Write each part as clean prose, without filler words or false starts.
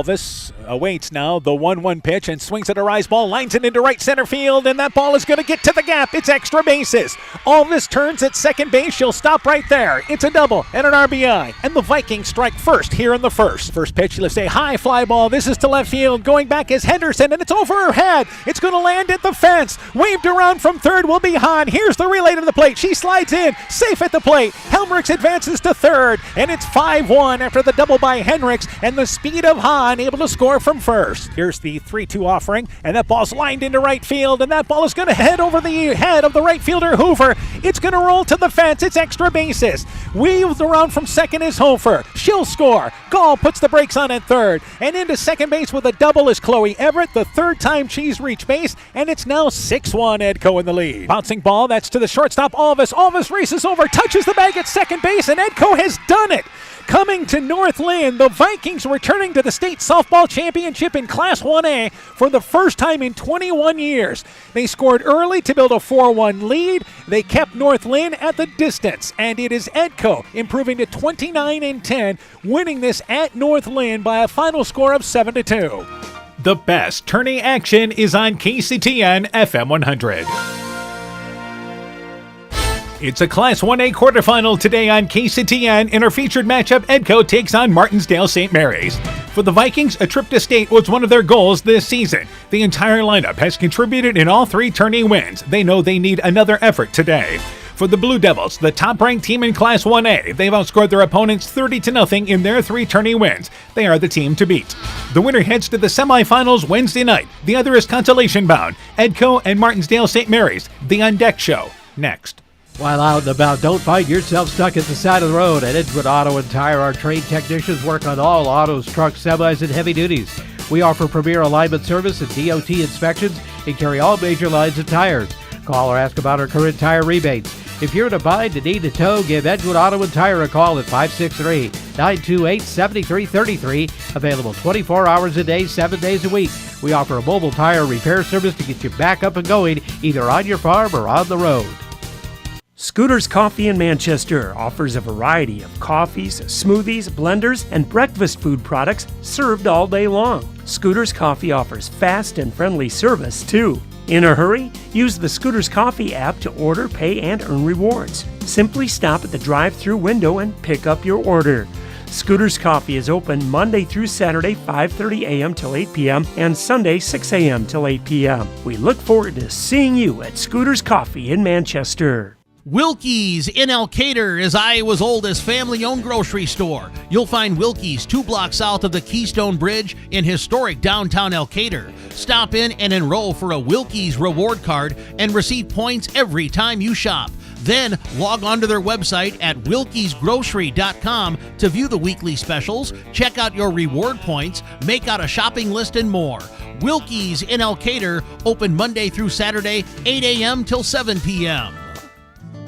Elvis awaits now the 1-1 pitch and swings at a rise ball, lines it into right center field, and that ball is going to get to the gap. It's extra bases. Elvis turns at second base. She'll stop right there. It's a double and an RBI. And the Vikings strike first here in the first. First pitch, let's say high fly ball. This is to left field. Going back is Henderson, and it's over her head. It's going to land at the fence. Waved around from third will be Hahn. Here's the relay to the plate. She slides in. Safe at the plate. Helmrichs advances to third, and it's 5-1 after the double by Henricks, and the speed of Hahn able to score from first. Here's the 3-2 offering, and that ball's lined into right field, and that ball is going to head over the head of the right fielder Hoover. It's going to roll to the fence. It's extra bases. Weaved around from second is Hofer. She'll score. Gall puts the brakes on at third, and into second base with a double is Chloe Everett, the third time she's reached base, and it's now 6-1, Edco in the lead. Bouncing ball, that's to the shortstop Alvis. Alvis races over, touches the bag at second base, and Edco has done it. Coming to North Lynn, the Vikings returning to the state softball championship in Class 1A for the first time in 21 years. They scored early to build a 4-1 lead. They kept North Lynn at the distance, and it is Edco improving to 29-10, winning this at North Lynn by a final score of 7-2. The best tourney action is on KCTN FM 100. It's a Class 1A quarterfinal today on KCTN. In our featured matchup, Edco takes on Martensdale-St. Mary's. For the Vikings, a trip to state was one of their goals this season. The entire lineup has contributed in all three tourney wins. They know they need another effort today. For the Blue Devils, the top-ranked team in Class 1A, they've outscored their opponents 30-0 in their three tourney wins. They are the team to beat. The winner heads to the semifinals Wednesday night. The other is consolation-bound. Edco and Martensdale-St. Mary's, the On Deck Show, next. While out and about, don't find yourself stuck at the side of the road. At Edgewood Auto and Tire, our trained technicians work on all autos, trucks, semis, and heavy duties. We offer premier alignment service and DOT inspections and carry all major lines of tires. Call or ask about our current tire rebates. If you're in a bind and need a tow, give Edgewood Auto and Tire a call at 563-928-7333. Available 24 hours a day, 7 days a week. We offer a mobile tire repair service to get you back up and going, either on your farm or on the road. Scooter's Coffee in Manchester offers a variety of coffees, smoothies, blenders, and breakfast food products served all day long. Scooter's Coffee offers fast and friendly service, too. In a hurry? Use the Scooter's Coffee app to order, pay, and earn rewards. Simply stop at the drive-thru window and pick up your order. Scooter's Coffee is open Monday through Saturday, 5:30 a.m. till 8 p.m. and Sunday, 6 a.m. till 8 p.m. We look forward to seeing you at Scooter's Coffee in Manchester. Wilkie's in Elkader is Iowa's oldest family-owned grocery store. You'll find Wilkie's 2 blocks south of the Keystone Bridge in historic downtown Elkader. Stop in and enroll for a Wilkie's reward card and receive points every time you shop. Then log on to their website at wilkiesgrocery.com to view the weekly specials, check out your reward points, make out a shopping list, and more. Wilkie's in Elkader, open Monday through Saturday, 8 a.m. till 7 p.m.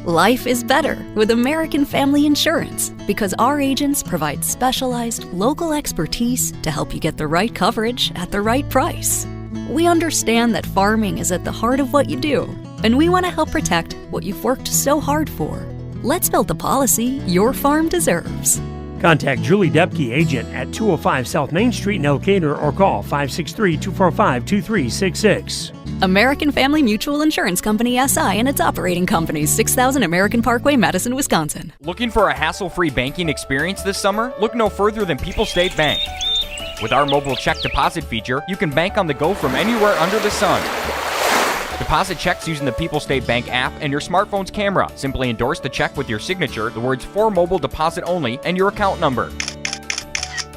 Life is better with American Family Insurance because our agents provide specialized local expertise to help you get the right coverage at the right price. We understand that farming is at the heart of what you do, and we want to help protect what you've worked so hard for. Let's build the policy your farm deserves. Contact Julie Depke, agent at 205 South Main Street in Elkader, or call 563-245-2366. American Family Mutual Insurance Company SI and its operating companies, 6000 American Parkway, Madison, Wisconsin. Looking for a hassle-free banking experience this summer? Look no further than People State Bank. With our mobile check deposit feature, you can bank on the go from anywhere under the sun. Deposit checks using the People State Bank app and your smartphone's camera. Simply endorse the check with your signature, the words "for mobile deposit only," and your account number.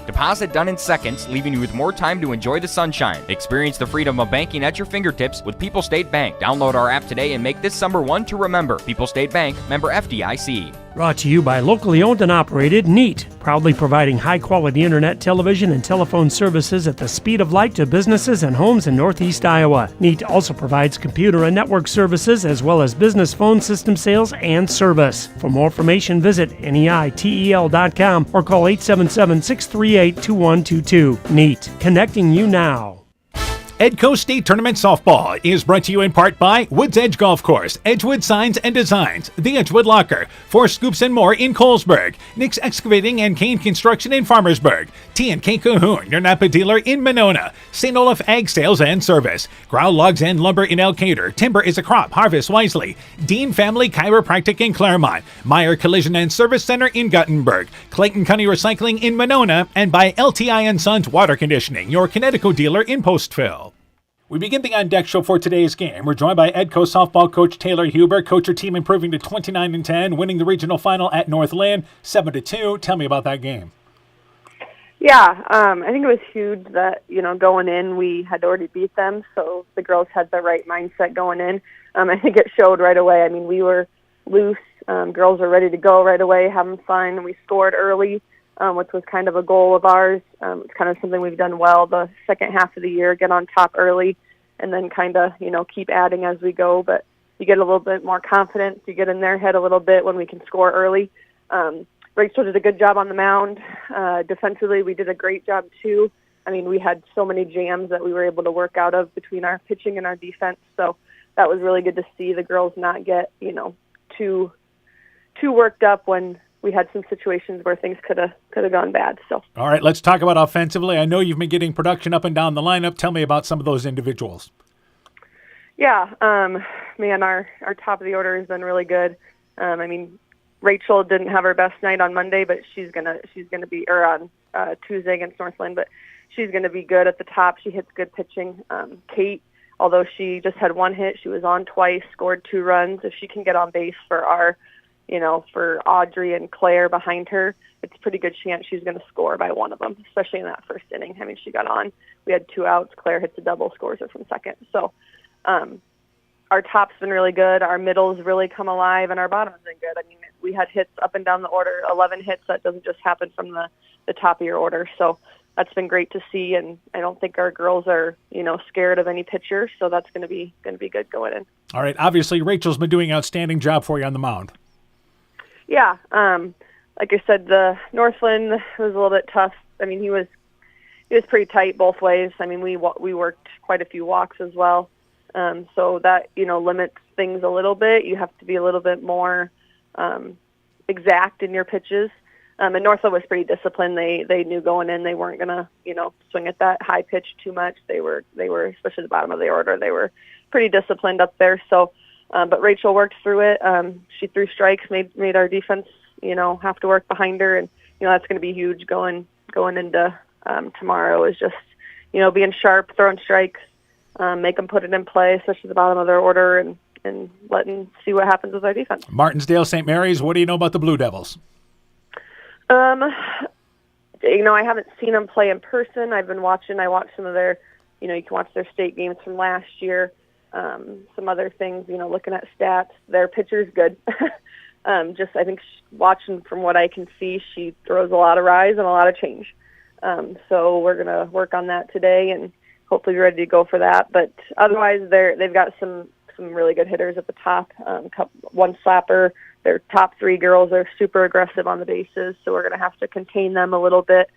Deposit done in seconds, leaving you with more time to enjoy the sunshine. Experience the freedom of banking at your fingertips with People State Bank. Download our app today and make this summer one to remember. People State Bank, member FDIC. Brought to you by locally owned and operated NEAT, proudly providing high-quality internet, television, and telephone services at the speed of light to businesses and homes in Northeast Iowa. NEAT also provides computer and network services as well as business phone system sales and service. For more information, visit NEITEL.com or call 877-638-2122. NEAT, connecting you now. Edco State Tournament Softball is brought to you in part by Woods Edge Golf Course, Edgewood Signs and Designs, The Edgewood Locker, Four Scoops and More in Colesburg, Nick's Excavating and Kane Construction in Farmersburg, T&K Cahoon, your Napa dealer in Monona, St. Olaf Ag Sales and Service, Growl Logs and Lumber in Elkader, Timber is a Crop, Harvest Wisely, Dean Family Chiropractic in Claremont, Meyer Collision and Service Center in Guttenberg, Clayton County Recycling in Monona, and by LTI & Sons Water Conditioning, your Connecticut dealer in Postville. We begin the On Deck Show for today's game. We're joined by Edco softball coach Taylor Huber. Coach, your team improving to 29-10, winning the regional final at Northland 7-2. Tell me about that game. Yeah, I think it was huge that, going in, we had already beat them, so the girls had the right mindset going in. I think it showed right away. I mean, we were loose. Girls were ready to go right away, having fun, and we scored early, which was kind of a goal of ours. It's kind of something we've done well the second half of the year, get on top early, and then kind of, keep adding as we go. But you get a little bit more confidence. You get in their head a little bit when we can score early. Rachel did a good job on the mound. Defensively, we did a great job, too. I mean, we had so many jams that we were able to work out of between our pitching and our defense. So that was really good to see the girls not get, too worked up when we had some situations where things could have gone bad. So, all right, let's talk about offensively. I know you've been getting production up and down the lineup. Tell me about some of those individuals. Yeah, man, our top of the order has been really good. I mean, Rachel didn't have her best night on Monday, but she's gonna be, or on Tuesday against Northland, but she's gonna be good at the top. She hits good pitching. Kate, although she just had one hit, she was on twice, scored 2 runs. If she can get on base for our, for Audrey and Claire behind her, it's a pretty good chance she's going to score by one of them, especially in that first inning. I mean, she got on. We had 2 outs. Claire hits a double, scores her from second. So our top's been really good. Our middle's really come alive, and our bottom's been good. I mean, we had hits up and down the order, 11 hits. That doesn't just happen from the top of your order. So that's been great to see, and I don't think our girls are, scared of any pitcher. So that's going to be good going in. All right. Obviously, Rachel's been doing an outstanding job for you on the mound. Yeah, like I said, the Northland was a little bit tough. I mean, he was pretty tight both ways. I mean, we worked quite a few walks as well, so that limits things a little bit. You have to be a little bit more exact in your pitches. And Northland was pretty disciplined. They knew going in they weren't gonna swing at that high pitch too much. They were especially the bottom of the order. They were pretty disciplined up there. So. But Rachel worked through it. She threw strikes, made our defense, have to work behind her, and that's going to be huge going into tomorrow. Is just being sharp, throwing strikes, make them put it in play, especially the bottom of their order, and see what happens with our defense. Martensdale-St. Mary's. What do you know about the Blue Devils? I haven't seen them play in person. I've been watching. I watched some of their, you can watch their state games from last year. Some other things, looking at stats, their pitcher's good. I think watching from what I can see, she throws a lot of rise and a lot of change. So we're going to work on that today and hopefully be ready to go for that. But otherwise, they've got some really good hitters at the top. One slapper. Their top 3 girls are super aggressive on the bases, so we're going to have to contain them a little bit.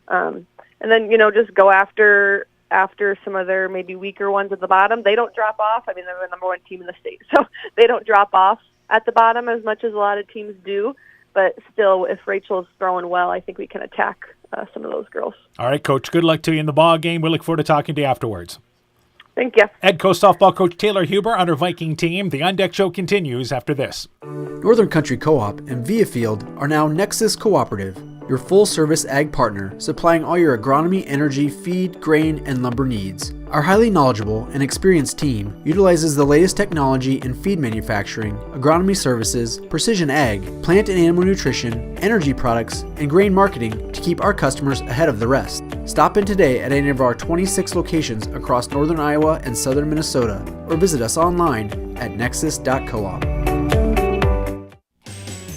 And then, just go after some of their maybe weaker ones at the bottom. They don't drop off. I mean, they're the number 1 team in the state, so they don't drop off at the bottom as much as a lot of teams do. But still, if Rachel's throwing well, I think we can attack some of those girls. All right, Coach, good luck to you in the ball game. We look forward to talking to you afterwards. Thank you. Edco softball coach Taylor Huber on our Viking team. The On Deck Show continues after this. Northern Country Co-op and Viafield are now Nexus Cooperative, your full-service ag partner supplying all your agronomy, energy, feed, grain, and lumber needs. Our highly knowledgeable and experienced team utilizes the latest technology in feed manufacturing, agronomy services, precision ag, plant and animal nutrition, energy products, and grain marketing to keep our customers ahead of the rest. Stop in today at any of our 26 locations across northern Iowa and southern Minnesota, or visit us online at nexus.coop.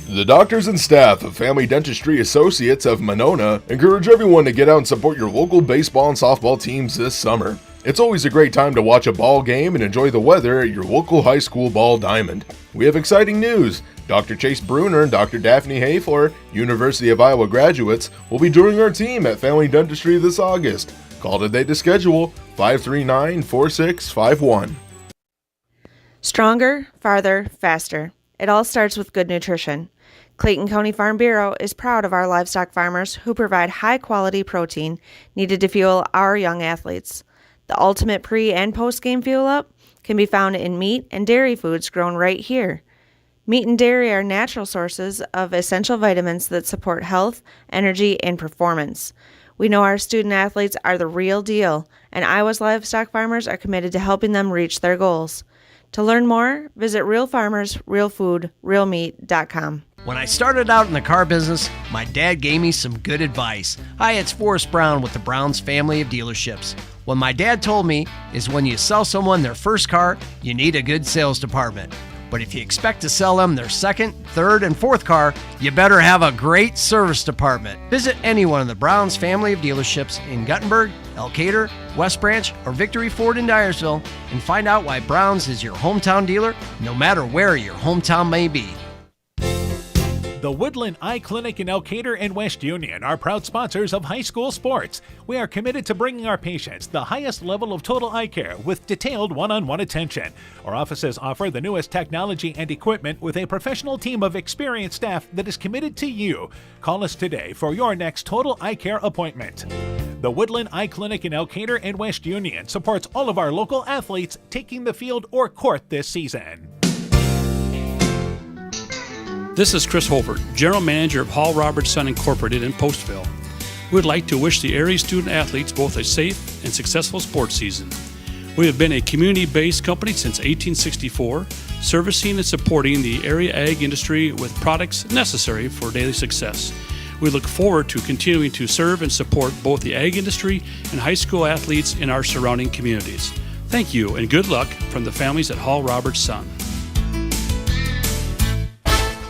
The doctors and staff of Family Dentistry Associates of Monona encourage everyone to get out and support your local baseball and softball teams this summer. It's always a great time to watch a ball game and enjoy the weather at your local high school ball diamond. We have exciting news. Dr. Chase Bruner and Dr. Daphne Hayfler, University of Iowa graduates, will be joining our team at Family Dentistry this August. Call today to schedule 539-4651. Stronger, farther, faster. It all starts with good nutrition. Clayton County Farm Bureau is proud of our livestock farmers who provide high-quality protein needed to fuel our young athletes. The ultimate pre- and post-game fuel-up can be found in meat and dairy foods grown right here. Meat and dairy are natural sources of essential vitamins that support health, energy, and performance. We know our student athletes are the real deal, and Iowa's livestock farmers are committed to helping them reach their goals. To learn more, visit realfarmersrealfoodrealmeat.com. When I started out in the car business, my dad gave me some good advice. Hi, it's Forrest Brown with the Brown's family of dealerships. What my dad told me is when you sell someone their first car, you need a good sales department. But if you expect to sell them their second, third, and fourth car, you better have a great service department. Visit any one of the Brown's family of dealerships in Guttenberg, Elkader, West Branch, or Victory Ford in Dyersville and find out why Brown's is your hometown dealer, no matter where your hometown may be. The Woodland Eye Clinic in Elkader and West Union are proud sponsors of high school sports. We are committed to bringing our patients the highest level of total eye care with detailed one-on-one attention. Our offices offer the newest technology and equipment with a professional team of experienced staff that is committed to you. Call us today for your next total eye care appointment. The Woodland Eye Clinic in Elkader and West Union supports all of our local athletes taking the field or court this season. This is Chris Holbert, General Manager of Hall Roberts Son Incorporated in Postville. We would like to wish the area student athletes both a safe and successful sports season. We have been a community-based company since 1864, servicing and supporting the area ag industry with products necessary for daily success. We look forward to continuing to serve and support both the ag industry and high school athletes in our surrounding communities. Thank you and good luck from the families at Hall Roberts Son.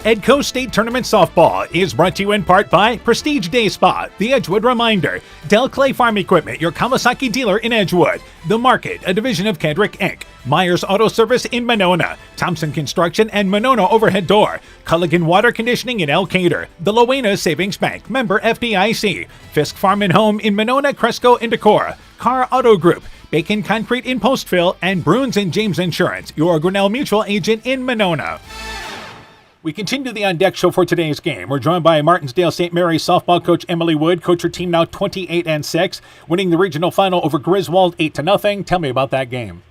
Edco State Tournament Softball is brought to you in part by Prestige Day Spa, The Edgewood Reminder, Del Clay Farm Equipment, your Kawasaki dealer in Edgewood, The Market, a division of Kedrick Inc., Myers Auto Service in Monona, Thompson Construction and Monona Overhead Door, Culligan Water Conditioning in Elkader, the Loena Savings Bank, member FDIC, Fisk Farm and Home in Monona, Cresco, and Decorah, Carr Auto Group, Bacon Concrete in Postville, and Bruins and James Insurance, your Grinnell Mutual agent in Monona. We continue the On Deck show for today's game. We're joined by Martensdale-Saint Mary's softball coach Emily Wood. Coach, her team now 28-6, winning the regional final over Griswold 8-0. Tell me about that game.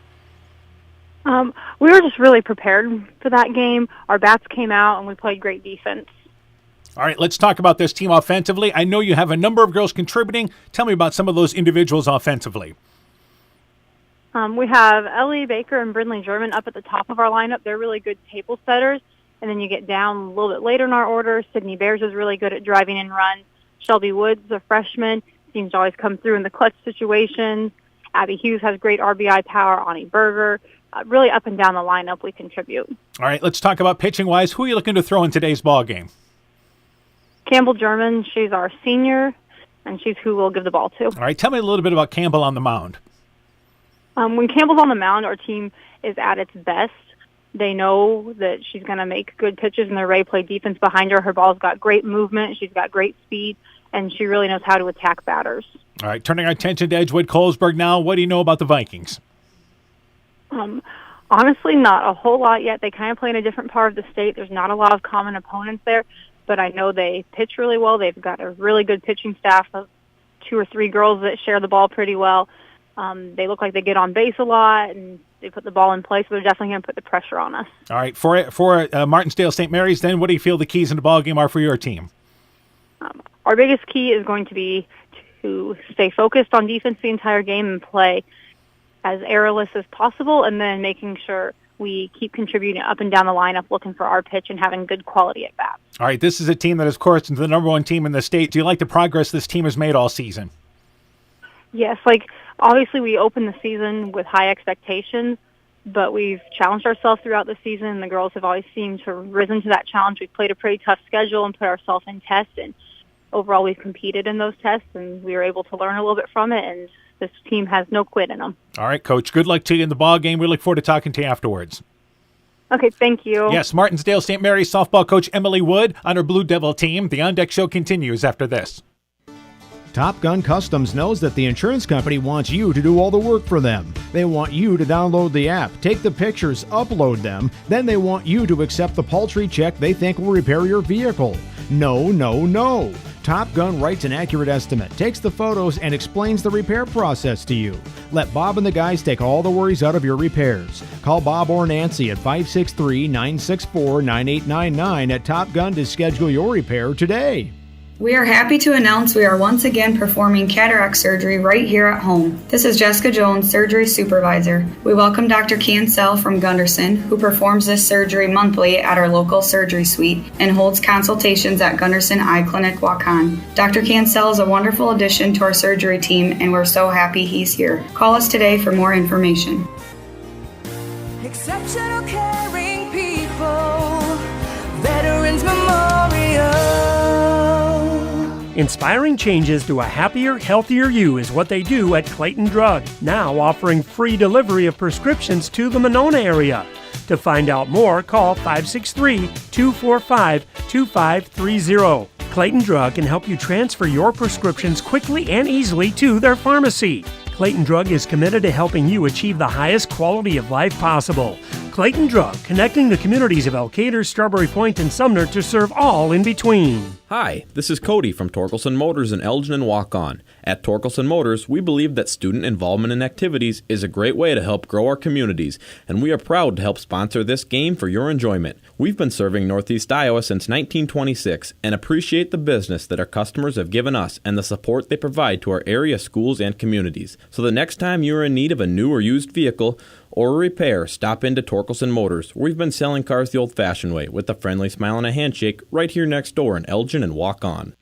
We were just really prepared for that game. Our bats came out and we played great defense. All right, let's talk about this team offensively. I know you have a number of girls contributing. Tell me about some of those individuals offensively. We have Ellie Baker and Brindley German up at the top of our lineup. They're really good table setters. And then you get down a little bit later in our order. Sydney Bears is really good at driving in runs. Shelby Woods, a freshman, seems to always come through in the clutch situations. Abby Hughes has great RBI power. Ani Berger. Really up and down the lineup we contribute. All right, let's talk about pitching-wise. Who are you looking to throw in today's ball game? Campbell German, she's our senior, and she's who we'll give the ball to. All right, tell me a little bit about Campbell on the mound. When Campbell's on the mound, our team is at its best. They know that she's going to make good pitches, and they're ready to play defense behind her. Her ball's got great movement. She's got great speed, and she really knows how to attack batters. All right, turning our attention to Edgewood Colesburg now. What do you know about the Vikings? Honestly, not a whole lot yet. They kind of play in a different part of the state. There's not a lot of common opponents there, but I know they pitch really well. They've got a really good pitching staff of 2 or 3 girls that share the ball pretty well. They look like they get on base a lot, and they put the ball in play, so they're definitely going to put the pressure on us. All right, for Martensdale-St. Mary's, then, what do you feel the keys in the ball game are for your team? Our biggest key is going to be to stay focused on defense the entire game and play as errorless as possible, and then making sure we keep contributing up and down the lineup, looking for our pitch and having good quality at bats. All right, this is a team that, of course, is the number 1 team in the state. Do you like the progress this team has made all season? Yes, obviously we opened the season with high expectations, but we've challenged ourselves throughout the season, and the girls have always seemed to have risen to that challenge. We've played a pretty tough schedule and put ourselves in tests, and overall we've competed in those tests, and we were able to learn a little bit from it, and this team has no quit in them. All right, Coach, good luck to you in the ball game. We look forward to talking to you afterwards. Okay, thank you. Yes, Martensdale-St. Mary's softball coach Emily Wood on her Blue Devil team. The On Deck show continues after this. Top Gun Customs knows that the insurance company wants you to do all the work for them. They want you to download the app, take the pictures, upload them, then they want you to accept the paltry check they think will repair your vehicle. No, no, no. Top Gun writes an accurate estimate, takes the photos, and explains the repair process to you. Let Bob and the guys take all the worries out of your repairs. Call Bob or Nancy at 563-964-9899 at Top Gun to schedule your repair today. We are happy to announce we are once again performing cataract surgery right here at home. This is Jessica Jones, surgery supervisor. We welcome Dr. Cancel from Gunderson, who performs this surgery monthly at our local surgery suite and holds consultations at Gunderson Eye Clinic, Waukon. Dr. Cancel is a wonderful addition to our surgery team, and we're so happy he's here. Call us today for more information. Exceptional caring people, Veterans Memorial. Inspiring changes to a happier, healthier you is what they do at Clayton Drug, now offering free delivery of prescriptions to the Monona area. To find out more, call 563-245-2530. Clayton Drug can help you transfer your prescriptions quickly and easily to their pharmacy. Clayton Drug is committed to helping you achieve the highest quality of life possible. Clayton Drug, connecting the communities of Elkader, Strawberry Point, and Sumner to serve all in between. Hi, this is Cody from Torkelson Motors in Elgin and Waukon. At Torkelson Motors, we believe that student involvement in activities is a great way to help grow our communities, and we are proud to help sponsor this game for your enjoyment. We've been serving Northeast Iowa since 1926 and appreciate the business that our customers have given us and the support they provide to our area schools and communities. So the next time you are in need of a new or used vehicle or a repair, stop into Torkelson Motors. We've been selling cars the old-fashioned way with a friendly smile and a handshake right here next door in Elgin and Waukon.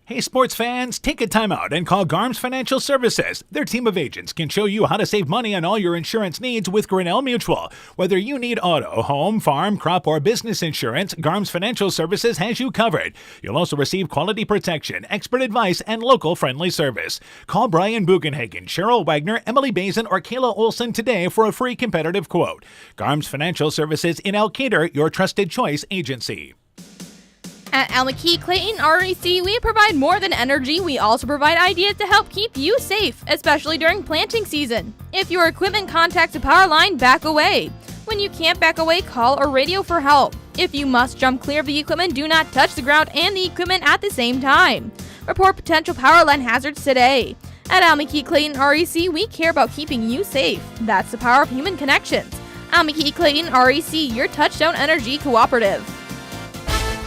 Hey sports fans, take a time out and call Garms Financial Services. Their team of agents can show you how to save money on all your insurance needs with Grinnell Mutual. Whether you need auto, home, farm, crop, or business insurance, Garms Financial Services has you covered. You'll also receive quality protection, expert advice, and local friendly service. Call Brian Bugenhagen, Cheryl Wagner, Emily Bazin, or Kayla Olson today for a free competitive quote. Garms Financial Services in Elkader, your trusted choice agency. At Almaquee Clayton REC, we provide more than energy. We also provide ideas to help keep you safe, especially during planting season. If your equipment contacts a power line, back away. When you can't back away, call or radio for help. If you must jump clear of the equipment, do not touch the ground and the equipment at the same time. Report potential power line hazards today. At Almaquee Clayton REC, we care about keeping you safe. That's the power of human connections. Almaquee Clayton REC, your touchdown energy cooperative.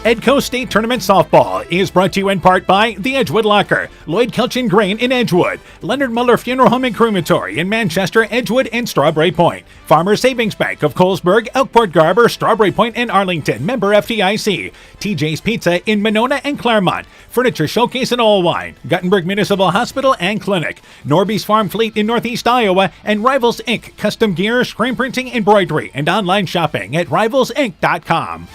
Edco State Tournament Softball is brought to you in part by the Edgewood Locker, Lloyd Kelchin Grain in Edgewood, Leonard Muller Funeral Home and Crematory in Manchester, Edgewood, and Strawberry Point, Farmers Savings Bank of Colesburg, Elkport Garber, Strawberry Point, and Arlington, member FDIC, TJ's Pizza in Monona and Claremont, Furniture Showcase in Allwine, Guttenberg Municipal Hospital and Clinic, Norby's Farm Fleet in Northeast Iowa, and Rivals Inc. Custom Gear, Screen Printing, Embroidery, and online shopping at rivalsinc.com.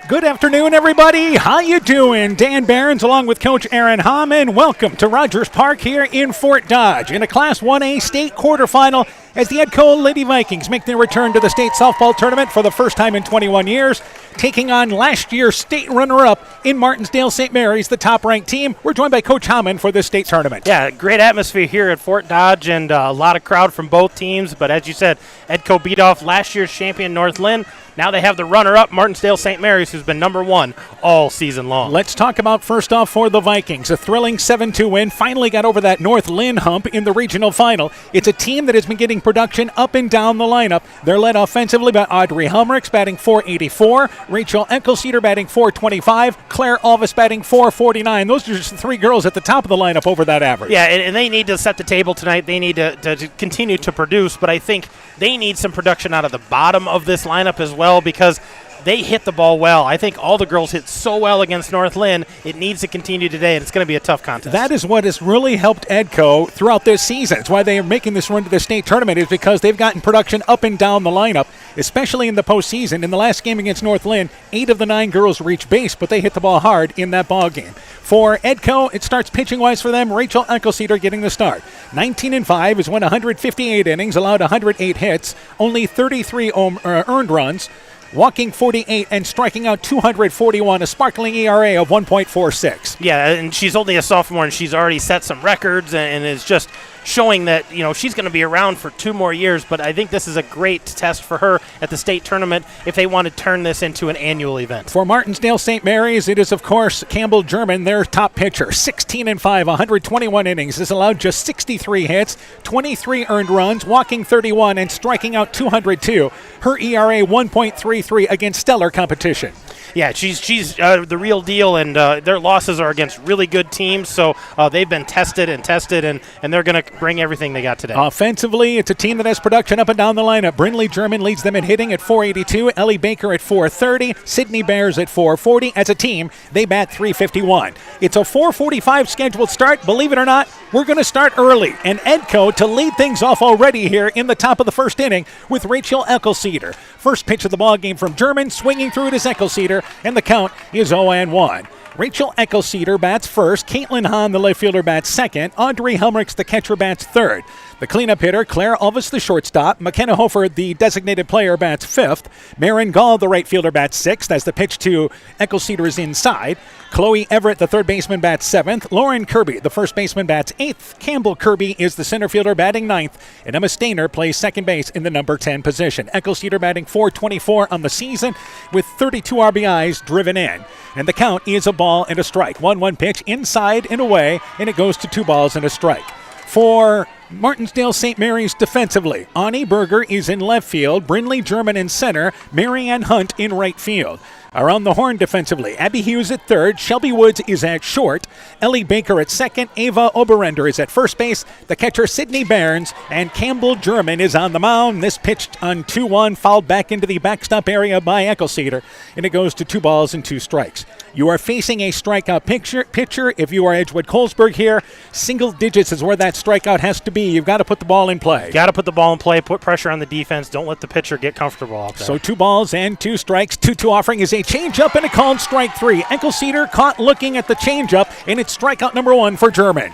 Good afternoon, everybody. How you doing? Dan Barons along with Coach Aaron Hamann. Welcome to Rogers Park here in Fort Dodge in a Class 1A state quarterfinal as the Edco Lady Vikings make their return to the state softball tournament for the first time in 21 years, taking on last year's state runner-up in Martensdale-St. Mary's, the top-ranked team. We're joined by Coach Hamann for this state tournament. Yeah, great atmosphere here at Fort Dodge and a lot of crowd from both teams. But as you said, Edco beat off last year's champion North Lynn. Now they have the runner-up, Martensdale-St. Mary's, who's been number one all season long. Let's talk about first off for the Vikings. A thrilling 7-2 win. Finally got over that North Lynn hump in the regional final. It's a team that has been getting production up and down the lineup. They're led offensively by Audrey Helmrichs batting .484, Rachel Enkelceder batting .425, Claire Alvis batting .449. Those are just three girls at the top of the lineup over that average. Yeah, and they need to set the table tonight. They need to continue to produce, but I think they need some production out of the bottom of this lineup as well, because they hit the ball well. I think all the girls hit so well against North Lynn. It needs to continue today, and it's going to be a tough contest. That is what has really helped Edco throughout this season. It's why they are making this run to the state tournament, is because they've gotten production up and down the lineup, especially in the postseason. In the last game against North Lynn, 8 of the 9 girls reached base, but they hit the ball hard in that ball game. For Edco, it starts pitching-wise for them. Rachel Enkelceder getting the start. 19-5, has won 158 innings, allowed 108 hits, only 33 earned runs. walking 48 and striking out 241, a sparkling ERA of 1.46. Yeah, and she's only a sophomore, and she's already set some records and is just showing that, she's going to be around for 2 more years. But I think this is a great test for her at the state tournament if they want to turn this into an annual event. For Martensdale-St. Mary's, it is, of course, Campbell German, their top pitcher. 16-5, 121 innings. Has allowed just 63 hits, 23 earned runs, walking 31, and striking out 202. Her ERA 1.33 against stellar competition. Yeah, she's the real deal, and their losses are against really good teams, so they've been tested, and they're going to bring everything they got today. Offensively, it's a team that has production up and down the lineup. Brindley German leads them in hitting at 482, Ellie Baker at 430, Sydney Bears at 440. As a team, they bat 351. It's a 4:45 scheduled start. Believe it or not, we're going to start early, and Edco to lead things off already here in the top of the first inning with Rachel Eckelceder. First pitch of the ball game from German, swinging through it is Eckelceder, and the count is 0-1. Rachel Eckelceder bats first. Caitlin Hahn, the left fielder, bats second. Audrey Helmrichs, the catcher, bats third. The cleanup hitter, Claire Alvis, the shortstop. McKenna Hofer, the designated player, bats fifth. Marin Gall, the right fielder, bats sixth as the pitch to Eckelceder is inside. Chloe Everett, the third baseman, bats seventh. Lauren Kirby, the first baseman, bats eighth. Campbell Kirby is the center fielder, batting ninth. And Emma Stainer plays second base in the number 10 position. Eckelceder batting .424 on the season with 32 RBIs driven in. And the count is a ball and a strike. 1-1 pitch inside and away, and it goes to 2 balls and a strike. For Martensdale-St. Mary's defensively, Ani Berger is in left field, Brindley German in center, Marianne Hunt in right field. Around the horn defensively, Abby Hughes at third, Shelby Woods is at short, Ellie Baker at second, Ava Oberender is at first base, the catcher Sydney Barnes, and Campbell German is on the mound. This pitched on 2-1, fouled back into the backstop area by Eckelceder, and it goes to 2 balls and 2 strikes. You are facing a strikeout pitcher. If you are Edgewood Colesburg here, single digits is where that strikeout has to be. You've got to put the ball in play. Got to put the ball in play, put pressure on the defense. Don't let the pitcher get comfortable out there. So 2 balls and 2 strikes. 2-2 offering is a changeup and a called strike 3. Eckelceder caught looking at the changeup, and it's strikeout number 1 for German.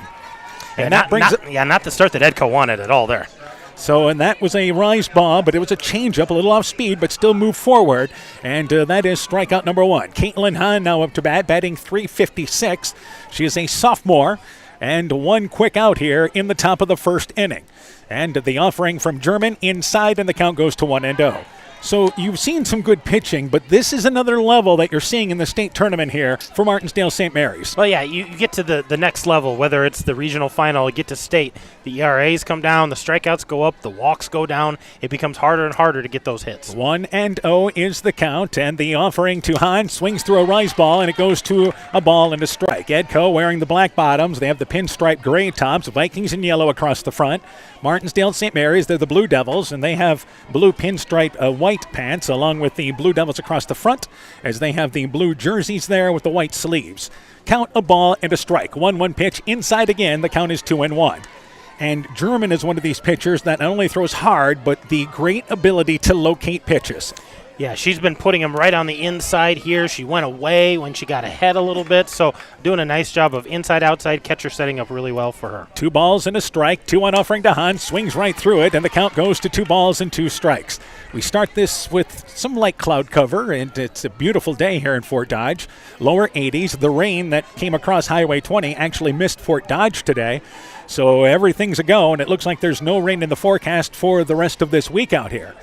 And that brings not the start that Edco wanted at all there. So, and that was a rise ball, but it was a changeup, a little off speed, but still moved forward. And that is strikeout number 1. Caitlin Hahn now up to bat, batting .356. She is a sophomore, and 1 quick out here in the top of the first inning. And the offering from German inside, and the count goes to 1-0. So you've seen some good pitching, but this is another level that you're seeing in the state tournament here for Martensdale-St. Mary's. Well, yeah, you get to the next level, whether it's the regional final, you get to state, the ERAs come down, the strikeouts go up, the walks go down. It becomes harder and harder to get those hits. 1-0 is the count, and the offering to Hahn swings through a rise ball, and it goes to a ball and a strike. Edco wearing the black bottoms. They have the pinstripe gray tops, Vikings in yellow across the front. Martensdale-St. Mary's, they're the Blue Devils, and they have blue pinstripe white pants along with the Blue Devils across the front, as they have the blue jerseys there with the white sleeves. Count, a ball and a strike. 1-1 pitch inside again. The count is 2-1. And German is one of these pitchers that not only throws hard, but the great ability to locate pitches. Yeah, she's been putting them right on the inside here. She went away when she got ahead a little bit, so doing a nice job of inside-outside, catcher setting up really well for her. 2 balls and a strike, 2-1 offering to Hahn, swings right through it, and the count goes to 2 balls and 2 strikes. We start this with some light cloud cover, and it's a beautiful day here in Fort Dodge. Lower 80s. The rain that came across Highway 20 actually missed Fort Dodge today, so everything's a go, and it looks like there's no rain in the forecast for the rest of this week out here.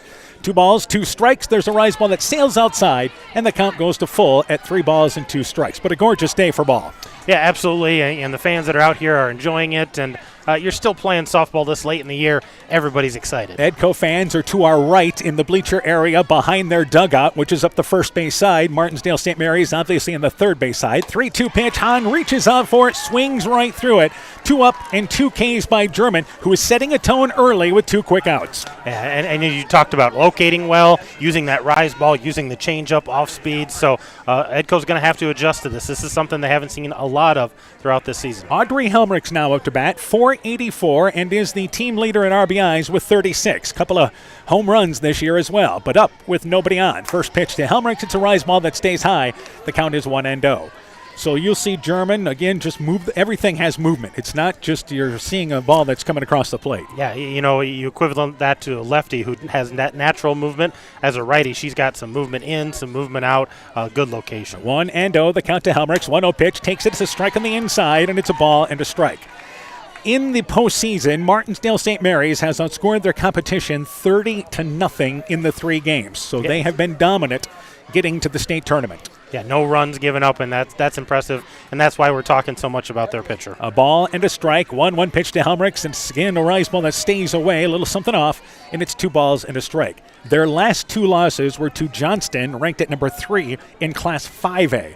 2 balls, 2 strikes. There's a rise ball that sails outside, and the count goes to full at 3 balls and 2 strikes. But a gorgeous day for ball. Yeah, absolutely, and the fans that are out here are enjoying it, and you're still playing softball this late in the year. Everybody's excited. Edco fans are to our right in the bleacher area behind their dugout, which is up the first base side. Martensdale-St. Mary's obviously on the third base side. 3-2 pitch. Hahn reaches out for it, swings right through it. 2 up and 2 Ks by German, who is setting a tone early with 2 quick outs. Yeah, and you talked about locating well, using that rise ball, using the changeup off speed. So Edco's going to have to adjust to this. This is something they haven't seen a lot of throughout this season. Audrey Helmrichs now up to bat, .484, and is the team leader in RBIs with 36. Couple of home runs this year as well, but up with nobody on. First pitch to Helmrichs. It's a rise ball that stays high. The count is 1-0. So you'll see German, again, just move. Everything has movement. It's not just you're seeing a ball that's coming across the plate. Yeah, you equivalent that to a lefty who has that natural movement. As a righty, she's got some movement in, some movement out, good location. 1-0, the count to Helmrichs. 1-0 pitch, takes it as a strike on the inside, and it's a ball and a strike. In the postseason, Martensdale-Saint Mary's has outscored their competition 30-0 in the 3 games. So they have been dominant getting to the state tournament. Yeah, no runs given up, and that's impressive, and that's why we're talking so much about their pitcher. A ball and a strike, 1-1 pitch to Helmrichs, and again a rise ball that stays away, a little something off, and it's 2 balls and a strike. Their last 2 losses were to Johnston, ranked at number 3 in Class 5A.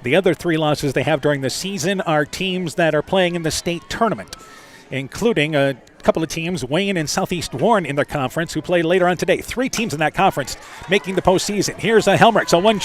The other 3 losses they have during the season are teams that are playing in the state tournament, including a couple of teams, Wayne and Southeast Warren in their conference, who play later on today. 3 teams in that conference making the postseason. Here's a Helmrichs, a 1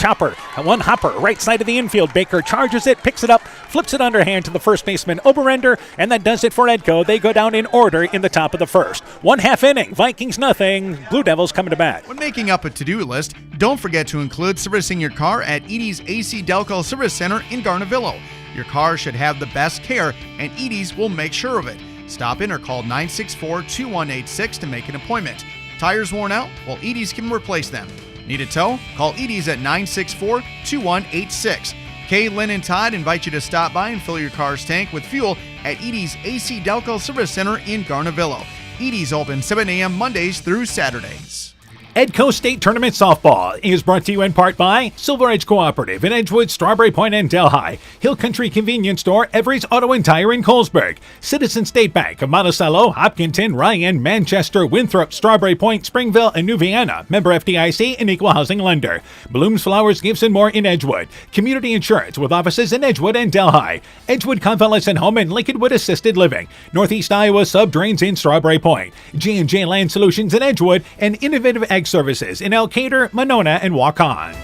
hopper, right side of the infield. Baker charges it, picks it up, flips it underhand to the first baseman Oberender, and that does it for Edco. They go down in order in the top of the first. 1/2 inning, Vikings nothing, Blue Devils coming to bat. When making up a to-do list, don't forget to include servicing your car at Edie's AC Delco Service Center in Garnavillo. Your car should have the best care, and Edie's will make sure of it. Stop in or call 964-2186 to make an appointment. Tires worn out? Well, Edie's can replace them. Need a tow? Call Edie's at 964-2186. Kay, Lynn, and Todd invite you to stop by and fill your car's tank with fuel at Edie's AC Delco Service Center in Garnavillo. Edie's open 7 a.m. Mondays through Saturdays. Edco State Tournament Softball is brought to you in part by Silver Edge Cooperative in Edgewood, Strawberry Point, and Delhi, Hill Country Convenience Store, Everett's Auto and Tire in Colesburg, Citizen State Bank of Monticello, Hopkinton, Ryan, Manchester, Winthrop, Strawberry Point, Springville, and New Vienna, member FDIC and equal housing lender, Blooms Flowers, Gibson Moore in Edgewood, Community Insurance with offices in Edgewood and Delhi, Edgewood Convalescent Home and Lincolnwood Assisted Living, Northeast Iowa Sub Drains in Strawberry Point, J&J Land Solutions in Edgewood, and Innovative Ag Services in Elkader, Monona, and Waukon.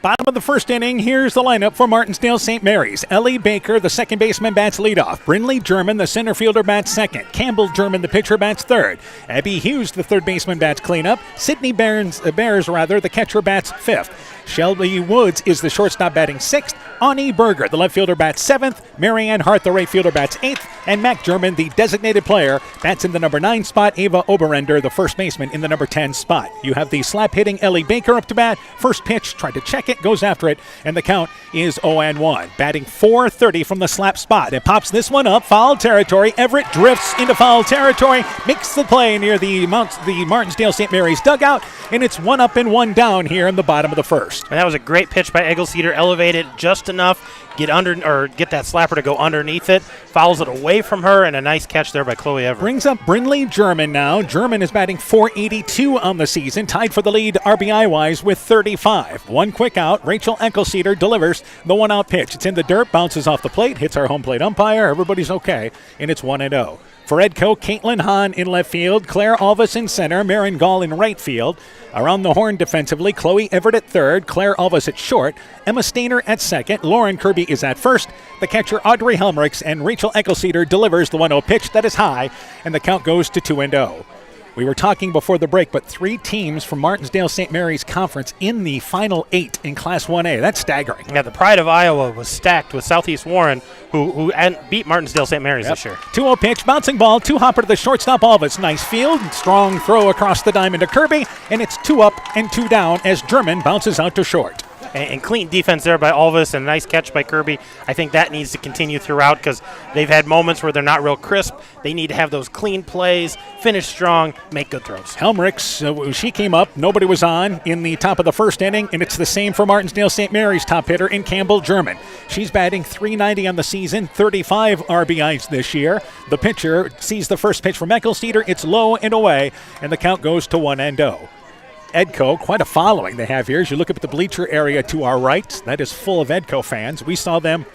Bottom of the first inning, here's the lineup for Martensdale-Saint Mary's. Ellie Baker, the second baseman, bats leadoff. Brinley German, the center fielder, bats second. Campbell German, the pitcher, bats third. Abby Hughes, the third baseman, bats cleanup. Sydney Bears, the catcher, bats fifth. Shelby Woods is the shortstop, batting sixth. Ani Berger, the left fielder, bats seventh. Marianne Hart, the right fielder, bats eighth. And Mac German, the designated player, bats in the number 9 spot. Ava Oberender, the first baseman, in the number 10 spot. You have the slap-hitting Ellie Baker up to bat. First pitch, tried to check it, goes after it, and the count is 0-1. Batting .430 from the slap spot. It pops this one up, foul territory. Everett drifts into foul territory, makes the play near the Martensdale-St. Mary's dugout, and it's 1 up and 1 down here in the bottom of the first. And that was a great pitch by Eggleseder, elevated just enough, get that slapper to go underneath it, fouls it away from her, and a nice catch there by Chloe Everett. Brings up Brinley German now. German is batting .482 on the season, tied for the lead RBI-wise with 35. One quick out, Rachel Eggleseder delivers the 1-out pitch. It's in the dirt, bounces off the plate, hits our home plate umpire, everybody's okay, and it's 1-0. For Edco, Caitlin Hahn in left field, Claire Alvis in center, Marin Gall in right field. Around the horn defensively, Chloe Everett at third, Claire Alvis at short, Emma Stainer at second, Lauren Kirby is at first. The catcher Audrey Helmrichs, and Rachel Eggleseder delivers the 1-0 pitch that is high, and the count goes to 2-0. We were talking before the break, but 3 teams from Martensdale-St. Mary's Conference in the final 8 in Class 1A. That's staggering. Yeah, the Pride of Iowa was stacked with Southeast Warren, who beat Martensdale-St. Mary's this year. 2-0 pitch, bouncing ball, 2-hopper to the shortstop Alvis. Nice field, strong throw across the diamond to Kirby, and it's 2 up and 2 down as German bounces out to short. And clean defense there by Alvis and a nice catch by Kirby. I think that needs to continue throughout because they've had moments where they're not real crisp. They need to have those clean plays, finish strong, make good throws. Helmrichs, she came up. Nobody was on in the top of the first inning, and it's the same for Martensdale-St. Mary's top hitter in Campbell German. She's batting .390 on the season, 35 RBIs this year. The pitcher sees the first pitch from Eggleseder. It's low and away, and the count goes to 1-0. Edco, quite a following they have here. As you look up at the bleacher area to our right, that is full of Edco fans. We saw them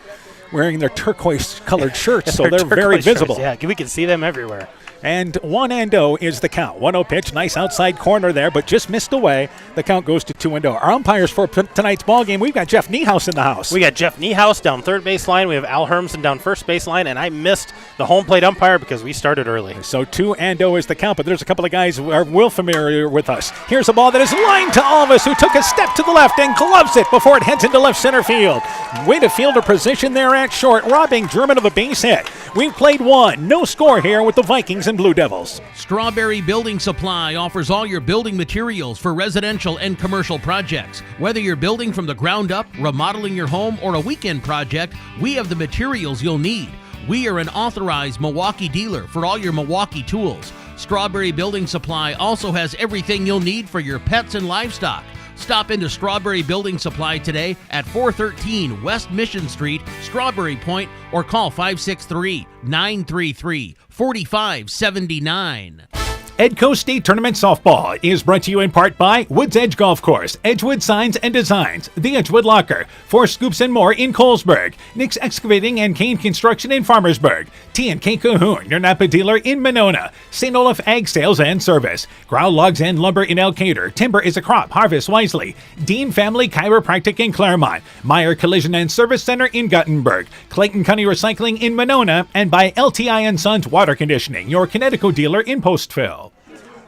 wearing their turquoise-colored shirts, so they're very visible. Shirts, yeah, we can see them everywhere. And 1-0 is the count. 1-0 pitch, nice outside corner there, but just missed away. The count goes to 2-0. Our umpires for tonight's ball game, we've got Jeff Niehaus in the house. We got Jeff Niehaus down third baseline. We have Al Hermsen down first baseline, and I missed the home plate umpire because we started early. So 2-0 is the count, but there's a couple of guys who are well familiar with us. Here's a ball that is lined to Alvis, who took a step to the left and gloves it before it heads into left center field. Way to fielder position there at short, robbing German of a base hit. We've played one. No score here with the Vikings and Blue Devils. Strawberry Building Supply offers all your building materials for residential and commercial projects. Whether you're building from the ground up, remodeling your home, or a weekend project, we have the materials you'll need. We are an authorized Milwaukee dealer for all your Milwaukee tools. Strawberry Building Supply also has everything you'll need for your pets and livestock. Stop into Strawberry Building Supply today at 413 West Mission Street, Strawberry Point, or call 563-933-4579. Edco State Tournament Softball is brought to you in part by Woods Edge Golf Course, Edgewood Signs and Designs, The Edgewood Locker, Four Scoops and More in Colesburg, Nick's Excavating and Kane Construction in Farmersburg, T&K Cahoon, your Napa dealer in Monona, St. Olaf Ag Sales and Service, Grow Logs and Lumber in Elkader, Timber is a Crop, Harvest Wisely, Dean Family Chiropractic in Claremont, Meyer Collision and Service Center in Guttenberg, Clayton County Recycling in Monona, and by LTI & Sons Water Conditioning, your Connecticut dealer in Postville.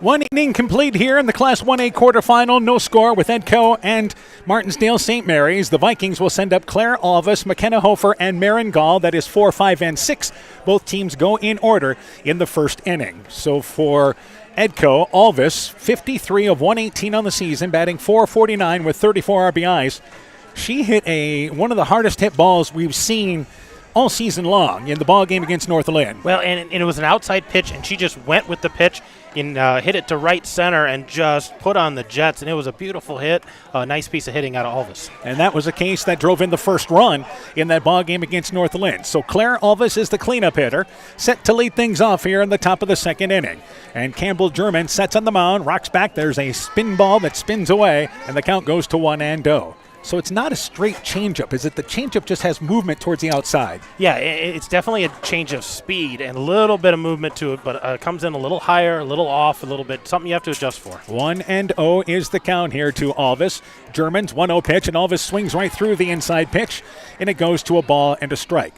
One inning complete here in the Class 1A quarterfinal. No score with Edco and Martensdale-Saint Mary's. The Vikings will send up Claire Alvis, McKenna Hofer, and Marin Gall. That is 4, 5, and 6. Both teams go in order in the first inning. So for Edco, Alvis, 53 of 118 on the season, batting .449 with 34 RBIs. She hit one of the hardest hit balls we've seen all season long in the ball game against North Lynn. Well, and it was an outside pitch, and she just went with the pitch and hit it to right center and just put on the Jets, and it was a beautiful hit, a nice piece of hitting out of Alvis. And that was a case that drove in the first run in that ball game against North Lynn. So Claire Alvis is the cleanup hitter, set to lead things off here in the top of the second inning. And Campbell German sets on the mound, rocks back. There's a spin ball that spins away, and the count goes to 1-0. So it's not a straight changeup, is it? The changeup just has movement towards the outside. Yeah, it's definitely a change of speed and a little bit of movement to it, but it comes in a little higher, a little off, a little bit, something you have to adjust for. 1-0 is the count here to Alvis. German's 1-0 pitch, and Alvis swings right through the inside pitch, and it goes to a ball and a strike.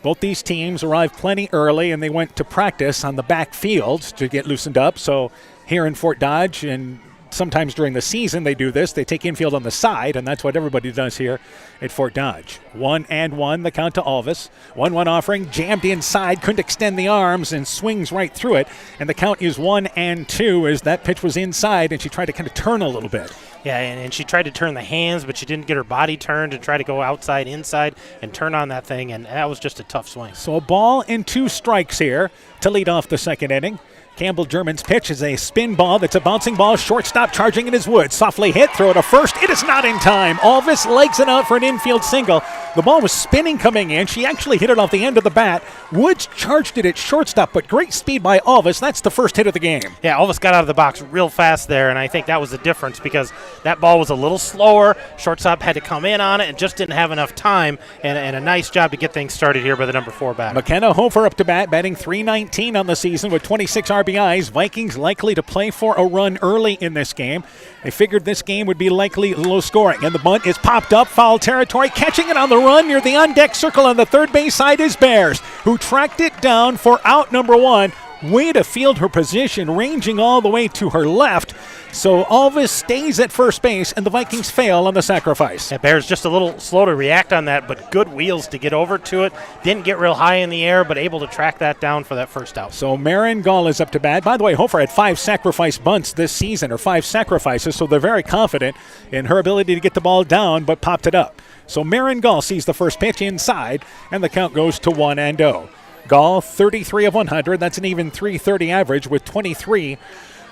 Both these teams arrived plenty early, and they went to practice on the back fields to get loosened up. So here in Fort Dodge, and sometimes during the season they do this. They take infield on the side, and that's what everybody does here at Fort Dodge. 1-1, the count to Alvis. 1-1 offering, jammed inside, couldn't extend the arms, and swings right through it. And the count is 1-2 as that pitch was inside, and she tried to kind of turn a little bit. Yeah, and she tried to turn the hands, but she didn't get her body turned to try to go outside, inside, and turn on that thing, and that was just a tough swing. So a ball and 2 strikes here to lead off the second inning. Campbell German's pitch is a spin ball that's a bouncing ball. Shortstop charging in his Wood. Softly hit, throw it to first. It is not in time. Alvis legs it out for an infield single. The ball was spinning coming in. She actually hit it off the end of the bat. Woods charged it at shortstop, but great speed by Alvis. That's the first hit of the game. Yeah, Alvis got out of the box real fast there, and I think that was the difference because that ball was a little slower. Shortstop had to come in on it and just didn't have enough time, and a nice job to get things started here by the number 4 batter. McKenna Hofer up to bat, batting .319 on the season with 26 RBIs. Vikings likely to play for a run early in this game. They figured this game would be likely low scoring, and the bunt is popped up, foul territory. Catching it on the run near the on-deck circle on the third base side is Bears, who tracked it down for out number 1. Way to field her position, ranging all the way to her left. So Alvis stays at first base, and the Vikings fail on the sacrifice. Yeah, Bears just a little slow to react on that, but good wheels to get over to it. Didn't get real high in the air, but able to track that down for that first out. So Marin Gall is up to bat. By the way, Hofer had 5 sacrifice bunts this season, or 5 sacrifices, so they're very confident in her ability to get the ball down, but popped it up. So Marin Gall sees the first pitch inside, and the count goes to 1-0. Gall, 33 of 100. That's an even .330 average with 23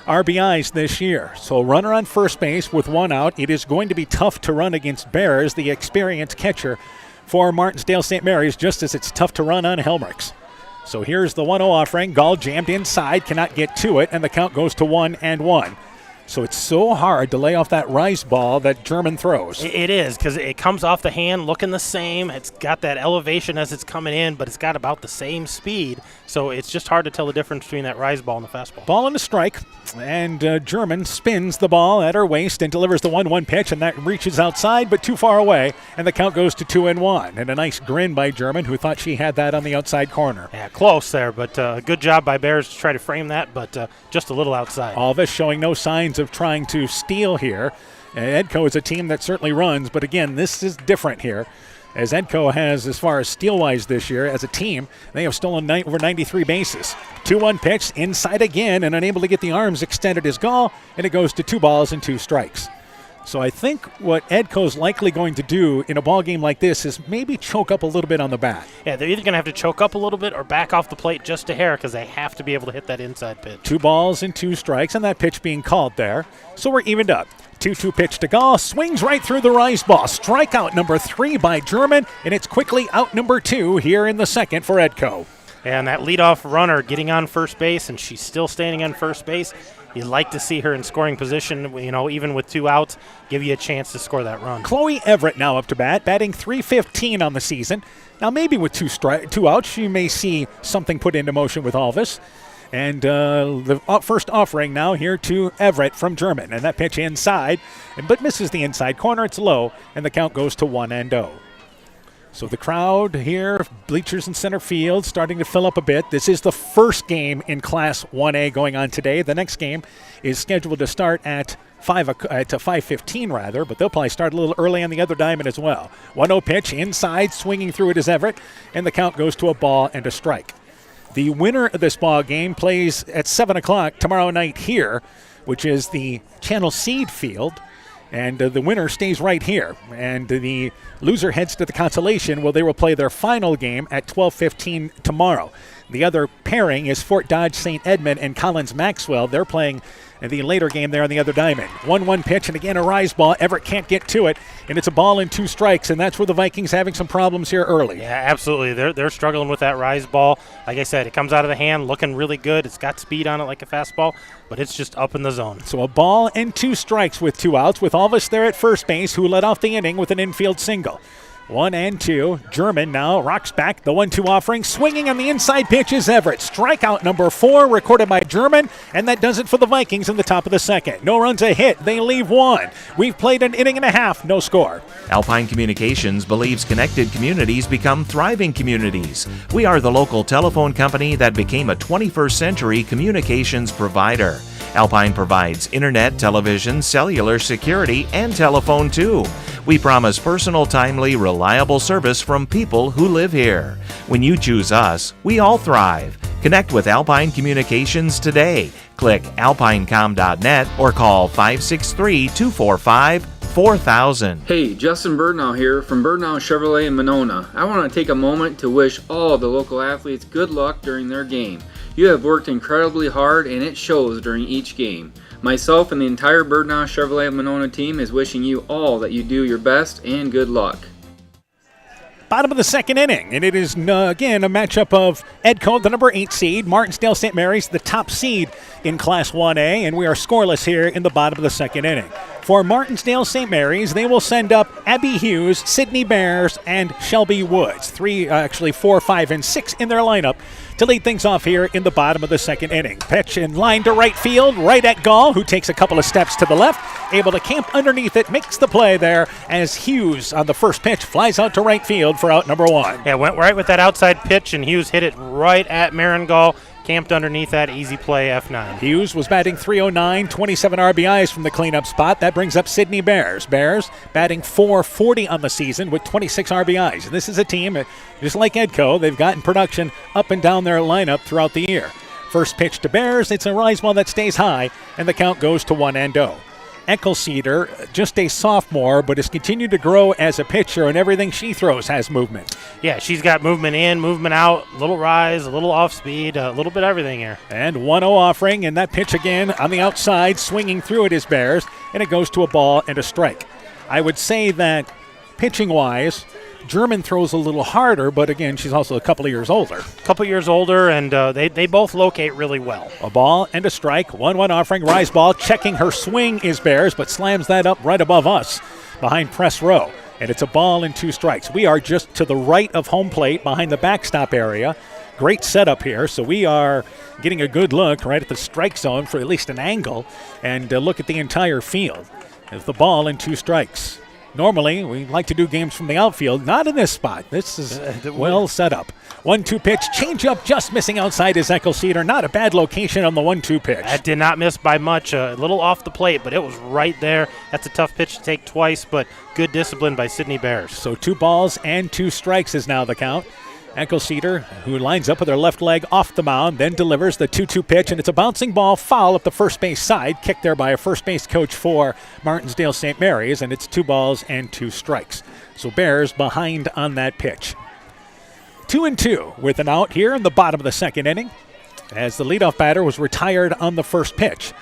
RBIs this year. So runner on first base with 1 out. It is going to be tough to run against Bears, the experienced catcher for Martensdale-Saint Mary's, just as it's tough to run on Helmrichs. So here's the 1-0 offering. Gall jammed inside, cannot get to it, and the count goes to 1-1. So it's so hard to lay off that rise ball that German throws. It is, because it comes off the hand looking the same. It's got that elevation as it's coming in, but it's got about the same speed. So it's just hard to tell the difference between that rise ball and the fastball. Ball and a strike, and German spins the ball at her waist and delivers the 1-1 pitch, and that reaches outside but too far away, and the count goes to 2-1. And a nice grin by German, who thought she had that on the outside corner. Yeah, close there, but good job by Bears to try to frame that, but just a little outside. All this showing no signs of trying to steal here. Edco is a team that certainly runs, but again, this is different here. As Edco has, as far as steal-wise this year, as a team, they have stolen over 93 bases. 2-1 pitch, inside again, and unable to get the arms extended as Gall, and it goes to 2 balls and 2 strikes. So I think what Edco's likely going to do in a ball game like this is maybe choke up a little bit on the bat. Yeah, they're either going to have to choke up a little bit or back off the plate just a hair, because they have to be able to hit that inside pitch. 2 balls and 2 strikes, and that pitch being called there. So we're evened up. 2-2 pitch to Gall, swings right through the rise ball. Strikeout number 3 by German, and it's quickly out number 2 here in the second for Edco. And that leadoff runner getting on first base, and she's still standing on first base. You'd like to see her in scoring position, even with 2 outs, give you a chance to score that run. Chloe Everett now up to bat, batting .315 on the season. Now maybe with 2 outs, you may see something put into motion with Alvis. And the first offering now here to Everett from German. And that pitch inside, but misses the inside corner. It's low, and the count goes to 1-0. So the crowd here, bleachers in center field, starting to fill up a bit. This is the first game in Class 1A going on today. The next game is scheduled to start at 5:15 rather, but they'll probably start a little early on the other diamond as well. 1-0 pitch inside, swinging through it is Everett, and the count goes to a ball and a strike. The winner of this ball game plays at 7 o'clock tomorrow night here, which is the Channel Seed Field. And the winner stays right here. And the loser heads to the consolation, where they will play their final game at 12:15 tomorrow. The other pairing is Fort Dodge St. Edmund and Collins Maxwell. They're playing the later game there on the other diamond. 1-1 pitch, and again a rise ball. Everett can't get to it, and it's a ball and 2 strikes, and that's where the Vikings having some problems here early. Yeah, absolutely. They're struggling with that rise ball. Like I said, it comes out of the hand looking really good. It's got speed on it like a fastball, but it's just up in the zone. So a ball and 2 strikes with 2 outs, with Alvis there at first base, who led off the inning with an infield single. 1-2. German now rocks back the 1-2 offering. Swinging on the inside pitch is Everett. Strikeout number 4 recorded by German, and that does it for the Vikings in the top of the second. No runs a hit. They leave 1. We've played an inning and a half. No score. Alpine Communications believes connected communities become thriving communities. We are the local telephone company that became a 21st century communications provider. Alpine provides internet, television, cellular security, and telephone too. We promise personal, timely, reliable service from people who live here. When you choose us, we all thrive. Connect with Alpine Communications today. Click alpinecom.net or call 563-245-4000. Hey, Justin Birdnow here from Birdnow Chevrolet in Monona. I want to take a moment to wish all the local athletes good luck during their game. You have worked incredibly hard, and it shows during each game. Myself and the entire Birdnow Chevrolet Monona team is wishing you all that you do your best and good luck. Bottom of the second inning, and it is again a matchup of Edco, the number 8 seed, Martensdale-St. Mary's, the top seed in Class 1A, and we are scoreless here in the bottom of the second inning. For Martensdale-St. Mary's, they will send up Abby Hughes, Sydney Bears, and Shelby Woods. 4, 5, and 6 in their lineup to lead things off here in the bottom of the second inning. Pitch in line to right field, right at Gall, who takes a couple of steps to the left, able to camp underneath it, makes the play there as Hughes on the first pitch flies out to right field for out number 1. Yeah, went right with that outside pitch, and Hughes hit it right at Marin Gall. Camped underneath that, easy play, F9. Hughes was batting .309, 27 RBIs from the cleanup spot. That brings up Sydney Bears. Bears batting .440 on the season with 26 RBIs. And this is a team, just like Edco, they've gotten production up and down their lineup throughout the year. First pitch to Bears, it's a rise ball that stays high, and the count goes to 1-0. Eckelceder, just a sophomore, but has continued to grow as a pitcher, and everything she throws has movement. Yeah, she's got movement in, movement out, a little rise, a little off speed, a little bit of everything here. And 1-0 offering, and that pitch again on the outside, swinging through it is Bears, and it goes to a ball and a strike. I would say that pitching-wise, German throws a little harder, but again, she's also a couple of years older. And they both locate really well. A ball and a strike. 1-1 offering. Rise ball. Checking her swing is Bears, but slams that up right above us behind press row. And it's a ball and 2 strikes. We are just to the right of home plate behind the backstop area. Great setup here, so we are getting a good look right at the strike zone for at least an angle and look at the entire field. It's the ball and 2 strikes. Normally, we like to do games from the outfield. Not in this spot. This is well set up. 1-2 pitch. Change up just missing outside is Eckelceder. Not a bad location on the 1-2 pitch. That did not miss by much. A little off the plate, but it was right there. That's a tough pitch to take twice, but good discipline by Sydney Bears. So 2 balls and 2 strikes is now the count. Eckelceder, who lines up with her left leg off the mound, then delivers the 2-2 pitch, and it's a bouncing ball foul up the first base side, kicked there by a first base coach for Martensdale-St. Mary's, and it's 2 balls and 2 strikes. So Bears behind on that pitch. 2-2 with an out here in the bottom of the second inning, as the leadoff batter was retired on the first pitch.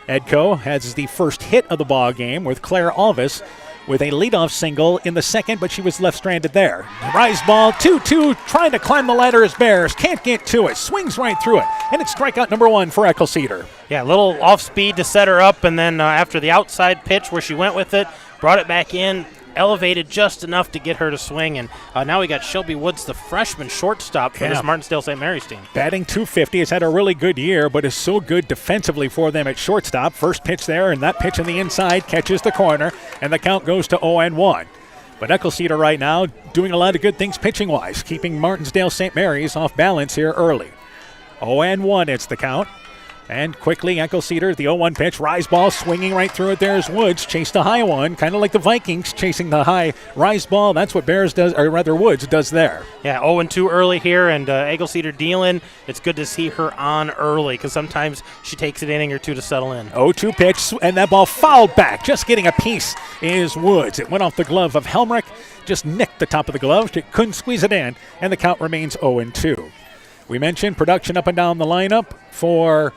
Edco has the first hit of the ball game with Claire Alvis with a leadoff single in the second, but she was left stranded there. Rise ball, 2-2, trying to climb the ladder as Bears. Can't get to it. Swings right through it. And it's strikeout number 1 for Eckelceder. Yeah, a little off speed to set her up, and then after the outside pitch where she went with it, brought it back in, elevated just enough to get her to swing. And now we got Shelby Woods, the freshman shortstop for this Martensdale-St. Mary's team. Batting .250, has had a really good year, but is so good defensively for them at shortstop. First pitch there, and that pitch on the inside catches the corner, and the count goes to 0-1. But Eckelceder right now doing a lot of good things pitching-wise, keeping Martensdale-St. Mary's off balance here early. 0-1, it's the count. And quickly, Eckelceder, the 0-1 pitch, rise ball, swinging right through it. There's Woods, chased a high one, kind of like the Vikings chasing the high rise ball. That's what Bears does, or rather Woods does there. Yeah, 0-2 early here, and Eckelceder dealing. It's good to see her on early, because sometimes she takes an inning or two to settle in. 0-2 pitch, and that ball fouled back. Just getting a piece is Woods. It went off the glove of Helmrich, just nicked the top of the glove. She couldn't squeeze it in, and the count remains 0-2. We mentioned production up and down the lineup for...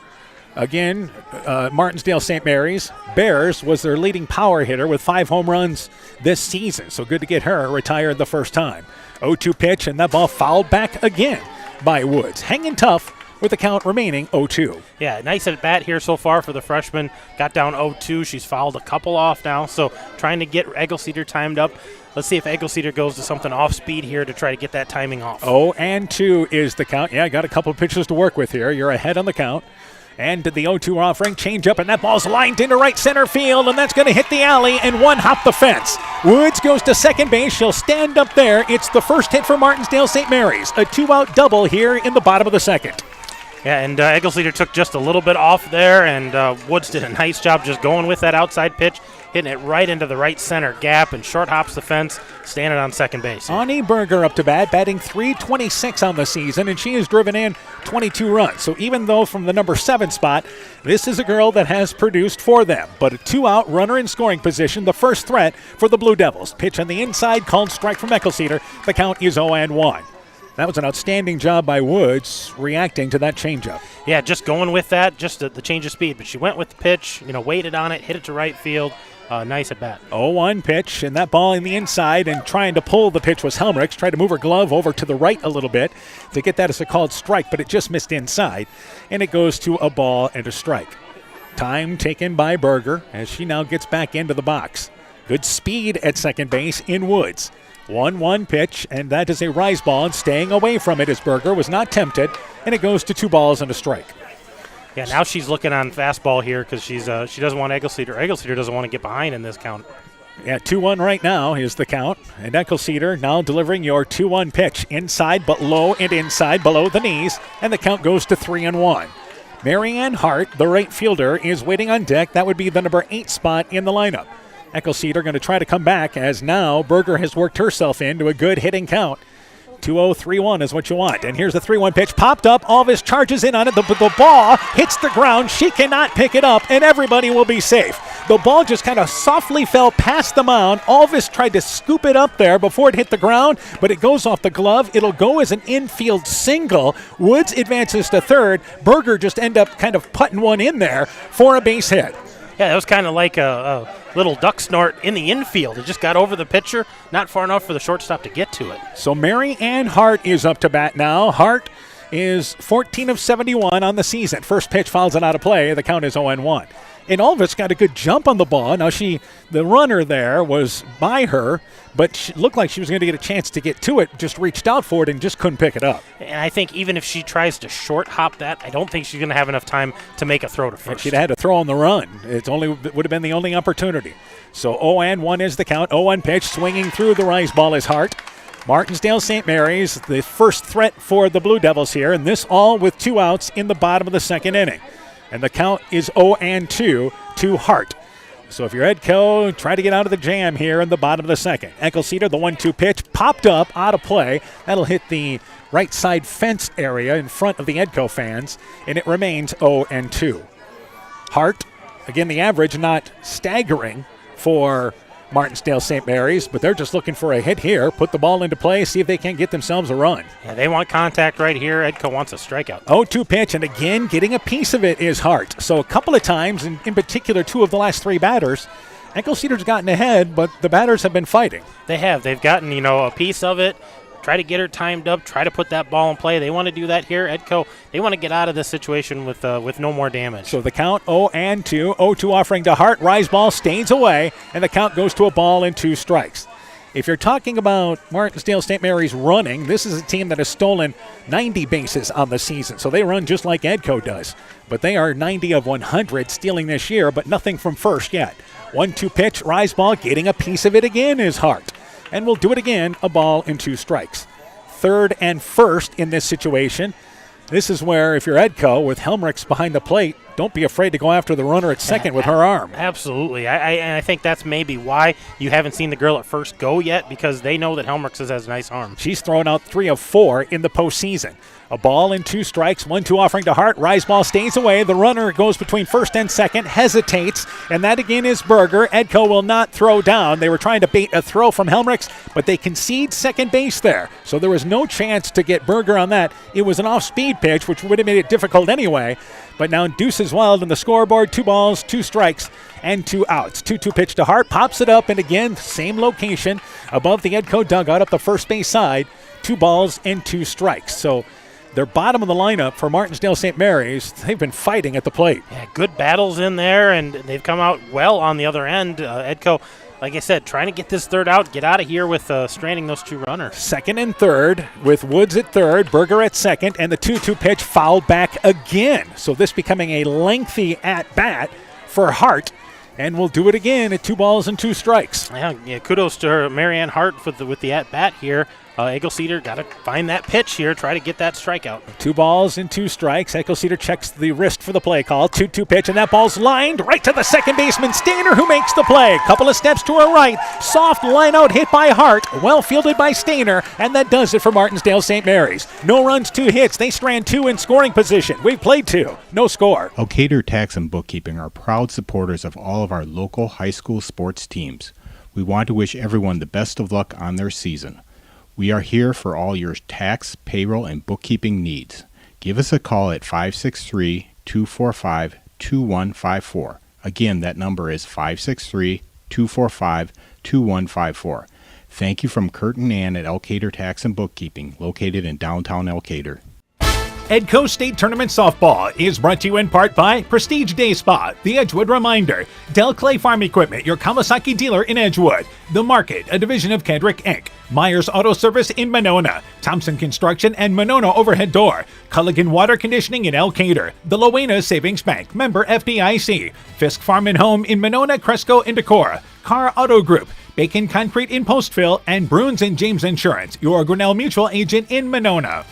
Again, Martensdale-St. Mary's. Bears was their leading power hitter with 5 home runs this season. So good to get her retired the first time. 0-2 pitch, and that ball fouled back again by Woods. Hanging tough with the count remaining 0-2. Yeah, nice at bat here so far for the freshman. Got down 0-2. She's fouled a couple off now. So trying to get Eckelceder timed up. Let's see if Eckelceder goes to something off speed here to try to get that timing off. 0-2 is the count. Yeah, got a couple of pitches to work with here. You're ahead on the count. And the 0-2 offering, change up, and that ball's lined into right center field, and that's going to hit the alley and one hop the fence. Woods goes to second base. She'll stand up there. It's the first hit for Martensdale-St. Mary's. A 2-out double here in the bottom of the second. Yeah, and Eckelceder took just a little bit off there, and Woods did a nice job just going with that outside pitch, hitting it right into the right center gap, and short hops the fence, standing on second base. Ani Berger up to bat, batting .326 on the season, and she has driven in 22 runs. So even though from the number 7 spot, this is a girl that has produced for them. But a 2-out runner in scoring position, the first threat for the Blue Devils. Pitch on the inside, called strike from Eckelceder. The count is 0-1. That was an outstanding job by Woods reacting to that changeup. Yeah, just going with that, just the change of speed. But she went with the pitch, waited on it, hit it to right field. Nice at bat. 0-1 pitch, and that ball in the inside, and trying to pull the pitch was Helmrich. Tried to move her glove over to the right a little bit to get that as a called strike, but it just missed inside, and it goes to a ball and a strike. Time taken by Berger as she now gets back into the box. Good speed at second base in Woods. 1-1 pitch, and that is a rise ball, and staying away from it as Berger was not tempted, and it goes to 2 balls and a strike. Yeah, now she's looking on fastball here because she doesn't want Eckelceder. Eckelceder doesn't want to get behind in this count. Yeah, 2-1 right now is the count, and Eckelceder now delivering your 2-1 pitch inside but low and inside below the knees, and the count goes to 3-1. Marianne Hart, the right fielder, is waiting on deck. That would be the number 8 spot in the lineup. Eckelceder going to try to come back as now Berger has worked herself into a good hitting count. 2-0-3-1 is what you want. And here's the 3-1 pitch. Popped up. Alvis charges in on it. The ball hits the ground. She cannot pick it up, and everybody will be safe. The ball just kind of softly fell past the mound. Alvis tried to scoop it up there before it hit the ground, but it goes off the glove. It'll go as an infield single. Woods advances to third. Berger just end up kind of putting one in there for a base hit. Yeah, that was kind of like a little duck snort in the infield. It just got over the pitcher, not far enough for the shortstop to get to it. So Mary Ann Hart is up to bat now. Hart is 14 of 71 on the season. First pitch fouls it out of play. The count is 0-1. And Olvis got a good jump on the ball. Now the runner there was by her, but she looked like she was going to get a chance to get to it, just reached out for it and just couldn't pick it up. And I think even if she tries to short hop that, I don't think she's going to have enough time to make a throw to first. She'd had to throw on the run. It would have been the only opportunity. So 0-1 is the count. 0-1 pitch, swinging through the rise ball is Hart. Martensdale-St. Mary's, the first threat for the Blue Devils here, and this all with 2 outs in the bottom of the second inning. And the count is 0-2 to Hart. So if you're Edco, try to get out of the jam here in the bottom of the second. Eccleseder, the 1-2 pitch, popped up out of play. That'll hit the right side fence area in front of the Edco fans, and it remains 0-2. Hart, again, the average not staggering for Martensdale-St. Mary's, but they're just looking for a hit here, put the ball into play, see if they can't get themselves a run. Yeah, they want contact right here. Edco wants a strikeout. 0-2 pitch, and again, getting a piece of it is Hart. So a couple of times, in particular 2 of the last 3 batters, Eccleseder's gotten ahead, but the batters have been fighting. They have. They've gotten, a piece of it. Try to get her timed up, try to put that ball in play. They want to do that here. Edco, they want to get out of this situation with no more damage. So the count 0-2. 0-2 offering to Hart. Rise ball stays away, and the count goes to a ball and 2 strikes. If you're talking about Martensdale-St. Mary's running, this is a team that has stolen 90 bases on the season. So they run just like Edco does. But they are 90 of 100 stealing this year, but nothing from first yet. 1-2 pitch, rise ball, getting a piece of it again is Hart. And we'll do it again, a ball and 2 strikes. Third and first in this situation. This is where, if you're Edco with Helmrichs behind the plate, don't be afraid to go after the runner at second with her arm. Absolutely. I think that's maybe why you haven't seen the girl at first go yet, because they know that Helmrichs has a nice arm. She's thrown out 3 of 4 in the postseason. A ball and 2 strikes, 1-2 offering to Hart. Rise ball stays away. The runner goes between first and second, hesitates, and that again is Berger. Edco will not throw down. They were trying to bait a throw from Helmrichs, but they concede second base there. So there was no chance to get Berger on that. It was an off-speed pitch, which would have made it difficult anyway. But now Deuces Wild on the scoreboard, 2 balls, 2 strikes, and 2 outs. 2-2 pitch to Hart, pops it up, and again, same location above the Edco dugout up the first base side. 2 balls and 2 strikes. So they're bottom of the lineup for Martensdale-St. Mary's. They've been fighting at the plate. Yeah, good battles in there, and they've come out well on the other end. Edco, like I said, trying to get this third out, get out of here with stranding those 2 runners. Second and third with Woods at third, Berger at second, and the 2-2 pitch fouled back again. So this becoming a lengthy at-bat for Hart. And we'll do it again at 2 balls and 2 strikes. Yeah, kudos to her, Mary Ann Hart with the at-bat here. Eccleseder got to find that pitch here, try to get that strikeout. 2 balls and 2 strikes. Eccleseder checks the wrist for the play call. 2-2 pitch, and that ball's lined right to the second baseman, Stainer, who makes the play. Couple of steps to her right. Soft line out hit by Hart. Well fielded by Stainer, and that does it for Martensdale-St. Mary's. No runs, 2 hits. They strand 2 in scoring position. We've played 2. No score. Elkader Tax and Bookkeeping are proud supporters of all of our local high school sports teams. We want to wish everyone the best of luck on their season. We are here for all your tax, payroll, and bookkeeping needs. Give us a call at 563-245-2154. Again, that number is 563-245-2154. Thank you from Kurt and Ann at Elkader Tax and Bookkeeping, located in downtown Elkader. Edco State Tournament Softball is brought to you in part by Prestige Day Spa, The Edgewood Reminder, Del Clay Farm Equipment, your Kawasaki dealer in Edgewood, The Market, a division of Kedrick Inc., Myers Auto Service in Monona, Thompson Construction and Monona Overhead Door, Culligan Water Conditioning in Elkader, the Lowena Savings Bank, member FDIC, Fisk Farm and Home in Monona, Cresco, and Decorah, Carr Auto Group, Bacon Concrete in Postville, and Bruins and James Insurance, your Grinnell Mutual agent in Monona.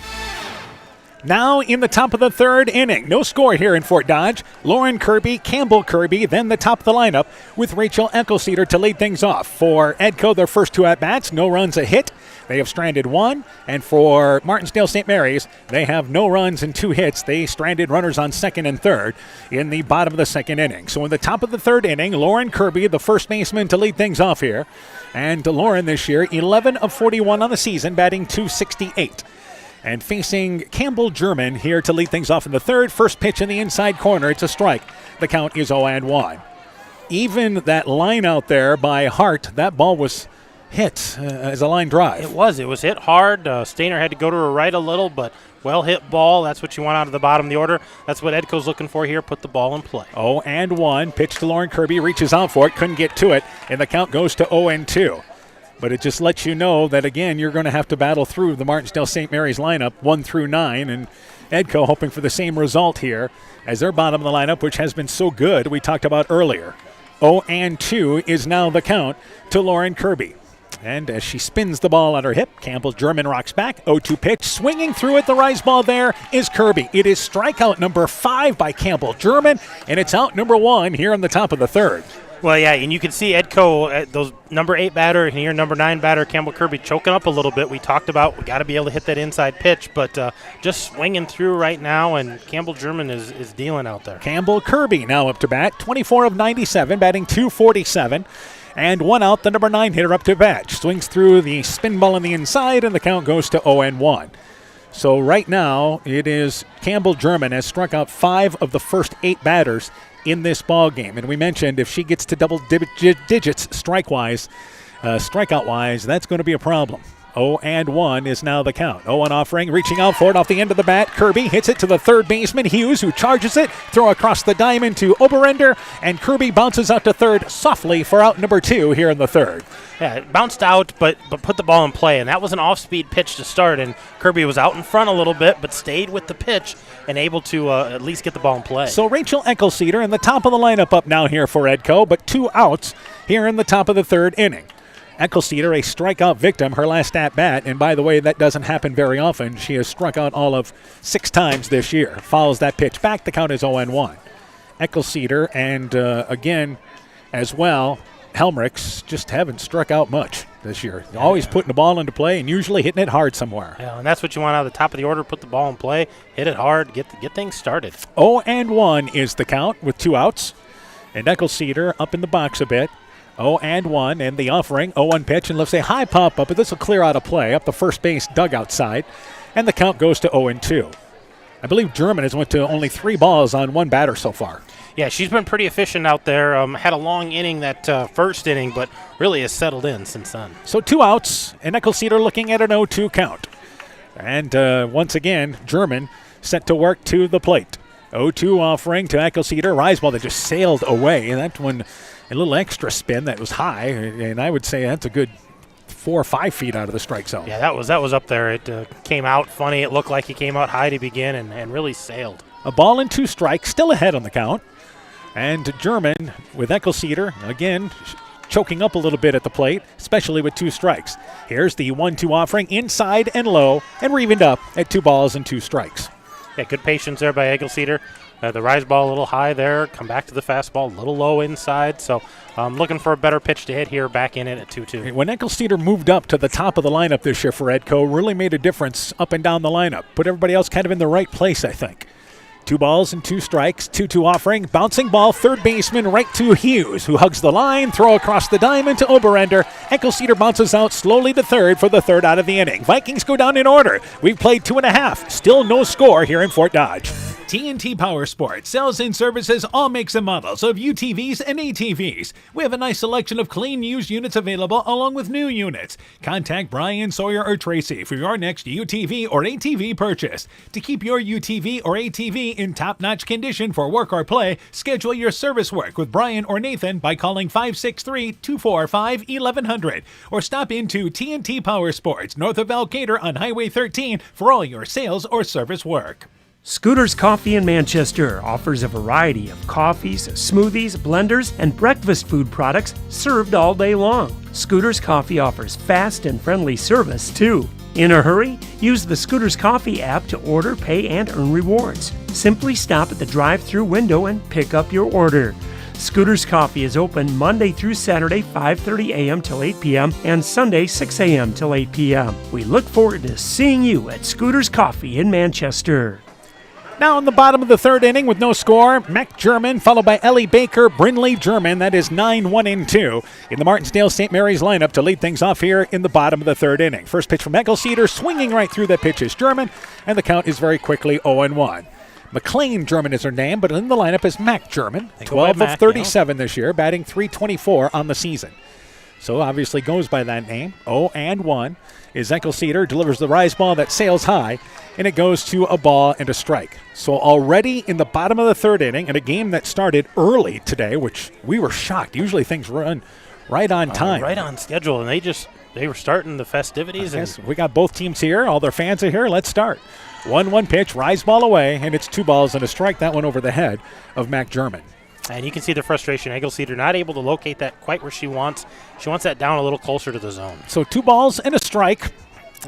Now in the top of the third inning. No score here in Fort Dodge. Lauren Kirby, Campbell Kirby, then the top of the lineup with Rachel Eccleseder to lead things off. For Edco, their first 2 at-bats, no runs, a hit. They have stranded 1. And for Martensdale-St. Mary's, they have no runs and 2 hits. They stranded runners on second and third in the bottom of the second inning. So in the top of the third inning, Lauren Kirby, the first baseman to lead things off here. And Lauren this year, 11 of 41 on the season, batting .268. And facing Campbell German here to lead things off in the third. First pitch in the inside corner. It's a strike. The count is 0-1. even that line out there by Hart, that ball was hit as a line drive. It was hit hard. Stainer had to go to her right a little, but well hit ball. That's what you want out of the bottom of the order. That's what Edco's looking for here. Put the ball in play. 0-1. Pitch to Lauren Kirby. Reaches out for it. Couldn't get to it. And the count goes to 0-2. But it just lets you know that, again, you're going to have to battle through the Martensdale-St. Mary's lineup 1 through 9. And Edco hoping for the same result here as their bottom of the lineup, which has been so good, we talked about earlier. 0-2 is now the count to Lauren Kirby. And as she spins the ball on her hip, Campbell German rocks back. 0-2 pitch. Swinging through it, the rise ball there is Kirby. It is strikeout number 5 by Campbell German, and it's out number 1 here in the top of the third. Well, yeah, and you can see Edco, those number 8 batter and here number 9 batter, Campbell Kirby, choking up a little bit. We talked about we got to be able to hit that inside pitch, but just swinging through right now, and Campbell German is dealing out there. Campbell Kirby now up to bat, 24 of 97, batting .247. And 1 out, the number 9 hitter up to bat. Swings through the spin ball on the inside, and the count goes to 0-1. So right now, it is Campbell German has struck out 5 of the first 8 batters in this ball game. And we mentioned if she gets to double digits strikeout-wise, that's going to be a problem. 0-1 is now the count. 0-1 offering, reaching out for it off the end of the bat. Kirby hits it to the third baseman, Hughes, who charges it. Throw across the diamond to Oberender, and Kirby bounces out to third softly for out number 2 here in the third. Yeah, it bounced out, but put the ball in play, and that was an off-speed pitch to start, and Kirby was out in front a little bit, but stayed with the pitch and able to at least get the ball in play. So Rachel Eccleseder in the top of the lineup up now here for Edco, but 2 outs here in the top of the third inning. Eccleseder, a strikeout victim, her last at-bat, and by the way, that doesn't happen very often. She has struck out all of 6 times this year. Follows that pitch back, the count is 0-1. Eccleseder and, again, as well, Helmrichs just haven't struck out much this year. Always putting the ball into play and usually hitting it hard somewhere. Yeah, and that's what you want out of the top of the order, put the ball in play, hit it hard, get things started. 0-1 is the count with 2 outs, and Eccleseder up in the box a bit. 0-1, and the offering, 0-1 pitch, and let's say high pop up, but this will clear out a play up the first base dugout side, and the count goes to 0-2. I believe German has went to only 3 balls on 1 batter so far. Yeah, she's been pretty efficient out there. Had a long inning that first inning, but really has settled in since then. So 2 outs, and Eccleseder looking at an 0-2 count. And once again, German sent to work to the plate. 0-2 offering to Eccleseder. Rise ball that just sailed away, and that one a little extra spin that was high, and I would say that's a good 4 or 5 feet out of the strike zone. Yeah, that was up there. It came out funny. It looked like he came out high to begin and really sailed. A ball and 2 strikes, still ahead on the count. And German with Eccleseder, again, choking up a little bit at the plate, especially with 2 strikes. Here's the 1-2 offering, inside and low, and we're evened up at 2 balls and 2 strikes. Yeah, good patience there by Eccleseder. The rise ball a little high there, come back to the fastball, a little low inside. So looking for a better pitch to hit here, back in it at 2-2. When Eccleseder moved up to the top of the lineup this year for Edco, really made a difference up and down the lineup. Put everybody else kind of in the right place, I think. 2 balls and 2 strikes, 2-2 offering, bouncing ball, third baseman right to Hughes, who hugs the line, throw across the diamond to Oberender. Eccleseder bounces out slowly to third for the 3rd out of the inning. Vikings go down in order. We've played 2.5. Still no score here in Fort Dodge. TNT Power Sports sells and services all makes and models of UTVs and ATVs. We have a nice selection of clean used units available along with new units. Contact Brian, Sawyer, or Tracy for your next UTV or ATV purchase. To keep your UTV or ATV in top-notch condition for work or play, schedule your service work with Brian or Nathan by calling 563-245-1100 or stop into TNT Power Sports north of Elkader on Highway 13 for all your sales or service work. Scooters Coffee in Manchester offers a variety of coffees, smoothies, blenders, and breakfast food products served all day long. Scooters Coffee offers fast and friendly service, too. In a hurry? Use the Scooters Coffee app to order, pay, and earn rewards. Simply stop at the drive-thru window and pick up your order. Scooters Coffee is open Monday through Saturday, 5:30 a.m. till 8 p.m. and Sunday, 6 a.m. till 8 p.m. We look forward to seeing you at Scooters Coffee in Manchester. Now in the bottom of the 3rd inning with no score, Mac German followed by Ellie Baker, Brindley German. That is 9-1-2 in the Martensdale-St. Mary's lineup to lead things off here in the bottom of the 3rd inning. First pitch from Eccleseder, swinging right through that pitch is German, and the count is very quickly 0-1. McLean German is her name, but in the lineup is Mac German. They go by 12 Mac, of 37 this year, batting .324 on the season. So obviously goes by that name. 0-1 is Eckelceder, delivers the rise ball that sails high, and it goes to a ball and a strike. So already in the bottom of the third inning, in a game that started early today, which we were shocked. Usually things run right on time. Right on schedule, and they were starting the festivities. Yes, we got both teams here. All their fans are here. Let's start. 1-1 pitch, rise ball away, and it's 2 balls and a strike. That one over the head of Mac German. And you can see the frustration. Eckelceder not able to locate that quite where she wants. She wants that down a little closer to the zone. So 2 balls and a strike,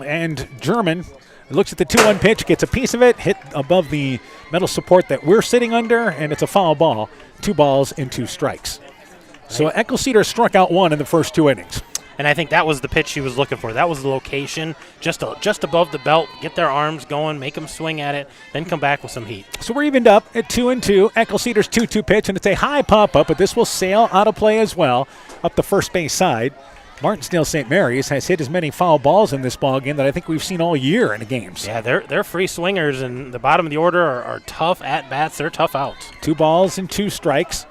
and German looks at the 2-1 pitch, gets a piece of it, hit above the metal support that we're sitting under, and it's a foul ball. 2 balls and 2 strikes. So Eckelceder struck out 1 in the first 2 innings. And I think that was the pitch she was looking for. That was the location, just above the belt. Get their arms going, make them swing at it, then come back with some heat. So we're evened up at 2-2. Eckelceder's 2-2 pitch, and it's a high pop-up, but this will sail out of play as well up the first base side. Martensdale-St. Mary's has hit as many foul balls in this ball game that I think we've seen all year in the games. Yeah, they're free swingers, and the bottom of the order are tough at-bats. They're tough outs. 2 balls and 2 strikes.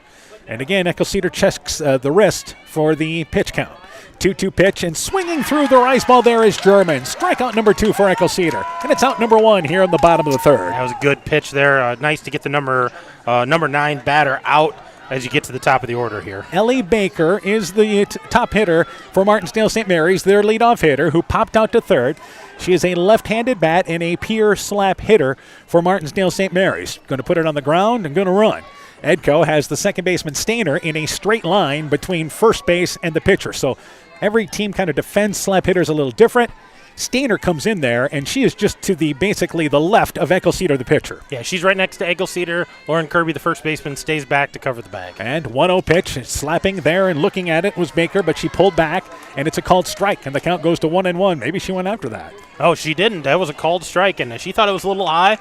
And again, Eckelceder checks the wrist for the pitch count. 2-2 pitch, and swinging through the rise ball there is German. Strikeout number 2 for Eckelceder, and it's out number 1 here in the bottom of the third. That was a good pitch there. Nice to get the number 9 batter out as you get to the top of the order here. Ellie Baker is the top hitter for Martensdale-St. Mary's, their leadoff hitter, who popped out to third. She is a left-handed bat and a pure slap hitter for Martensdale-St. Mary's. Going to put it on the ground and going to run. Edco has the second baseman Stainer in a straight line between first base and the pitcher. So every team kind of defends slap hitters a little different. Stainer comes in there, and she is just to basically the left of Eckelceder, the pitcher. Yeah, she's right next to Eckelceder. Lauren Kirby, the first baseman, stays back to cover the bag. And 1-0 pitch, slapping there and looking at it was Baker, but she pulled back, and it's a called strike, and the count goes to 1-1. Maybe she went after that. Oh, she didn't. That was a called strike, and she thought it was a little high.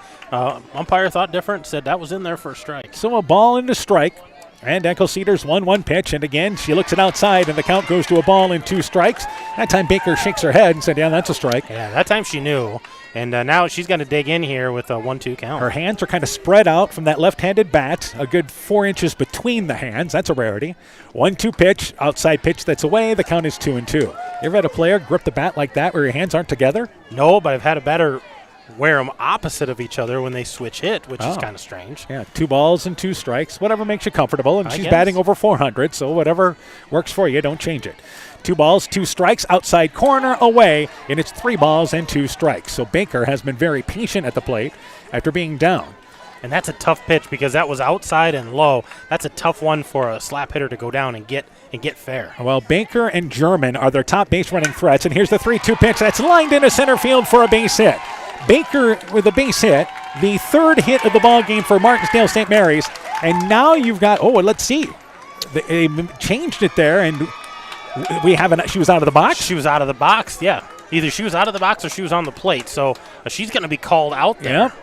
Umpire thought different, said that was in there for a strike. So a ball and a strike. And Eckelceder's 1-1 pitch, and again, she looks it outside, and the count goes to a ball and 2 strikes. That time Baker shakes her head and said, yeah, that's a strike. Yeah, that time she knew. And now she's going to dig in here with a 1-2 count. Her hands are kind of spread out from that left-handed bat, a good 4 inches between the hands. That's a rarity. 1-2 pitch, outside pitch that's away. The count is 2-2. You ever had a player grip the bat like that where your hands aren't together? No, but I've had a batter wear them opposite of each other when they switch hit, which is kind of strange. Yeah, 2 balls and 2 strikes, whatever makes you comfortable. And she's guess. batting over 400, so whatever works for you, don't change it. 2 balls, 2 strikes, outside corner, away, and it's 3 balls and 2 strikes. So Baker has been very patient at the plate after being down. And that's a tough pitch because that was outside and low. That's a tough one for a slap hitter to go down and get fair. Well, Baker and German are their top base running threats, and here's the 3-2 pitch that's lined into center field for a base hit. Baker with a base hit, the 3rd hit of the ball game for Martensdale-St. Mary's, and now you've got, let's see, they changed it there, and she was out of the box? She was out of the box, yeah. Either she was out of the box or she was on the plate, so she's going to be called out there. Yep.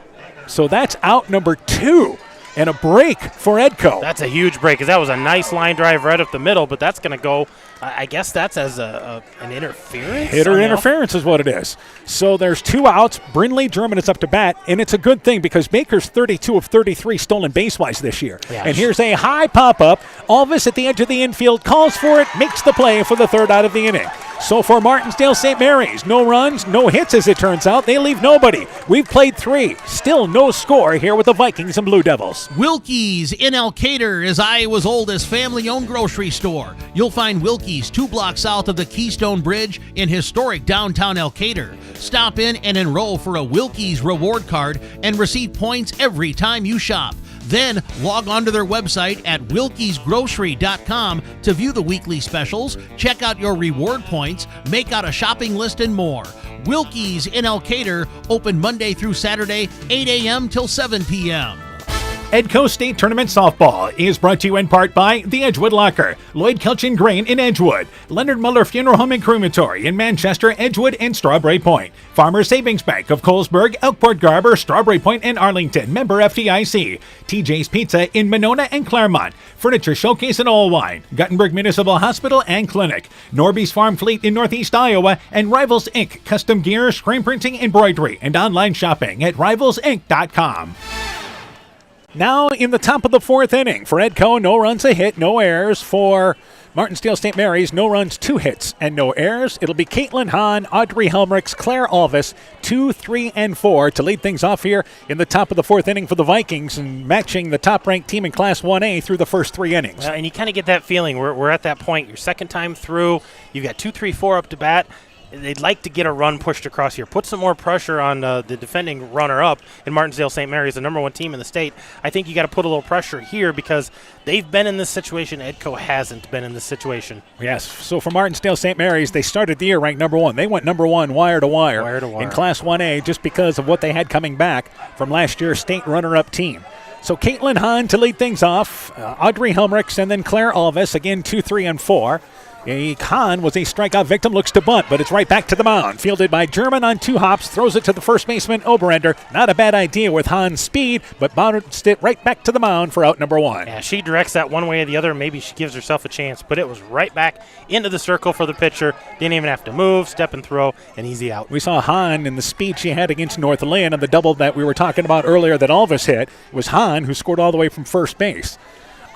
So that's out number 2. And a break for Edco. That's a huge break because that was a nice line drive right up the middle, but that's going to go, I guess that's as an interference. Hitter interference is what it is. So there's 2 outs. Brindley German is up to bat, and it's a good thing because Baker's 32 of 33 stolen base-wise this year. Yeah, and here's a high pop-up. Alvis at the edge of the infield calls for it, makes the play for the 3rd out of the inning. So for Martensdale-St. Mary's, no runs, no hits as it turns out. They leave nobody. We've played 3. Still no score here with the Vikings and Blue Devils. Wilkie's in Elkader is Iowa's oldest family-owned grocery store. You'll find Wilkie's 2 blocks south of the Keystone Bridge in historic downtown Elkader. Stop in and enroll for a Wilkie's reward card and receive points every time you shop. Then log on to their website at wilkiesgrocery.com to view the weekly specials, check out your reward points, make out a shopping list, and more. Wilkie's in Elkader, open Monday through Saturday, 8 a.m. till 7 p.m. Edco State Tournament Softball is brought to you in part by the Edgewood Locker, Lloyd Kelchin Grain in Edgewood, Leonard Muller Funeral Home and Crematory in Manchester, Edgewood, and Strawberry Point, Farmers Savings Bank of Colesburg, Elkport Garber, Strawberry Point, and Arlington, member FDIC, TJ's Pizza in Monona and Claremont, Furniture Showcase in Allwine, Guttenberg Municipal Hospital and Clinic, Norby's Farm Fleet in Northeast Iowa, and Rivals Inc. Custom Gear, Screen Printing, Embroidery, and online shopping at rivalsinc.com. Now in the top of the fourth inning for Edco, no runs, a hit, no errors. For Martensdale-St. Mary's, no runs, 2 hits, and no errors. It'll be Caitlin Hahn, Audrey Helmrichs, Claire Alvis, 2, 3, and 4 to lead things off here in the top of the fourth inning for the Vikings, and matching the top-ranked team in Class 1A through the first 3 innings. And you kind of get that feeling. We're at that point. Your second time through, you've got 2, 3, 4 up to bat. They'd like to get a run pushed across here. Put some more pressure on the defending runner-up in Martensdale-St. Mary's, the number 1 team in the state. I think you got to put a little pressure here because they've been in this situation. Edco hasn't been in this situation. Yes, so for Martensdale-St. Mary's, they started the year ranked number 1. They went number 1 wire to wire in Class 1A just because of what they had coming back from last year's state runner-up team. So Caitlin Hahn to lead things off, Audrey Helmrichs, and then Claire Alvis, again 2, 3, and 4. Hahn was a strikeout victim, looks to bunt, but it's right back to the mound. Fielded by German on 2 hops, throws it to the first baseman, Oberender. Not a bad idea with Hahn's speed, but bounced it right back to the mound for out number 1. Yeah, she directs that one way or the other. Maybe she gives herself a chance, but it was right back into the circle for the pitcher. Didn't even have to move, step and throw, an easy out. We saw Hahn in the speed she had against North Lynn and the double that we were talking about earlier that Alvis hit. It was Hahn who scored all the way from first base.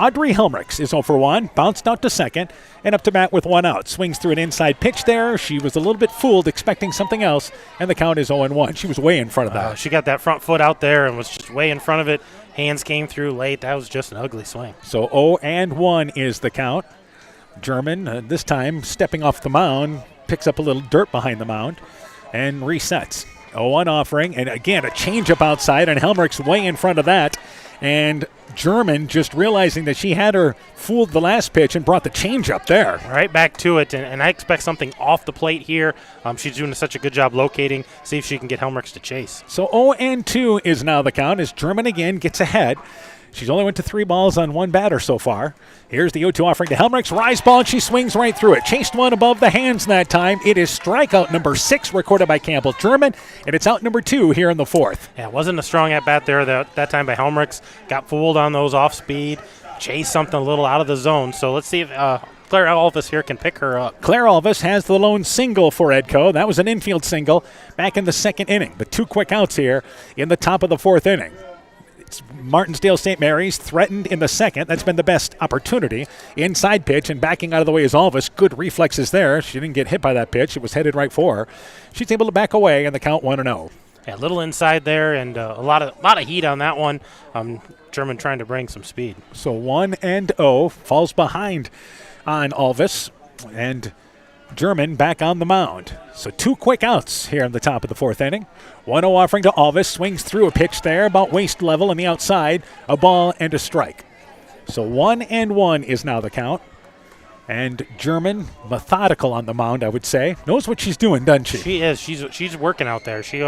Audrey Helmrichs is 0 for 1, bounced out to second, and up to bat with 1 out. Swings through an inside pitch there. She was a little bit fooled, expecting something else, and the count is 0-1. She was way in front of that. She got that front foot out there and was just way in front of it. Hands came through late. That was just an ugly swing. So 0-1 is the count. German, this time stepping off the mound, picks up a little dirt behind the mound, and resets. 0-1 offering, and again, a changeup outside, and Helmrichs way in front of that. And German just realizing that she had her fooled the last pitch and brought the changeup there. Right back to it, and I expect something off the plate here. She's doing such a good job locating, see if she can get Helmrichs to chase. So 0-2 is now the count as German again gets ahead. She's only went to 3 balls on 1 batter so far. Here's the 0-2 offering to Helmrichs. Rise ball, and she swings right through it. Chased one above the hands that time. It is strikeout number 6 recorded by Campbell German, and it's out number 2 here in the 4th. Yeah, it wasn't a strong at-bat there that time by Helmrichs. Got fooled on those off-speed. Chased something a little out of the zone. So let's see if Claire Alvis here can pick her up. Claire Alvis has the lone single for Edco. That was an infield single back in the 2nd inning. The 2 quick outs here in the top of the 4th inning. It's Martensdale-St. Mary's threatened in the 2nd. That's been the best opportunity. Inside pitch and backing out of the way is Alvis. Good reflexes there. She didn't get hit by that pitch. It was headed right for her. She's able to back away and the count 1-0. Yeah, a little inside there and a lot of heat on that one. German trying to bring some speed. So 1-0 falls behind on Alvis, and German back on the mound. So 2 quick outs here in the top of the 4th inning. 1-0 offering to Alvis. Swings through a pitch there about waist level on the outside. A ball and a strike. So 1-1 is now the count. And German, methodical on the mound, I would say. Knows what she's doing, doesn't she? She is. She's working out there. She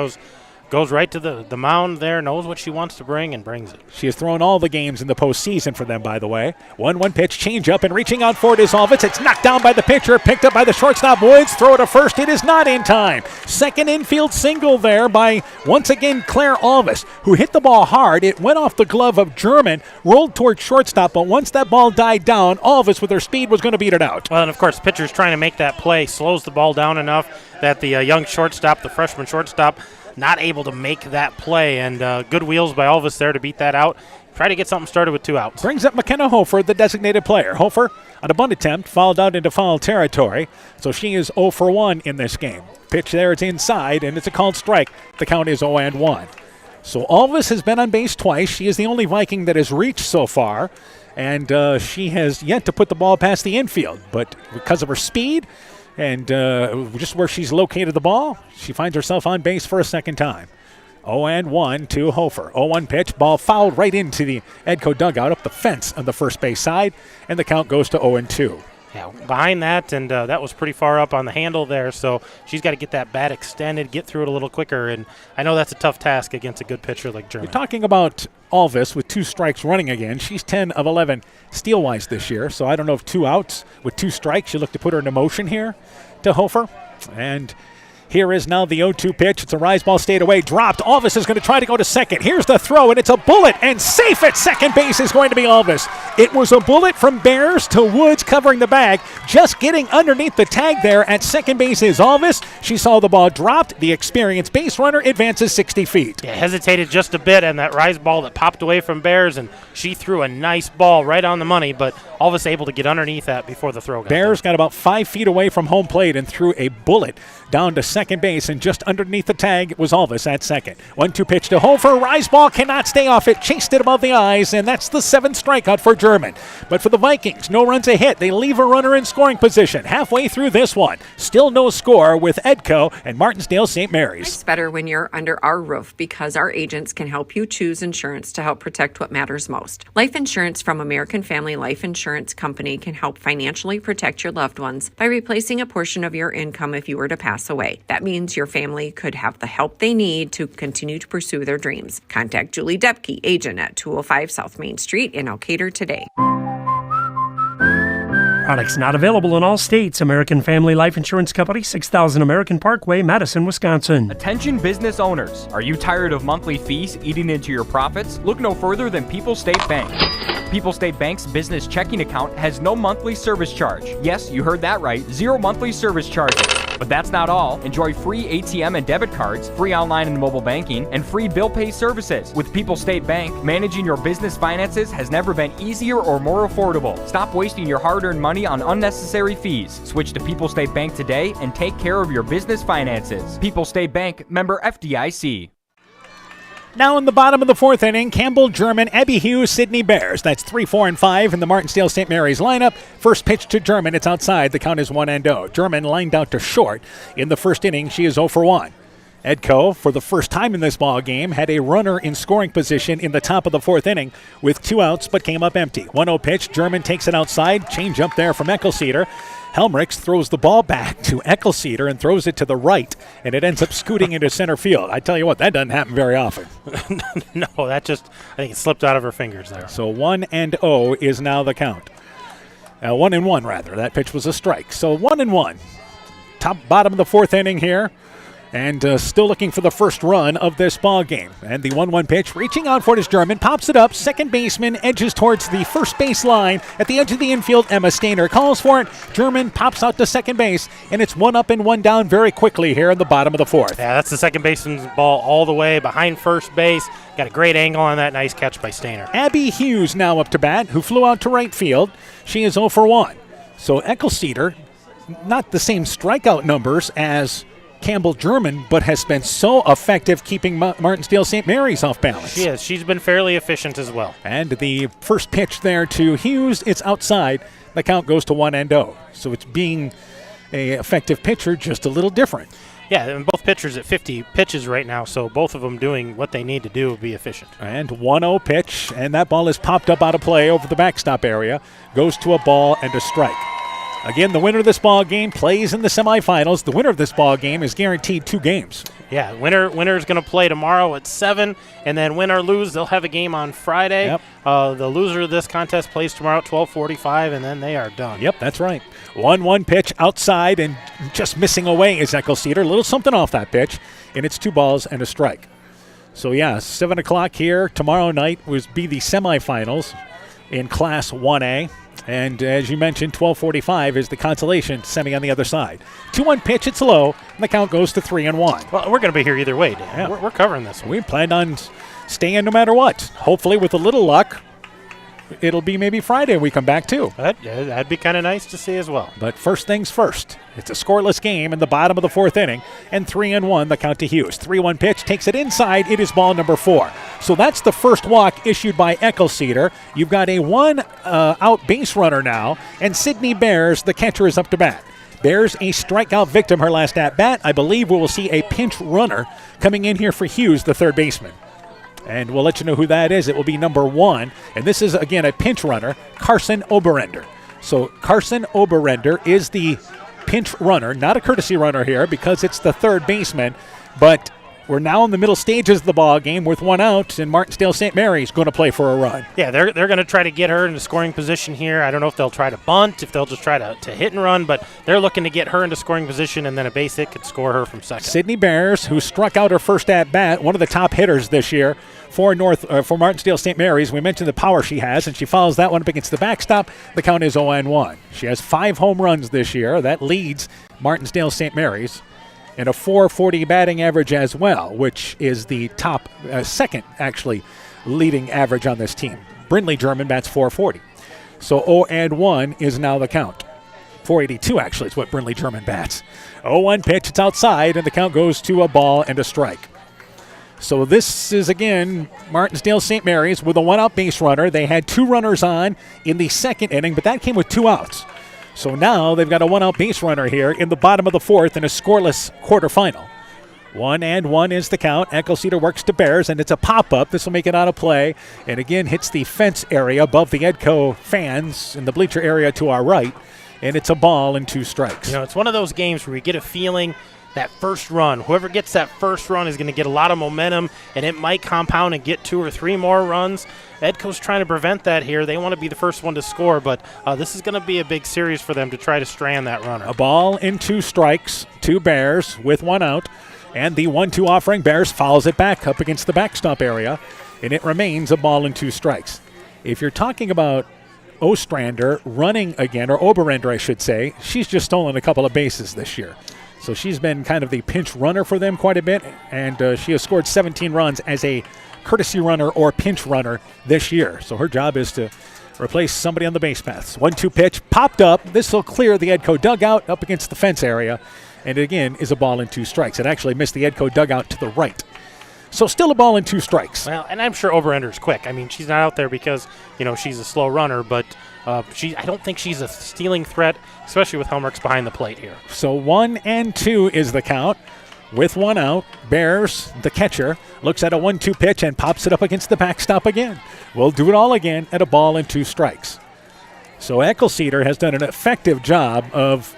goes right to the mound there, knows what she wants to bring, and brings it. She has thrown all the games in the postseason for them, by the way. 1-1 pitch, change up, and reaching out for it is Alvis. It's knocked down by the pitcher, picked up by the shortstop Woods. Throw it to first. It is not in time. 2nd infield single there by, once again, Claire Alvis, who hit the ball hard. It went off the glove of German, rolled towards shortstop, but once that ball died down, Alvis, with her speed, was going to beat it out. Well, and of course, the pitcher's trying to make that play, slows the ball down enough that the young shortstop, the freshman shortstop, not able to make that play, and good wheels by Alvis there to beat that out. Try to get something started with 2 outs. Brings up McKenna Hofer, the designated player. Hofer, on a bunt attempt, fouled out into foul territory, so she is 0 for 1 in this game. Pitch there, it's inside, and it's a called strike. The count is 0-1. So Alvis has been on base twice. She is the only Viking that has reached so far, and she has yet to put the ball past the infield, but because of her speed and just where she's located the ball, she finds herself on base for a 2nd time. 0-1 to Hofer. 0-1 pitch, ball fouled right into the Edco dugout up the fence on the first base side, and the count goes to 0-2. Yeah, behind that, and that was pretty far up on the handle there, so she's got to get that bat extended, get through it a little quicker, and I know that's a tough task against a good pitcher like German. You're talking about Alvis with 2 strikes running again. She's 10 of 11 steal-wise this year, so I don't know if 2 outs with 2 strikes, you look to put her into motion here to Hofer, and Here is now the 0-2 pitch. It's a rise ball, stayed away, dropped. Alvis is going to try to go to second. Here's the throw, and it's a bullet, and safe at second base is going to be Alvis. It was a bullet from Bears to Woods covering the bag. Just getting underneath the tag there at second base is Alvis. She saw the ball dropped. The experienced base runner advances 60 feet. Yeah, hesitated just a bit, and that rise ball that popped away from Bears, and she threw a nice ball right on the money, but Alvis able to get underneath that before the throw got Bears got about 5 feet away from home plate and threw a bullet down to second base, and just underneath the tag was Alvis at second. 1-2 pitch to Hofer. Rise ball cannot stay off it. Chased it above the eyes, and that's the 7th strikeout for German. But for the Vikings, no runs a hit. They leave a runner in scoring position. Halfway through this one, still no score with Edco and Martensdale-St. Mary's. It's better when you're under our roof because our agents can help you choose insurance to help protect what matters most. Life insurance from American Family Life Insurance Company can help financially protect your loved ones by replacing a portion of your income if you were to pass away. That means your family could have the help they need to continue to pursue their dreams. Contact Julie Depke, agent at 205 South Main Street in Elkader today. Products not available in all states. American Family Life Insurance Company, 6000 American Parkway, Madison, Wisconsin. Attention business owners. Are you tired of monthly fees eating into your profits? Look no further than People State Bank. People State Bank's business checking account has no monthly service charge. Yes, you heard that right. 0 monthly service charges. But that's not all. Enjoy free ATM and debit cards, free online and mobile banking, and free bill pay services. With People State Bank, managing your business finances has never been easier or more affordable. Stop wasting your hard-earned money on unnecessary fees. Switch to People State Bank today and take care of your business finances. People State Bank, member FDIC. Now in the bottom of the 4th inning, Campbell, German, Abby Hughes, Sydney Bears. That's 3, 4, and 5 in the Martensdale-St. Mary's lineup. First pitch to German. It's outside. The count is 1-0. German lined out to short. In the first inning, she is 0 for 1. Edco, for the first time in this ball game, had a runner in scoring position in the top of the 4th inning with 2 outs, but came up empty. 1-0 pitch. German takes it outside. Change up there from Eckelceder. Helmrichs throws the ball back to Eckelceder and throws it to the right, and it ends up scooting into center field. I tell you what, that doesn't happen very often. No, I think it slipped out of her fingers there. So 1-0 is now the count. 1-1 rather. That pitch was a strike. So 1-1. Bottom of the 4th inning here. And still looking for the first run of this ball game. And the 1-1 pitch, reaching out for it is German, pops it up. Second baseman edges towards the first base line. At the edge of the infield, Emma Stainer calls for it. German pops out to second base, and it's 1 up and 1 down very quickly here in the bottom of the 4th. Yeah, that's the second baseman's ball all the way behind first base. Got a great angle on that. Nice catch by Stainer. Abby Hughes now up to bat, who flew out to right field. She is 0 for 1. So Eckelceder, not the same strikeout numbers as Campbell German, but has been so effective keeping Martensdale-St. Mary's off balance. She is. She's been fairly efficient as well. And the first pitch there to Hughes, it's outside. The count goes to 1-0. So it's being a effective pitcher, just a little different. Yeah, and both pitchers at 50 pitches right now, so both of them doing what they need to do to be efficient. And 1-0 pitch, and that ball is popped up out of play over the backstop area. Goes to a ball and a strike. Again, the winner of this ball game plays in the semifinals. The winner of this ball game is guaranteed 2 games. Yeah, winner is going to play tomorrow at 7, and then win or lose, they'll have a game on Friday. Yep. The loser of this contest plays tomorrow at 12:45, and then they are done. Yep, that's right. 1-1 pitch outside, and just missing away is Eckelceder. A little something off that pitch, and it's 2 balls and a strike. So, yeah, 7 o'clock here tomorrow night will be the semifinals in Class 1A. And as you mentioned, 12:45 is the consolation semi on the other side. 2-1 pitch, it's low, and the count goes to 3-1. Well, we're going to be here either way, Dan. Yeah. We're covering this one. We plan on staying no matter what. Hopefully, with a little luck, it'll be maybe Friday we come back too. That'd be kind of nice to see as well. But first things first. It's a scoreless game in the bottom of the 4th inning, and 3-1 the count to Hughes. 3-1 pitch, takes it inside. It is ball number 4. So that's the first walk issued by Eckelceder. You've got a 1-out base runner now, and Sydney Bears, the catcher, is up to bat. Bears a strikeout victim her last at-bat. I believe we will see a pinch runner coming in here for Hughes, the third baseman. And we'll let you know who that is. It will be number 1. And this is, again, a pinch runner, Carson Oberender. So Carson Oberender is the pinch runner, not a courtesy runner here because it's the third baseman. But we're now in the middle stages of the ball game with one out, and Martensdale-St. Mary's going to play for a run. Yeah, they're going to try to get her into scoring position here. I don't know if they'll try to bunt, if they'll just try to hit and run, but they're looking to get her into scoring position, and then a base hit could score her from second. Sydney Bears, who struck out her first at-bat, one of the top hitters this year for Martensdale-St. Mary's. We mentioned the power she has, and she follows that one up against the backstop. The count is 0-1. She has 5 home runs this year. That leads Martensdale-St. Mary's. And a .440 batting average as well, which is the top, second, actually, leading average on this team. Brindley German bats .440. So 0-1 is now the count. .482, actually, is what Brindley German bats. 0-1 pitch, it's outside, and the count goes to a ball and a strike. So this is, again, Martensdale-St. Mary's with a one-out base runner. They had 2 runners on in the second inning, but that came with 2 outs. So now they've got a one-out base runner here in the bottom of the 4th in a scoreless quarterfinal. 1-1 is the count. Eccleseder works to Bears, and it's a pop-up. This will make it out of play, and again hits the fence area above the Edco fans in the bleacher area to our right, and it's a ball and 2 strikes. You know, it's one of those games where we get a feeling that first run, whoever gets that first run is going to get a lot of momentum, and it might compound and get 2 or 3 more runs. Edco's trying to prevent that here. They want to be the first one to score, but this is going to be a big series for them to try to strand that runner. A ball and 2 strikes to Bears with 1 out, and the 1-2 offering. Bears fouls it back up against the backstop area, and it remains a ball and 2 strikes. If you're talking about Ostrander running again, or Oberender, I should say, she's just stolen a couple of bases this year. So she's been kind of the pinch runner for them quite a bit, and she has scored 17 runs as a courtesy runner or pinch runner this year. So her job is to replace somebody on the base paths. 1-2 pitch popped up. This will clear the Edco dugout up against the fence area, and it again is a ball and 2 strikes. It actually missed the Edco dugout to the right. So still a ball and 2 strikes. Well, and I'm sure Oberender's quick. I mean, she's not out there because, she's a slow runner, but I don't think she's a stealing threat, especially with Helmerich behind the plate here. So 1-2 is the count. With 1 out, Bears, the catcher, looks at a 1-2 pitch and pops it up against the backstop again. We'll do it all again at a ball and 2 strikes. So Eccleseder has done an effective job of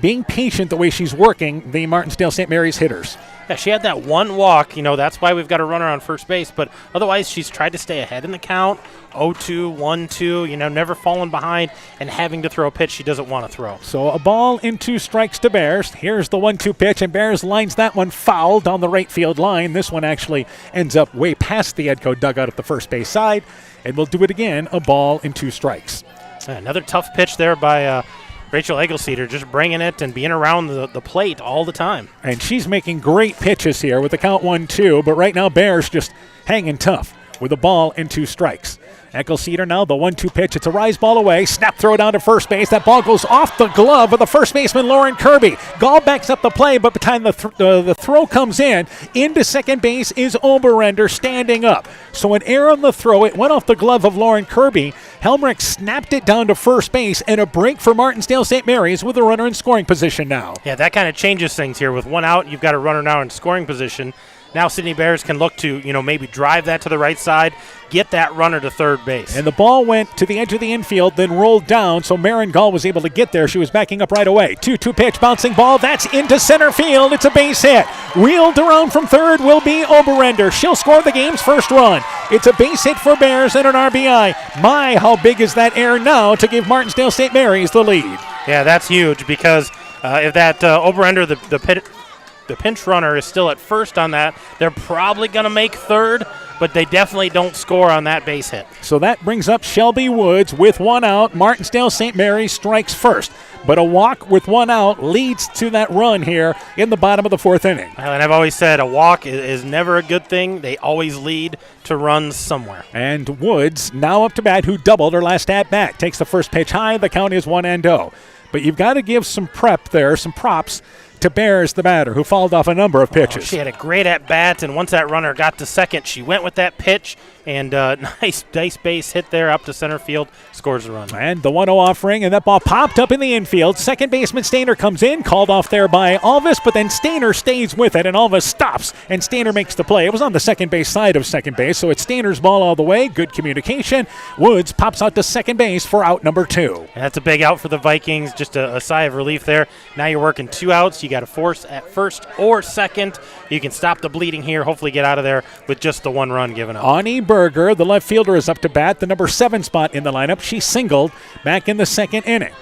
being patient the way she's working the Martensdale-St. Mary's hitters. Yeah, she had that 1 walk. That's why we've got a runner on first base. But otherwise, she's tried to stay ahead in the count. 0-2, 1-2, never falling behind and having to throw a pitch she doesn't want to throw. So a ball and 2 strikes to Bears. Here's the 1-2 pitch, and Bears lines that one foul down the right field line. This one actually ends up way past the Edco dugout at the first base side. And we'll do it again, a ball and 2 strikes. Another tough pitch there by Rachel Eccleseder, just bringing it and being around the plate all the time. And she's making great pitches here with the count 1-2, but right now Bears just hanging tough with a ball and 2 strikes. Eccleseder now, the 1-2 pitch. It's a rise ball away. Snap throw down to first base. That ball goes off the glove of the first baseman, Lauren Kirby. Gall backs up the play, but by the time the throw comes in, into second base is Oberender standing up. So an error on the throw. It went off the glove of Lauren Kirby. Helmerich snapped it down to first base, and a break for Martensdale-St. Mary's with a runner in scoring position now. Yeah, that kind of changes things here. With 1 out, you've got a runner now in scoring position. Now Sydney Bears can look to, maybe drive that to the right side, get that runner to third base. And the ball went to the edge of the infield, then rolled down, so Marin Gall was able to get there. She was backing up right away. 2-2 pitch, bouncing ball. That's into center field. It's a base hit. Wheeled around from third will be Oberender. She'll score the game's first run. It's a base hit for Bears and an RBI. My, how big is that error now to give Martensdale-St. Mary's the lead? Yeah, that's huge because if that Oberender, the pinch runner is still at first on that, they're probably going to make third, but they definitely don't score on that base hit. So that brings up Shelby Woods with 1 out. Martensdale-St. Mary's strikes first, but a walk with 1 out leads to that run here in the bottom of the 4th inning. And I've always said a walk is never a good thing. They always lead to runs somewhere. And Woods now up to bat, who doubled her last at-bat. Takes the first pitch high. The count is 1-0. But you've got to give some prep there, some props to Bears, the batter, who fouled off a number of pitches. She had a great at-bat, and once that runner got to second, she went with that pitch, and nice base hit there up to center field, scores the run. And the 1-0 offering, and that ball popped up in the infield. Second baseman Stainer comes in, called off there by Alvis, but then Stainer stays with it, and Alvis stops, and Stainer makes the play. It was on the second base side of second base, so it's Stainer's ball all the way. Good communication. Woods pops out to second base for out number 2. And that's a big out for the Vikings, just a sigh of relief there. Now you're working 2 outs. You You got to force at first or second. You can stop the bleeding here, hopefully get out of there with just the one run given up. Ani Berger, the left fielder, is up to bat, the number 7 spot in the lineup. She singled back in the second inning.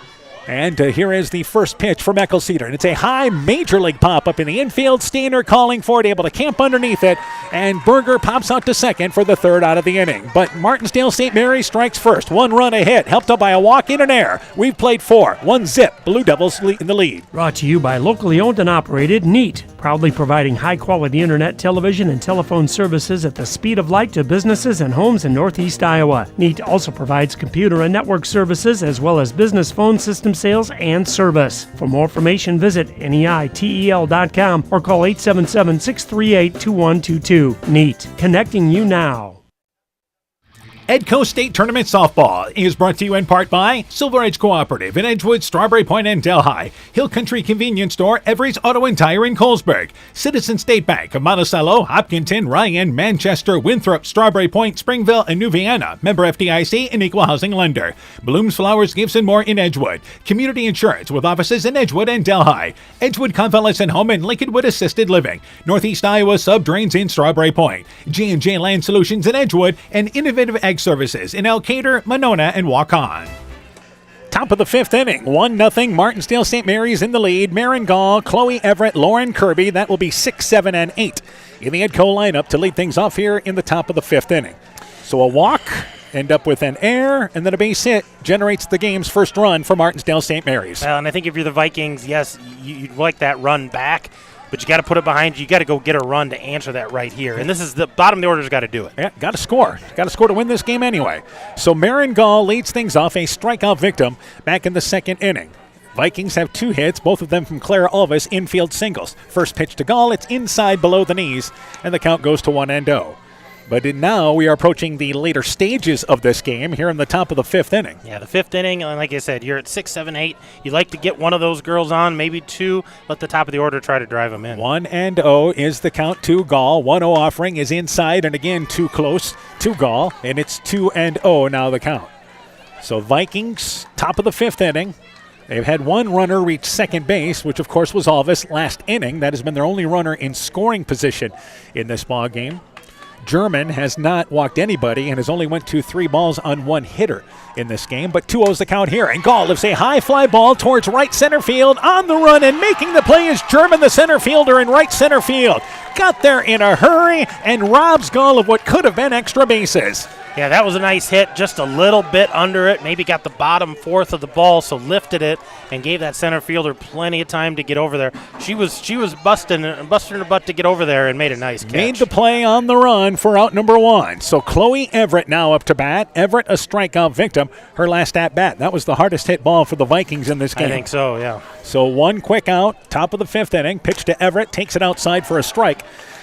And here is the first pitch for Meckelcedar. And it's a high major league pop up in the infield. Steiner calling for it, able to camp underneath it. And Berger pops out to second for the third out of the inning. But Martensdale-St. Mary strikes first. 1 run a hit, helped up by a walk in an air. We've played 4. 1 zip. Blue Devils in the lead. Brought to you by locally owned and operated NEAT, proudly providing high-quality internet, television, and telephone services at the speed of light to businesses and homes in Northeast Iowa. NEAT also provides computer and network services as well as business phone system sales and service. For more information, visit NEITEL.com or call 877-638-2122. NEAT, connecting you now. Edco State Tournament Softball is brought to you in part by Silver Edge Cooperative in Edgewood, Strawberry Point, and Delhi, Hill Country Convenience Store, Everett's Auto and Tire in Colesburg, Citizen State Bank of Monticello, Hopkinton, Ryan, Manchester, Winthrop, Strawberry Point, Springville, and New Vienna, member FDIC and equal housing lender, Blooms Flowers, Gibson Moore in Edgewood, Community Insurance with offices in Edgewood and Delhi, Edgewood Convalescent Home and Lincolnwood Assisted Living, Northeast Iowa Sub Drains in Strawberry Point, J&J Land Solutions in Edgewood, and Innovative Ag Services in Elkader, Monona, and Waukon. Top of the 5th inning, 1-0. Martensdale-St. Mary's in the lead. Marin Gall, Chloe Everett, Lauren Kirby. That will be 6, 7, and 8 in the Edco lineup to lead things off here in the top of the 5th inning. So a walk, end up with an error, and then a base hit generates the game's first run for Martensdale-St. Mary's. Well, and I think if you're the Vikings, yes, you'd like that run back, but you got to put it behind you. You got to go get a run to answer that right here. And this is the bottom of the order's got to do it. Yeah, got to score. Got to score to win this game anyway. So Marin Gall leads things off, a strikeout victim back in the second inning. Vikings have 2 hits, both of them from Clara Alvis, infield singles. First pitch to Gall, it's inside below the knees, and the count goes to 1-0. But now we are approaching the later stages of this game here in the top of the 5th inning. Yeah, the 5th inning, and like I said, you're at 6, 7, 8. You'd like to get one of those girls on, maybe 2. Let the top of the order try to drive them in. 1-0 is the count to Gall. 1-0 offering is inside, and again too close to Gall, and it's 2-0 now the count. So Vikings, top of the 5th inning. They've had one runner reach second base, which of course was Alvis last inning. That has been their only runner in scoring position in this ball game. German has not walked anybody and has only went to 3 balls on 1 hitter in this game, but 2-0's the count here. And Gall lifts a high fly ball towards right center field. On the run and making the play is German, the center fielder in right center field. Got there in a hurry and robs Gall of what could have been extra bases. Yeah, that was a nice hit, just a little bit under it. Maybe got the bottom 4th of the ball, so lifted it and gave that center fielder plenty of time to get over there. She was busting her butt to get over there and made a nice catch. Made the play on the run for out number 1. So Chloe Everett now up to bat. Everett, a strikeout victim, her last at bat. That was the hardest hit ball for the Vikings in this game. I think so, yeah. So 1 quick out, top of the 5th inning. Pitch to Everett, takes it outside for a strike,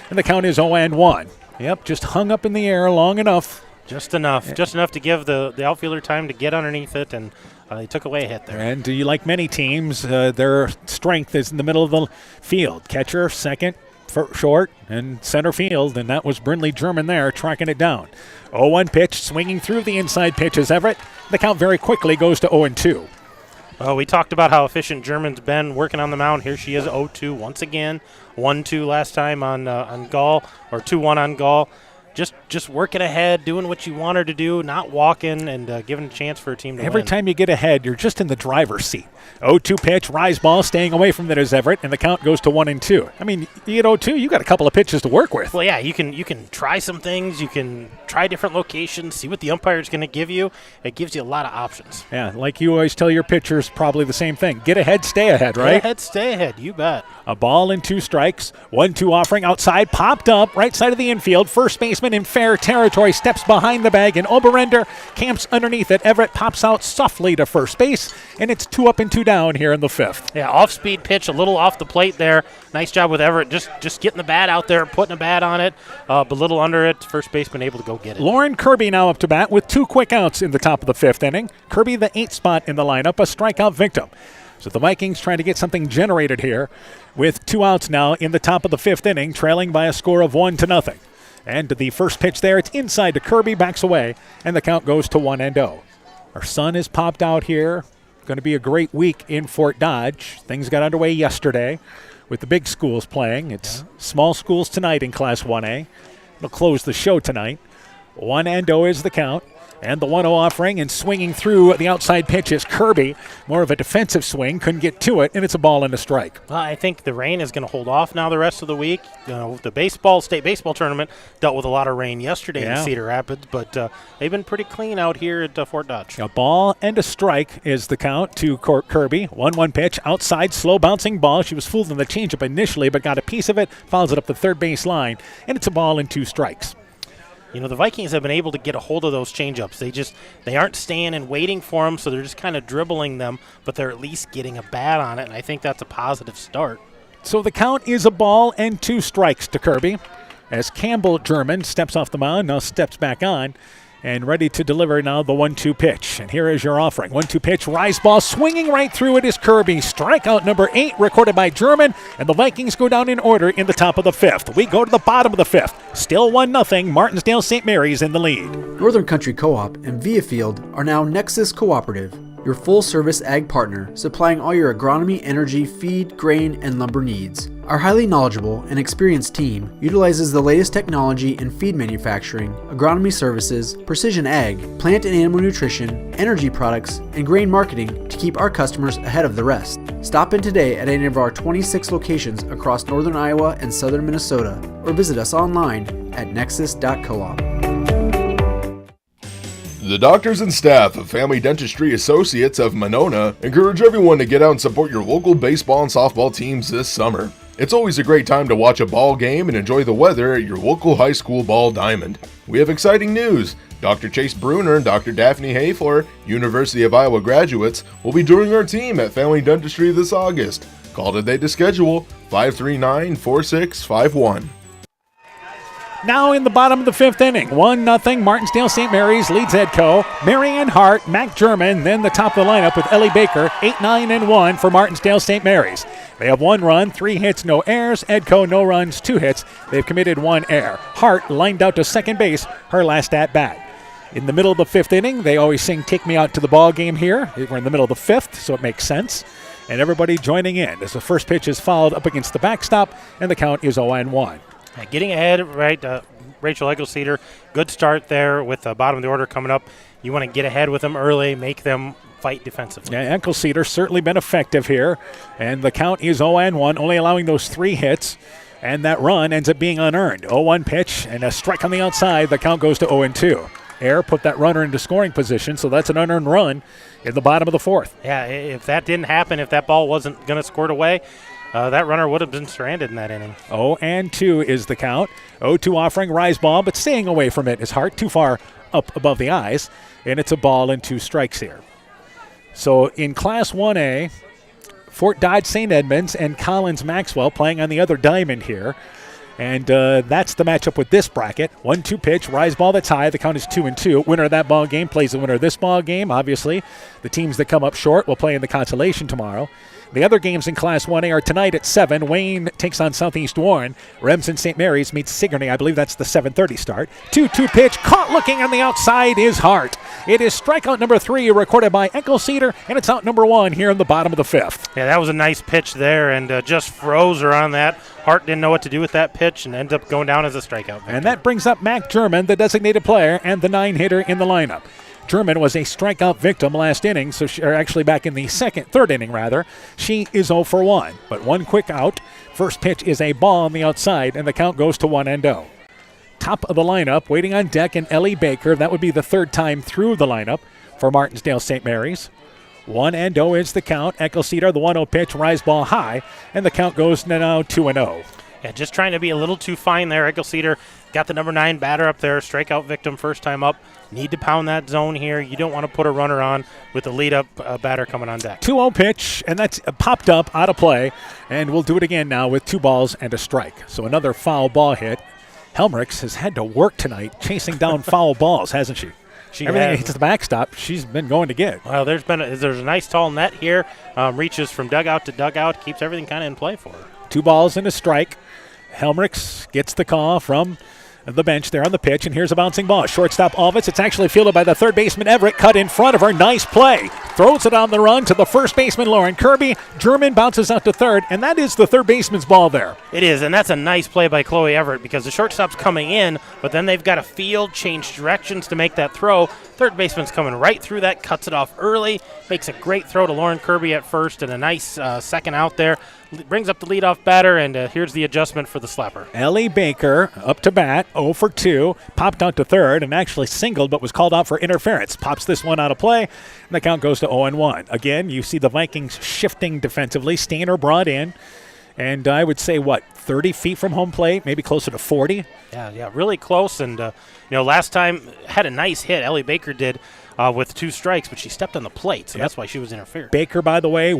and the count is 0-1. Yep, just hung up in the air long enough. Just enough to give the outfielder time to get underneath it, and he took away a hit there. And like many teams, their strength is in the middle of the field. Catcher, second, short, and center field, and that was Brindley German there tracking it down. 0-1 pitch, swinging through the inside pitch is Everett. The count very quickly goes to 0-2. Oh, we talked about how efficient German's been working on the mound. Here she is, 0-2 once again. 1-2 last time on Gall, or 2-1 on Gall. Just working ahead, doing what you want her to do, not walking, and giving a chance for a team to win. Every time you get ahead, you're just in the driver's seat. 0-2 pitch, rise ball, staying away from it is Everett, and the count goes to 1-2. I mean, you get 0-2, you got a couple of pitches to work with. Well, yeah, you can try some things. You can try different locations, see what the umpire is going to give you. It gives you a lot of options. Yeah, like you always tell your pitchers, probably the same thing. Get ahead, stay ahead, right? Get ahead, stay ahead, you bet. A ball and 2 strikes. 1-2 offering outside, popped up, right side of the infield. First baseman in fair territory steps behind the bag, and Oberender camps underneath it. Everett pops out softly to first base, and it's 2 up and 2 down here in the 5th. Yeah, off-speed pitch, a little off the plate there. Nice job with Everett, just getting the bat out there, putting a bat on it, but a little under it. First baseman able to go get it. Lauren Kirby now up to bat with 2 quick outs in the top of the 5th inning. Kirby, the 8th spot in the lineup, a strikeout victim. So the Vikings trying to get something generated here with 2 outs now in the top of the 5th inning, trailing by a score of 1-0. And the first pitch there, it's inside to Kirby, backs away, and the count goes to 1-0. Our sun is popped out here. Going to be a great week in Fort Dodge. Things got underway yesterday with the big schools playing. It's small schools tonight in Class 1A. It'll close the show tonight. 1-0 is the count. And the 1-0 offering and swinging through the outside pitch is Kirby. More of a defensive swing. Couldn't get to it, and it's a ball and a strike. I think the rain is going to hold off now the rest of the week. The state baseball tournament dealt with a lot of rain yesterday in Cedar Rapids, but they've been pretty clean out here at Fort Dodge. A ball and a strike is the count to Kirby. 1-1 pitch, outside, slow bouncing ball. She was fooled in the changeup initially, but got a piece of it, fouls it up the third base line, and it's a ball and 2 strikes. The Vikings have been able to get a hold of those changeups. They aren't staying and waiting for them, so they're just kind of dribbling them, but they're at least getting a bat on it, and I think that's a positive start. So the count is a ball and 2 strikes to Kirby as Campbell German steps off the mound, now steps back on, and ready to deliver now the 1-2 pitch. And here is your offering. 1-2 pitch, rise ball, swinging right through it is Kirby. Strikeout number 8 recorded by German, and the Vikings go down in order in the top of the 5th. We go to the bottom of the 5th. Still 1-0, Martensdale-St. Mary's in the lead. Northern Country Co-op and Viafield are now Nexus Cooperative, your full-service ag partner supplying all your agronomy, energy, feed, grain, and lumber needs. Our highly knowledgeable and experienced team utilizes the latest technology in feed manufacturing, agronomy services, precision ag, plant and animal nutrition, energy products, and grain marketing to keep our customers ahead of the rest. Stop in today at any of our 26 locations across northern Iowa and southern Minnesota, or visit us online at nexus.coop. The doctors and staff of Family Dentistry Associates of Monona encourage everyone to get out and support your local baseball and softball teams this summer. It's always a great time to watch a ball game and enjoy the weather at your local high school ball diamond. We have exciting news. Dr. Chase Bruner and Dr. Daphne Hayfler, University of Iowa graduates, will be joining our team at Family Dentistry this August. Call today to schedule 539-4651. Now in the bottom of the 5th inning, 1-0, Martensdale-St. Mary's leads Edco. Marianne Hart, Mac German, then the top of the lineup with Ellie Baker, 8-9-1 for Martensdale-St. Mary's. They have 1 run, 3 hits, no errors. Edco, no runs, 2 hits. They've committed 1 error. Hart lined out to second base, her last at-bat. In the middle of the 5th inning, they always sing Take Me Out to the Ball Game here. We're in the middle of the 5th, so it makes sense. And everybody joining in as the first pitch is fouled up against the backstop, and the count is 0-1. Getting ahead, right, Rachel Eggleseder, good start there with the bottom of the order coming up. You want to get ahead with them early, make them fight defensively. Yeah, Eggleseder certainly been effective here, and the count is 0-1, only allowing those 3 hits, and that run ends up being unearned. 0-1 pitch and a strike on the outside. The count goes to 0-2. Air put that runner into scoring position, so that's an unearned run in the bottom of the 4th. Yeah, if that didn't happen, if that ball wasn't going to squirt away, that runner would have been stranded in that inning. 0-2 is the count. 0-2 offering, rise ball, but staying away from it is Hart, too far up above the eyes, and it's a ball and 2 strikes here. So in Class 1A, Fort Dodge St. Edmunds and Collins Maxwell playing on the other diamond here. And that's the matchup with this bracket. 1-2 pitch, rise ball that's high. The count is 2-2. Winner of that ball game plays the winner of this ball game. Obviously, the teams that come up short will play in the consolation tomorrow. The other games in Class 1A are tonight at 7. Wayne takes on Southeast Warren. Remsen St. Mary's meets Sigourney. I believe that's the 7:30 start. 2-2 pitch, caught looking on the outside is Hart. It is strikeout number 3 recorded by Eggleseder, and it's out number 1 here in the bottom of the 5th. Yeah, that was a nice pitch there, and just froze her on that. Hart didn't know what to do with that pitch and ended up going down as a strikeout. And that brings up Mac German, the designated player, and the 9-hitter in the lineup. German was a strikeout victim last inning, or actually back in the third inning rather. She is 0 for 1, but 1 quick out. First pitch is a ball on the outside, and the count goes to 1-0. Top of the lineup, waiting on deck, and Ellie Baker. That would be the 3rd time through the lineup for Martensdale-St. Mary's. 1-0 is the count. Eggleseder, the 1-0 pitch, rise ball high, and the count goes now 2-0. Yeah, just trying to be a little too fine there. Eggleseder got the number 9 batter up there, strikeout victim first time up. Need to pound that zone here. You don't want to put a runner on with the lead-up batter coming on deck. 2-0 pitch, and that's popped up out of play, and we'll do it again now with 2 balls and a strike. So another foul ball hit. Helmrich has had to work tonight chasing down foul balls, hasn't she? Everything hits the backstop, she's been going to get. Well, there's a nice tall net here. Reaches from dugout to dugout, keeps everything kind of in play for her. 2 balls and a strike. Helmrich gets the call from the bench there on the pitch, and here's a bouncing ball. Shortstop Alvis. It's actually fielded by the third baseman Everett, cut in front of her. Nice play. Throws it on the run to the first baseman Lauren Kirby. German bounces out to third, and that is the third baseman's ball there. It is, and that's a nice play by Chloe Everett because the shortstop's coming in, but then they've got to field, change directions to make that throw. Third baseman's coming right through that, cuts it off early, makes a great throw to Lauren Kirby at first, and a nice second out there. Brings up the leadoff batter, and here's the adjustment for the slapper. Ellie Baker up to bat, 0 for 2, popped out to third and actually singled but was called out for interference. Pops this one out of play, and the count goes to 0-1. Again, you see the Vikings shifting defensively. Stainer brought in, and I would say, 30 feet from home plate, maybe closer to 40? Yeah, really close, and last time had a nice hit, Ellie Baker did, with 2 strikes, but she stepped on the plate, so that's why she was interfered. Baker, by the way,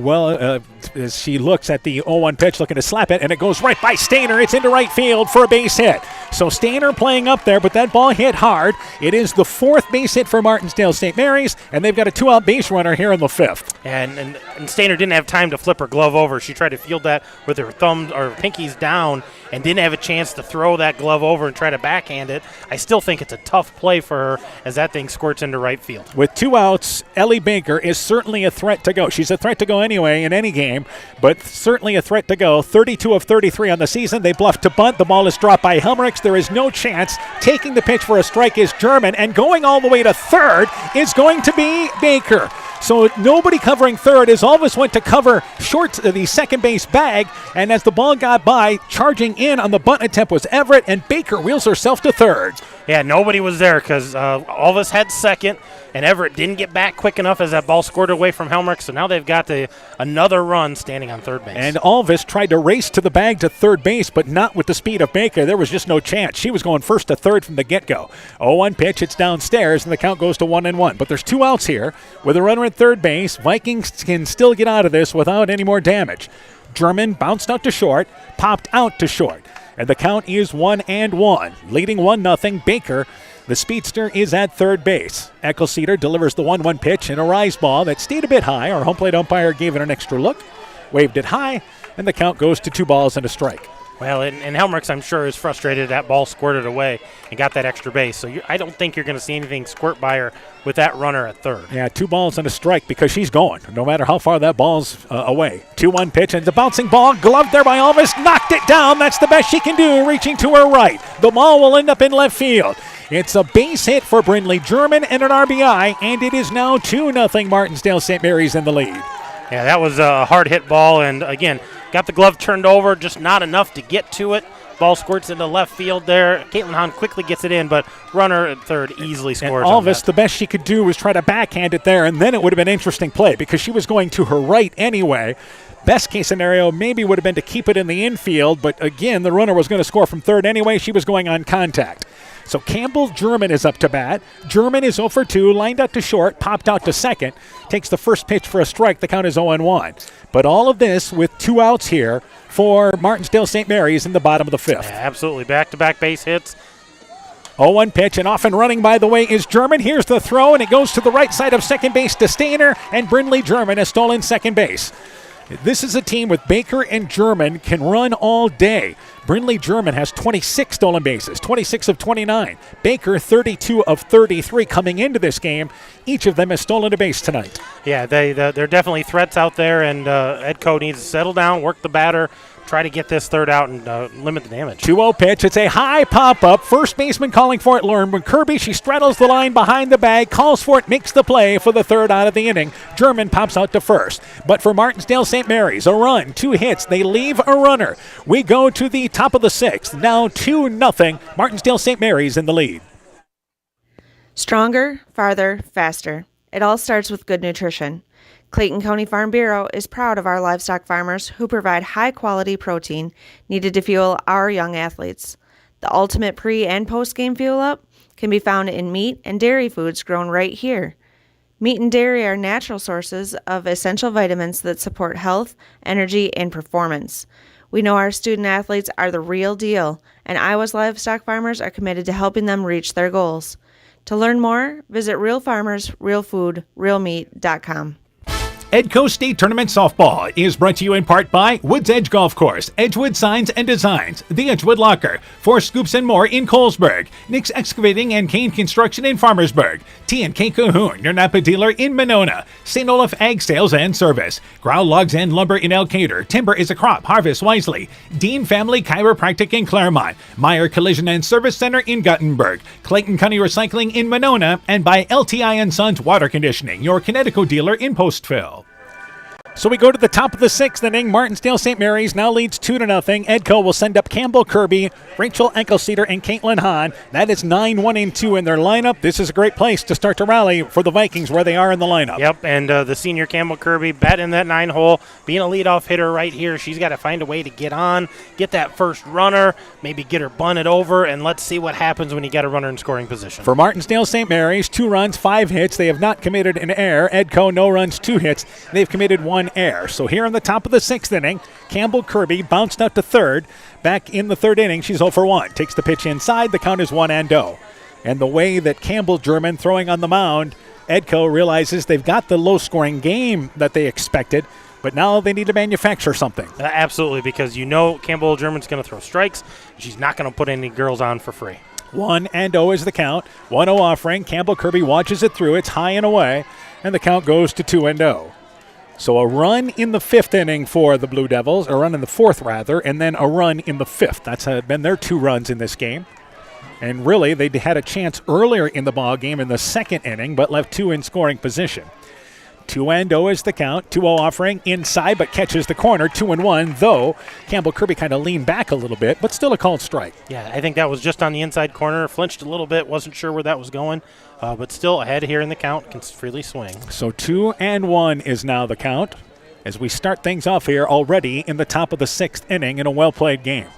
as she looks at the 0-1 pitch, looking to slap it, and it goes right by Stainer. It's into right field for a base hit. So Stainer playing up there, but that ball hit hard. It is the 4th base hit for Martensdale-St. Mary's, and they've got a 2-out base runner here in the 5th. And Stainer didn't have time to flip her glove over. She tried to field that with her thumbs or pinkies down and didn't have a chance to throw that glove over and try to backhand it. I still think it's a tough play for her as that thing squirts into right field. With 2 outs, Ellie Baker is certainly a threat to go. She's a threat to go anyway in any game, but certainly a threat to go. 32 of 33 on the season. They bluff to bunt. The ball is dropped by Helmerichs. There is no chance. Taking the pitch for a strike is German, and going all the way to third is going to be Baker. So nobody covering third as Alvis went to cover the second base bag, and as the ball got by, charging in on the bunt attempt was Everett, and Baker wheels herself to third. Yeah, nobody was there because Alvis had second, and Everett didn't get back quick enough as that ball scored away from Helmerichs, so now they've got another run standing on third base. And Alvis tried to race to the bag to third base, but not with the speed of Baker. There was just no chance. She was going first to third from the get-go. 0-1 pitch, it's downstairs, and the count goes to 1-1. But there's 2 outs here. With a runner at third base, Vikings can still get out of this without any more damage. German bounced out to short, popped out to short. And the count is 1-1. Leading 1-0, Baker, the speedster, is at third base. Eckelceder delivers the 1-1 pitch in a rise ball that stayed a bit high. Our home plate umpire gave it an extra look, waved it high, and the count goes to 2 balls and a strike. Well, and Helmerichs, I'm sure, is frustrated that ball squirted away and got that extra base. So I don't think you're going to see anything squirt by her with that runner at third. Yeah, 2 balls and a strike because she's going, no matter how far that ball's away. 2-1 pitch, and the bouncing ball, gloved there by Alvis, knocked it down. That's the best she can do, reaching to her right. The ball will end up in left field. It's a base hit for Brindley German and an RBI, and it is now 2-0 Martensdale-St. Mary's in the lead. Yeah, that was a hard hit ball, and again, got the glove turned over, just not enough to get to it. Ball squirts into left field there. Caitlin Hahn quickly gets it in, but runner at third easily scores. And Alvis, the best she could do was try to backhand it there, and then it would have been an interesting play because she was going to her right anyway. Best case scenario maybe would have been to keep it in the infield, but again, the runner was going to score from third anyway. She was going on contact. So Campbell German is up to bat. German is 0 for 2, lined out to short, popped out to second, takes the first pitch for a strike. The count is 0-1. But all of this with 2 outs here for Martensdale-St. Mary's in the bottom of the 5th. Yeah, absolutely. Back-to-back base hits. 0-1 pitch, and off and running, by the way, is German. Here's the throw, and it goes to the right side of second base to Stainer, and Brindley German has stolen second base. This is a team with Baker and German can run all day. Brindley German has 26 stolen bases, 26 of 29. Baker, 32 of 33 coming into this game. Each of them has stolen a base tonight. Yeah, they're definitely threats out there, and Edco needs to settle down, work the batter, try to get this third out and limit the damage. 2-0 pitch. It's a high pop-up. First baseman calling for it, Lauren Kirby. She straddles the line behind the bag, calls for it, makes the play for the third out of the inning. German pops out to first. But for Martensdale-St. Mary's, a run, 2 hits. They leave a runner. We go to the top of the 6th. Now 2-0. Martensdale-St. Mary's in the lead. Stronger, farther, faster. It all starts with good nutrition. Clayton County Farm Bureau is proud of our livestock farmers who provide high-quality protein needed to fuel our young athletes. The ultimate pre- and post-game fuel-up can be found in meat and dairy foods grown right here. Meat and dairy are natural sources of essential vitamins that support health, energy, and performance. We know our student athletes are the real deal, and Iowa's livestock farmers are committed to helping them reach their goals. To learn more, visit realfarmersrealfoodrealmeat.com. Edco State Tournament Softball is brought to you in part by Woods Edge Golf Course, Edgewood Signs and Designs, The Edgewood Locker, Four Scoops and More in Colesburg, Nick's Excavating and Kane Construction in Farmersburg, T&K Cahoon, your Napa dealer in Monona, St. Olaf Ag Sales and Service, Growl Logs and Lumber in Elkader, Timber is a Crop, Harvest Wisely, Dean Family Chiropractic in Claremont, Meyer Collision and Service Center in Guttenberg, Clayton County Recycling in Monona, and by LTI & Sons Water Conditioning, your Connecticut dealer in Postville. So we go to the top of the sixth inning. Martensdale-St. Mary's now leads 2-0. Edco will send up Campbell Kirby, Rachel Enkelceder, and Caitlin Hahn. That is 9-1-2 in their lineup. This is a great place to start to rally for the Vikings where they are in the lineup. Yep, and the senior Campbell Kirby batting that 9-hole, being a leadoff hitter right here. She's got to find a way to get on, get that first runner, maybe get her bunted over, and let's see what happens when you get a runner in scoring position. For Martensdale-St. Mary's, 2 runs, 5 hits. They have not committed an error. Edco, no runs, 2 hits. They've committed 1 error. So here in the top of the sixth inning, Campbell Kirby bounced out to third. Back in the third inning, she's 0 for 1. Takes the pitch inside. The count is 1-0. And the way that Campbell German throwing on the mound, Edco realizes they've got the low-scoring game that they expected, but now they need to manufacture something. Absolutely, because you know Campbell German's going to throw strikes. She's not going to put any girls on for free. 1-0 is the count. 1-0 offering. Campbell Kirby watches it through. It's high and away, and the count goes to 2-0. So a run in the fifth inning for the Blue Devils, a run in the fourth rather, and then a run in the fifth. That's been their 2 runs in this game. And really, they had a chance earlier in the ball game in the second inning, but left 2 in scoring position. 2-0 is the count. 2-0 offering inside, but catches the corner. 2-1, though Campbell Kirby kind of leaned back a little bit, but still a called strike. Yeah, I think that was just on the inside corner. Flinched a little bit, wasn't sure where that was going, but still ahead here in the count, can freely swing. So 2-1 is now the count as we start things off here already in the top of the sixth inning in a well-played game.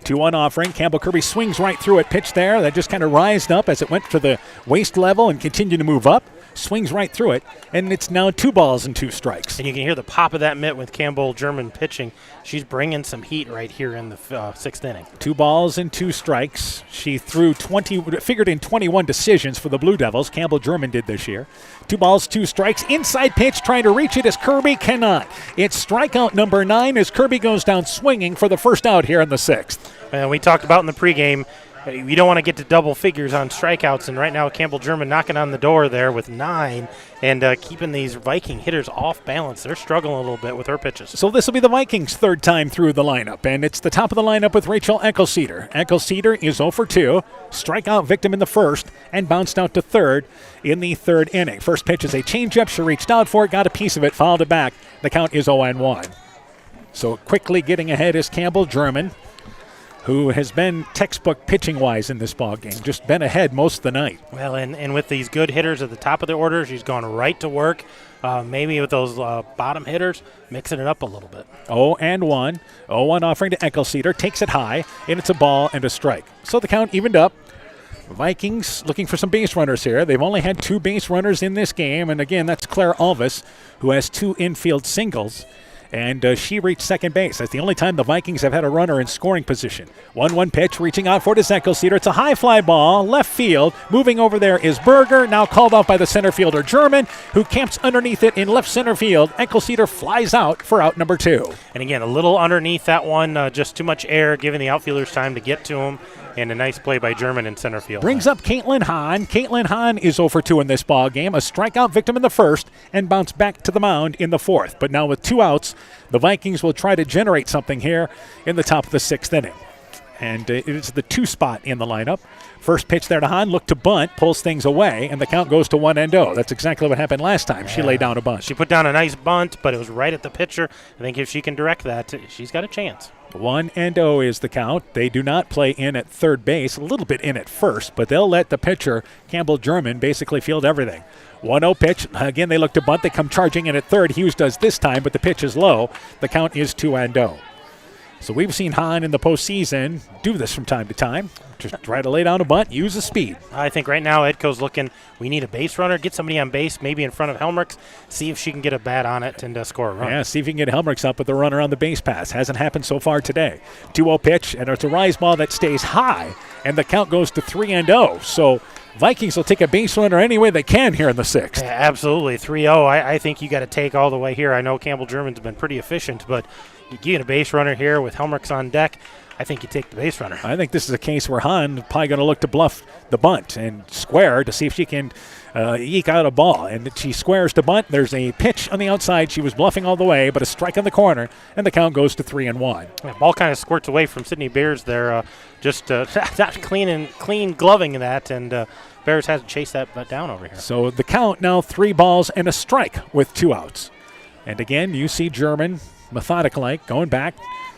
2-1 offering. Campbell Kirby swings right through it. Pitch there that just kind of rised up as it went to the waist level and continued to move up. Swings right through it, and it's now 2 balls and 2 strikes. And you can hear the pop of that mitt with Campbell German pitching. She's bringing some heat right here in the sixth inning. 2 balls and 2 strikes. She figured in 21 decisions for the Blue Devils. Campbell German did this year. 2 balls, 2 strikes. Inside pitch, trying to reach it as Kirby cannot. It's strikeout number 9 as Kirby goes down swinging for the first out here in the sixth. And we talked about in the pregame, you don't want to get to double figures on strikeouts, and right now Campbell German knocking on the door there with 9 and keeping these Viking hitters off balance. They're struggling a little bit with her pitches. So this will be the Vikings' third time through the lineup, and it's the top of the lineup with Rachel Enkelceder. Enkelceder is 0 for 2, strikeout victim in the first, and bounced out to third in the third inning. First pitch is a changeup. She reached out for it, got a piece of it, fouled it back. The count is 0-1. So quickly getting ahead is Campbell German, who has been textbook pitching-wise in this ballgame, just been ahead most of the night. Well, and with these good hitters at the top of the order, she's gone right to work. Maybe with those bottom hitters, mixing it up a little bit. 0-1. 0-1 offering to Enkelceder, takes it high, and it's a ball and a strike. So the count evened up. Vikings looking for some base runners here. They've only had 2 base runners in this game, and again, that's Claire Alvis, who has 2 infield singles. And she reached second base. That's the only time the Vikings have had a runner in scoring position. 1-1 pitch, reaching out for Enkelceder. It's a high fly ball, left field. Moving over there is Berger, now called off by the center fielder German, who camps underneath it in left center field. Enkelceder flies out for out number 2. And again, a little underneath that one, just too much air, giving the outfielders time to get to him. And a nice play by German in center field. Brings up Caitlin Hahn. Caitlin Hahn is 0 for 2 in this ball game. A strikeout victim in the first and bounced back to the mound in the fourth. But now with 2 outs, the Vikings will try to generate something here in the top of the sixth inning. And it is the 2 spot in the lineup. First pitch there to Hahn, looked to bunt, pulls things away, and the count goes to 1-0. That's exactly what happened last time. She laid down a bunt. She put down a nice bunt, but it was right at the pitcher. I think if she can direct that, she's got a chance. 1-0 is the count. They do not play in at third base, a little bit in at first, but they'll let the pitcher, Campbell German, basically field everything. 1-0 pitch. Again, they look to bunt. They come charging in at third. Hughes does this time, but the pitch is low. The count is 2-0. So we've seen Hahn in the postseason do this from time to time. Just try to lay down a bunt, use the speed. I think right now Edco's looking, we need a base runner, get somebody on base, maybe in front of Helmrichs, see if she can get a bat on it and score a run. Yeah, see if you can get Helmrichs up with the runner on the base pass. Hasn't happened so far today. 2-0 pitch, and it's a rise ball that stays high, and the count goes to 3-0. So Vikings will take a base runner any way they can here in the 6th. Yeah, absolutely. 3-0. I think you got to take all the way here. I know Campbell German's been pretty efficient, but you get a base runner here with Helmrichs on deck. I think you take the base runner. I think this is a case where Hahn probably going to look to bluff the bunt and square to see if she can eke out a ball. And she squares to bunt. There's a pitch on the outside. She was bluffing all the way, but a strike on the corner, and the count goes to 3-1. Yeah, ball kind of squirts away from Sydney Bears there. Just not clean gloving that, and Bears hasn't chased that down over here. So the count now 3 balls and a strike with 2 outs. And again, you see German, methodic-like, going back,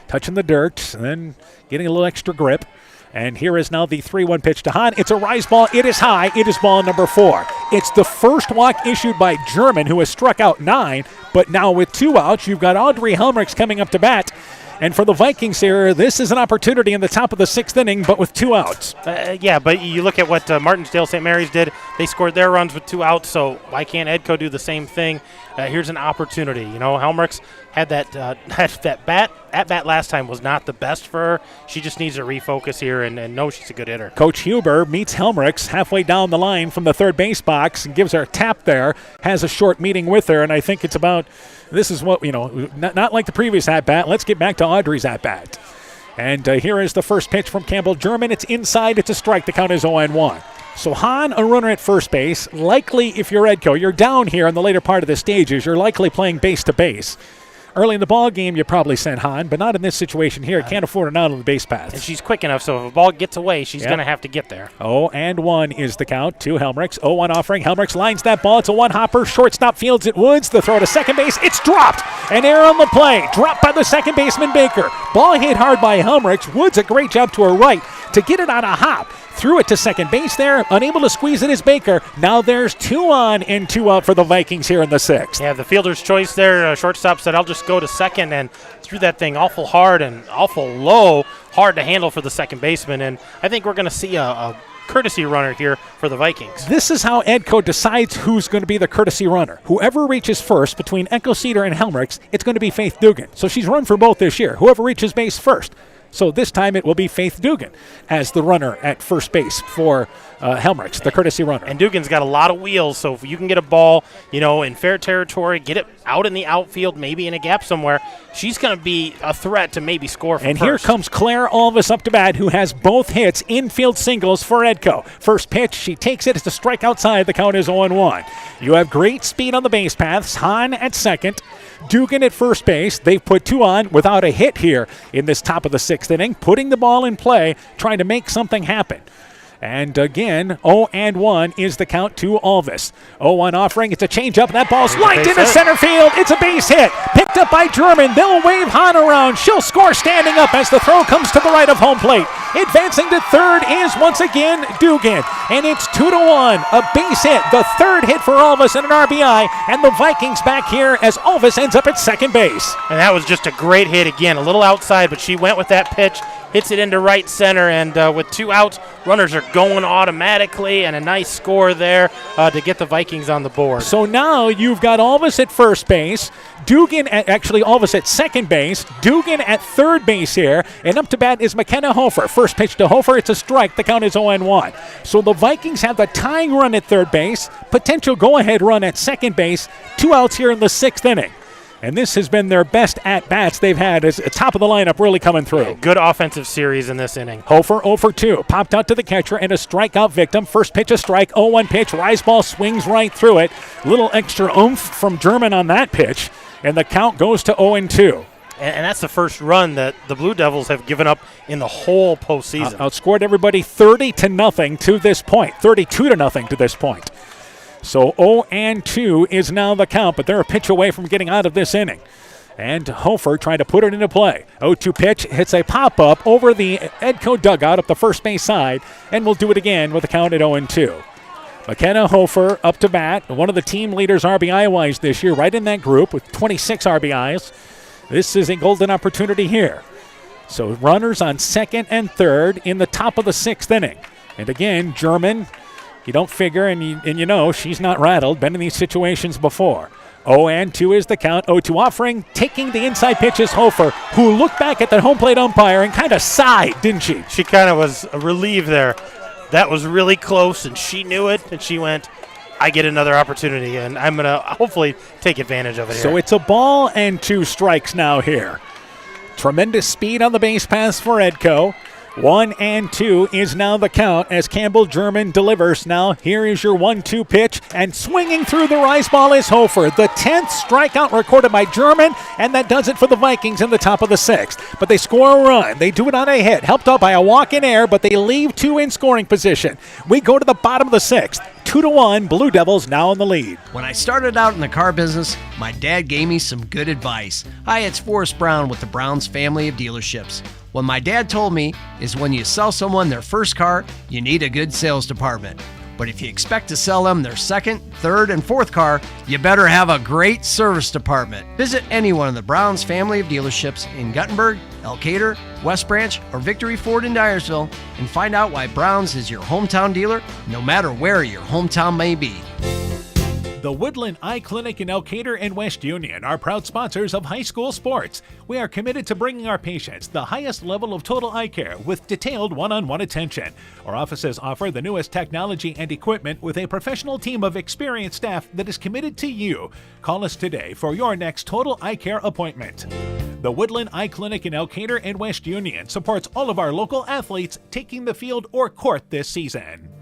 touching the dirt, and then getting a little extra grip. And here is now the 3-1 pitch to Hahn. It's a rise ball. It is high. It is ball number 4. It's the first walk issued by German, who has struck out 9. But now with 2 outs, you've got Audrey Helmrichs coming up to bat. And for the Vikings here, this is an opportunity in the top of the 6th inning, but with 2 outs. Yeah, but you look at what Martensdale-St. Mary's did. They scored their runs with 2 outs, so why can't Edco do the same thing? Here's an opportunity. You know, Helmrichs had that at-bat last time was not the best for her. She just needs to refocus here and know she's a good hitter. Coach Huber meets Helmrichs halfway down the line from the third base box and gives her a tap there, has a short meeting with her, and I think it's about – this is what, not like the previous at-bat. Let's get back to Audrey's at-bat. And here is the first pitch from Campbell German. It's inside. It's a strike. The count is 0-1. So Hahn, a runner at first base. Likely, if you're Edco, you're down here in the later part of the stages. You're likely playing base to base. Early in the ball game, you probably sent Hahn, but not in this situation here. Can't afford an out on the base path. And she's quick enough, so if a ball gets away, she's going to have to get there. 0-1 is the count to Helmrichs. 0-1 offering. Helmrichs lines that ball. It's a one-hopper. Shortstop fields it. Woods. The throw to second base. It's dropped. An error on the play. Dropped by the second baseman, Baker. Ball hit hard by Helmrichs. Woods, a great job to her right to get it on a hop. Threw it to second base there. Unable to squeeze it is Baker. Now there's 2 on and 2 out for the Vikings here in the 6th. Yeah, the fielder's choice there. Shortstop said, I'll just go to second, and threw that thing awful hard and awful low. Hard to handle for the second baseman, and I think we're going to see a courtesy runner here for the Vikings. This is how Edco decides who's going to be the courtesy runner. Whoever reaches first between Echo Cedar and Helmrichs, it's going to be Faith Dugan. So she's run for both this year. Whoever reaches base first. So this time it will be Faith Dugan as the runner at first base for Helmrichs, the courtesy runner. And Dugan's got a lot of wheels, so if you can get a ball, in fair territory, get it out in the outfield, maybe in a gap somewhere, she's going to be a threat to maybe score from And first. Here comes Claire Alvis up to bat, who has both hits, infield singles for Edco. First pitch, she takes it. It's a strike outside. The count is 0-1. You have great speed on the base paths. Hahn at second. Dugan at first base. They've put 2 on without a hit here in this top of the 6th inning, putting the ball in play, trying to make something happen. And again, 0-1 is the count to Alvis. 0-1 offering. It's a changeup. That ball's lined into center field. It's a base hit. Picked up by German. They'll wave Hahn around. She'll score standing up as the throw comes to the right of home plate. Advancing to third is once again Dugan. And it's 2-1. A base hit. The third hit for Alvis and an RBI. And the Vikings back here as Alvis ends up at second base. And that was just a great hit again. A little outside, but she went with that pitch. Hits it into right center, and with 2 outs, runners are going automatically, and a nice score there to get the Vikings on the board. So now you've got Alvis at first base, Alvis at second base, Dugan at third base here, and up to bat is McKenna Hofer. First pitch to Hofer, it's a strike. The count is 0-1. So the Vikings have the tying run at third base, potential go-ahead run at second base, 2 outs here in the 6th inning. And this has been their best at-bats they've had as top of the lineup really coming through. Yeah, good offensive series in this inning. Hofer 0-2. Popped out to the catcher and a strikeout victim. First pitch a strike, 0-1 pitch. Rise ball swings right through it. Little extra oomph from German on that pitch. And the count goes to 0-2. And that's the first run that the Blue Devils have given up in the whole postseason. Outscored everybody 30-0 to this point. 32-0 to this point. So 0-2 is now the count, but they're a pitch away from getting out of this inning. And Hofer trying to put it into play. 0-2 pitch hits a pop-up over the Edco dugout up the first base side, and we'll do it again with a count at 0-2. McKenna Hofer up to bat, one of the team leaders RBI-wise this year, right in that group with 26 RBIs. This is a golden opportunity here. So runners on second and third in the top of the 6th inning. And again, German, you don't figure, and you know she's not rattled, been in these situations before. 0-2 is the count. 0-2 offering, taking the inside pitch is Hofer, who looked back at the home plate umpire and kind of sighed, didn't she? She kind of was relieved there. That was really close, and she knew it, and she went, I get another opportunity, and I'm going to hopefully take advantage of it here. So it's a ball and 2 strikes now here. Tremendous speed on the base pass for Edco. 1-2 is now the count as Campbell German delivers. Now here is your 1-2 pitch, and swinging through the rise ball is Hofer. The 10th strikeout recorded by German, and that does it for the Vikings in the top of the 6th. But they score a run. They do it on a hit, helped out by a walk in air, but they leave 2 in scoring position. We go to the bottom of the 6th. 2-1, Blue Devils now in the lead. When I started out in the car business, my dad gave me some good advice. Hi, it's Forrest Brown with the Browns family of dealerships. What my dad told me is when you sell someone their first car, you need a good sales department. But if you expect to sell them their second, third, and fourth car, you better have a great service department. Visit any one of the Browns family of dealerships in Guttenberg, Elkader, West Branch, or Victory Ford in Dyersville and find out why Browns is your hometown dealer, no matter where your hometown may be. The Woodland Eye Clinic in Elkader and West Union are proud sponsors of high school sports. We are committed to bringing our patients the highest level of total eye care with detailed one-on-one attention. Our offices offer the newest technology and equipment with a professional team of experienced staff that is committed to you. Call us today for your next total eye care appointment. The Woodland Eye Clinic in Elkader and West Union supports all of our local athletes taking the field or court this season.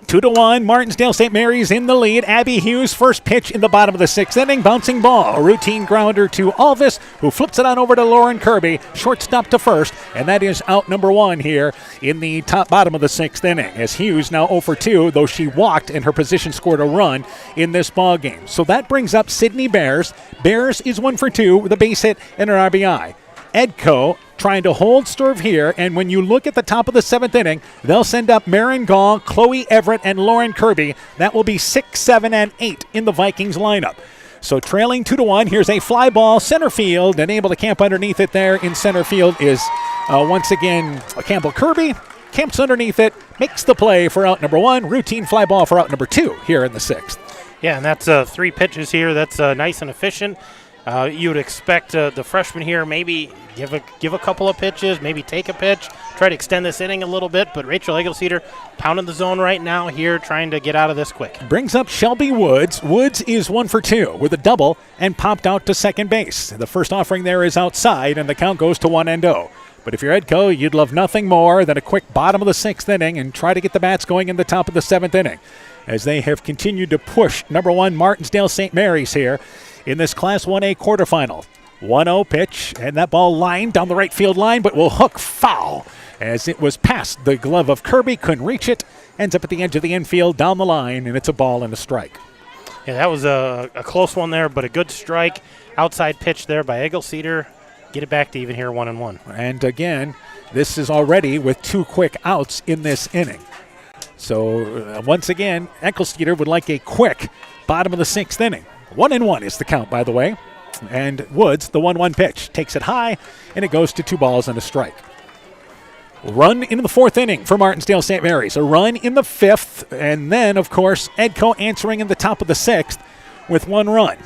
2-1, Martensdale-Saint Mary's in the lead. Abby Hughes, first pitch in the bottom of the 6th inning. Bouncing ball, a routine grounder to Alvis, who flips it on over to Lauren Kirby. Shortstop to first, and that is out number 1 here in the bottom of the 6th inning. As Hughes now 0 for 2, though she walked and her position scored a run in this ball game. So that brings up Sydney Bears. Bears is 1 for 2 with a base hit and an RBI. Edco trying to hold serve here, and when you look at the top of the 7th inning, they'll send up Marin Gall, Chloe Everett, and Lauren Kirby. That will be 6, 7, and 8 in the Vikings lineup. So trailing 2-1, here's a fly ball, center field, and able to camp underneath it there in center field is once again Campbell Kirby. Camps underneath it, makes the play for out number 1, routine fly ball for out number 2 here in the 6th. Yeah, and that's 3 pitches here. That's nice and efficient. You would expect the freshman here maybe give a couple of pitches, maybe take a pitch, try to extend this inning a little bit, but Rachel Eggleseder pounding the zone right now here, trying to get out of this quick. Brings up Shelby Woods. Woods is 1 for 2 with a double and popped out to second base. The first offering there is outside, and the count goes to 1-0. But if you're Edco, you'd love nothing more than a quick bottom of the 6th inning and try to get the bats going in the top of the 7th inning, as they have continued to push number 1 Martensdale-Saint Mary's here in this Class 1A quarterfinal. 1-0 pitch, and that ball lined down the right field line, but will hook foul as it was past the glove of Kirby, couldn't reach it, ends up at the edge of the infield down the line, and it's a ball and a strike. Yeah, that was a close one there, but a good strike. Outside pitch there by Eggleseder. Get it back to even here, 1-1. And again, this is already with 2 quick outs in this inning. So once again, Eggleseder would like a quick bottom of the 6th inning. 1-1 is the count, by the way. And Woods, the 1-1 pitch, takes it high, and it goes to 2 balls and a strike. Run in the 4th inning for Martensdale-Saint Mary's. A run in the 5th, and then, of course, Edco answering in the top of the 6th with 1 run.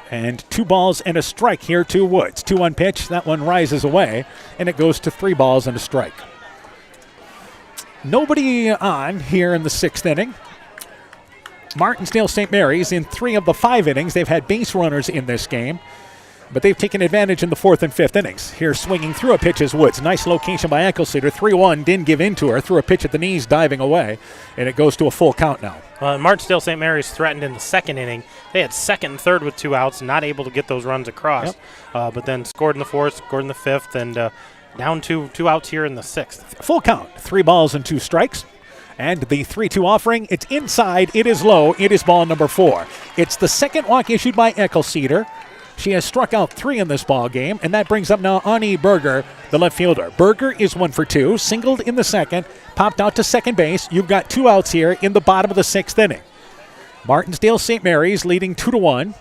And 2 balls and a strike here to Woods. 2-1 pitch, that one rises away, and it goes to 3 balls and a strike. Nobody on here in the 6th inning. Martensdale-Saint Mary's, in 3 of the 5 innings, they've had base runners in this game, but they've taken advantage in the 4th and 5th innings. Here swinging through a pitch is Woods. Nice location by Eggleseder. 3-1, didn't give in to her. Threw a pitch at the knees, diving away, and it goes to a full count now. Martensdale-St. Mary's threatened in the 2nd inning. They had 2nd and 3rd with 2 outs, not able to get those runs across, but then scored in the 4th, scored in the 5th, and down 2 outs here in the 6th. Full count, 3 balls and 2 strikes. And the 3-2 offering, it's inside, it is low, it is ball number 4. It's the 2nd walk issued by Eggleseder. She has struck out 3 in this ball game, and that brings up now Ani Berger, the left fielder. Berger is 1 for 2, singled in the 2nd, popped out to second base. You've got 2 outs here in the bottom of the 6th inning. Martensdale-St. Mary's leading 2-1.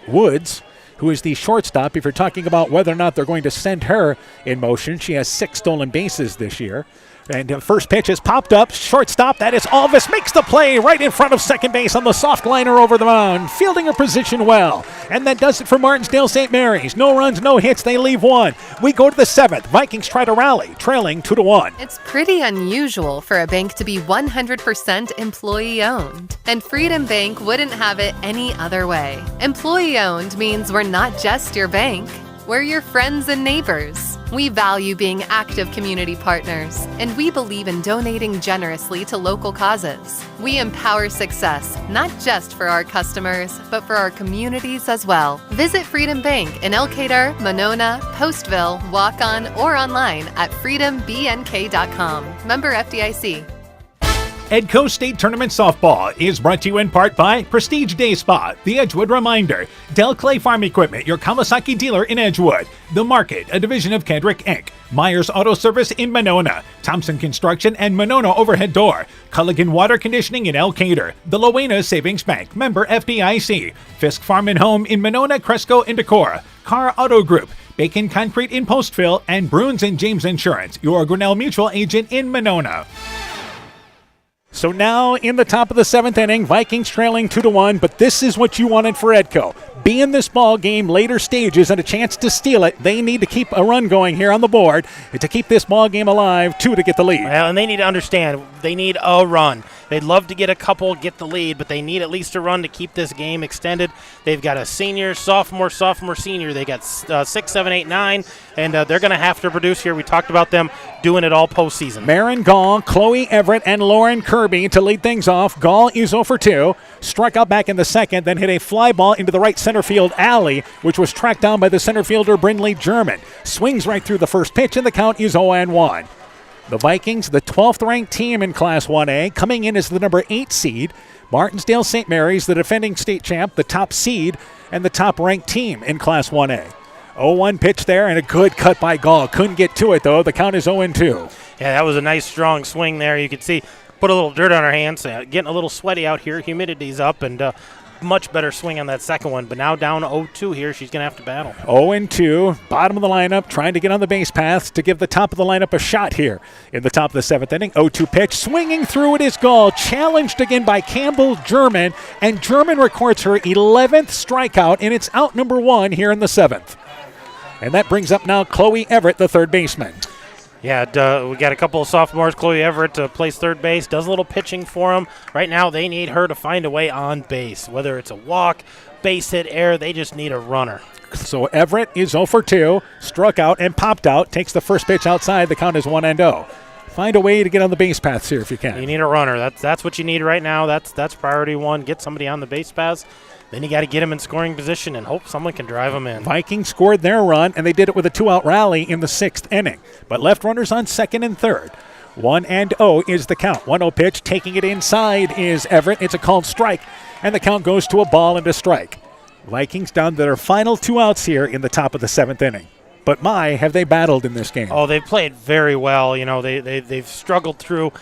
Woods, who is the shortstop, if you're talking about whether or not they're going to send her in motion, she has 6 stolen bases this year. And the first pitch is popped up. Shortstop, that is Alvis, makes the play right in front of second base on the soft liner over the mound. Fielding her position well. And that does it for Martensdale-St. Mary's. No runs, no hits. They leave one. We go to the 7th. Vikings try to rally, trailing 2-1. It's pretty unusual for a bank to be 100% employee-owned. And Freedom Bank wouldn't have it any other way. Employee-owned means we're not just your bank. We're your friends and neighbors. We value being active community partners, and we believe in donating generously to local causes. We empower success, not just for our customers, but for our communities as well. Visit Freedom Bank in Elkader, Monona, Postville, Waukon, or online at freedombnk.com. Member FDIC. Edco State Tournament Softball is brought to you in part by Prestige Day Spa, The Edgewood Reminder, Del Clay Farm Equipment, your Kawasaki dealer in Edgewood, The Market, a division of Kedrick Inc., Myers Auto Service in Monona, Thompson Construction and Monona Overhead Door, Culligan Water Conditioning in Elkader, the Loena Savings Bank, member FDIC, Fisk Farm and Home in Monona, Cresco, and Decorah, Carr Auto Group, Bacon Concrete in Postville, and Bruins and James Insurance, your Grinnell Mutual agent in Monona. So now in the top of the 7th inning, Vikings trailing 2-1, but this is what you wanted for Edco. Be in this ball game later stages and a chance to steal it. They need to keep a run going here on the board to keep this ball game alive, 2 to get the lead. Well, and they need to understand they need a run. They'd love to get a couple, get the lead, but they need at least a run to keep this game extended. They've got a senior, sophomore, senior. They got 6, 7, 8, 9, and they're going to have to produce here. We talked about them doing it all postseason. Marin Gall, Chloe Everett, and Lauren Kirby to lead things off. Gall is 0 for 2. Struck out back in the second, then hit a fly ball into the right center field alley, which was tracked down by the center fielder Brindley German. Swings right through the first pitch, and the count is 0-1. The Vikings, the 12th ranked team in Class 1A, coming in as the number 8 seed. Martensdale-St. Mary's, the defending state champ, the top seed, and the top ranked team in Class 1A. 0-1 pitch there, and a good cut by Gall. Couldn't get to it, though. The count is 0-2. Yeah, that was a nice, strong swing there. You could see, put a little dirt on her hands, getting a little sweaty out here. Humidity's up, and much better swing on that second one. But now down 0-2 here. She's going to have to battle. 0-2, bottom of the lineup, trying to get on the base paths to give the top of the lineup a shot here in the top of the 7th inning. 0-2 pitch, swinging through it is Gall, challenged again by Campbell German, and German records her 11th strikeout, and it's out number 1 here in the 7th. And that brings up now Chloe Everett, the third baseman. Yeah, we got a couple of sophomores. Chloe Everett plays third base, does a little pitching for them. Right now, they need her to find a way on base. Whether it's a walk, base hit, error, they just need a runner. So Everett is 0 for 2, struck out and popped out, takes the first pitch outside. The count is 1-0. Find a way to get on the base paths here if you can. You need a runner. That's what you need right now. That's priority 1. Get somebody on the base paths. Then you got to get them in scoring position and hope someone can drive them in. Vikings scored their run, and they did it with a 2-out rally in the 6th inning. But left runners on 2nd and 3rd. 1-0 is the count. 1-0 pitch, taking it inside is Everett. It's a called strike, and the count goes to a ball and a strike. Vikings down to their final 2 outs here in the top of the 7th inning. But have they battled in this game? Oh, they've played very well. You know, they've struggled through,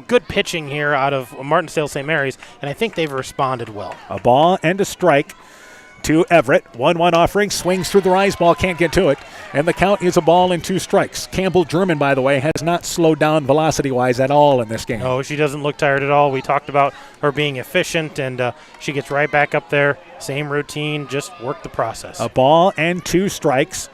good pitching here out of Martensdale-St. Mary's, and I think they've responded well. A ball and a strike to Everett. 1-1 offering, swings through the rise ball, can't get to it, and the count is a ball and 2 strikes. Campbell German, by the way, has not slowed down velocity-wise at all in this game. No, she doesn't look tired at all. We talked about her being efficient, and she gets right back up there. Same routine, just work the process. A ball and 2 strikes.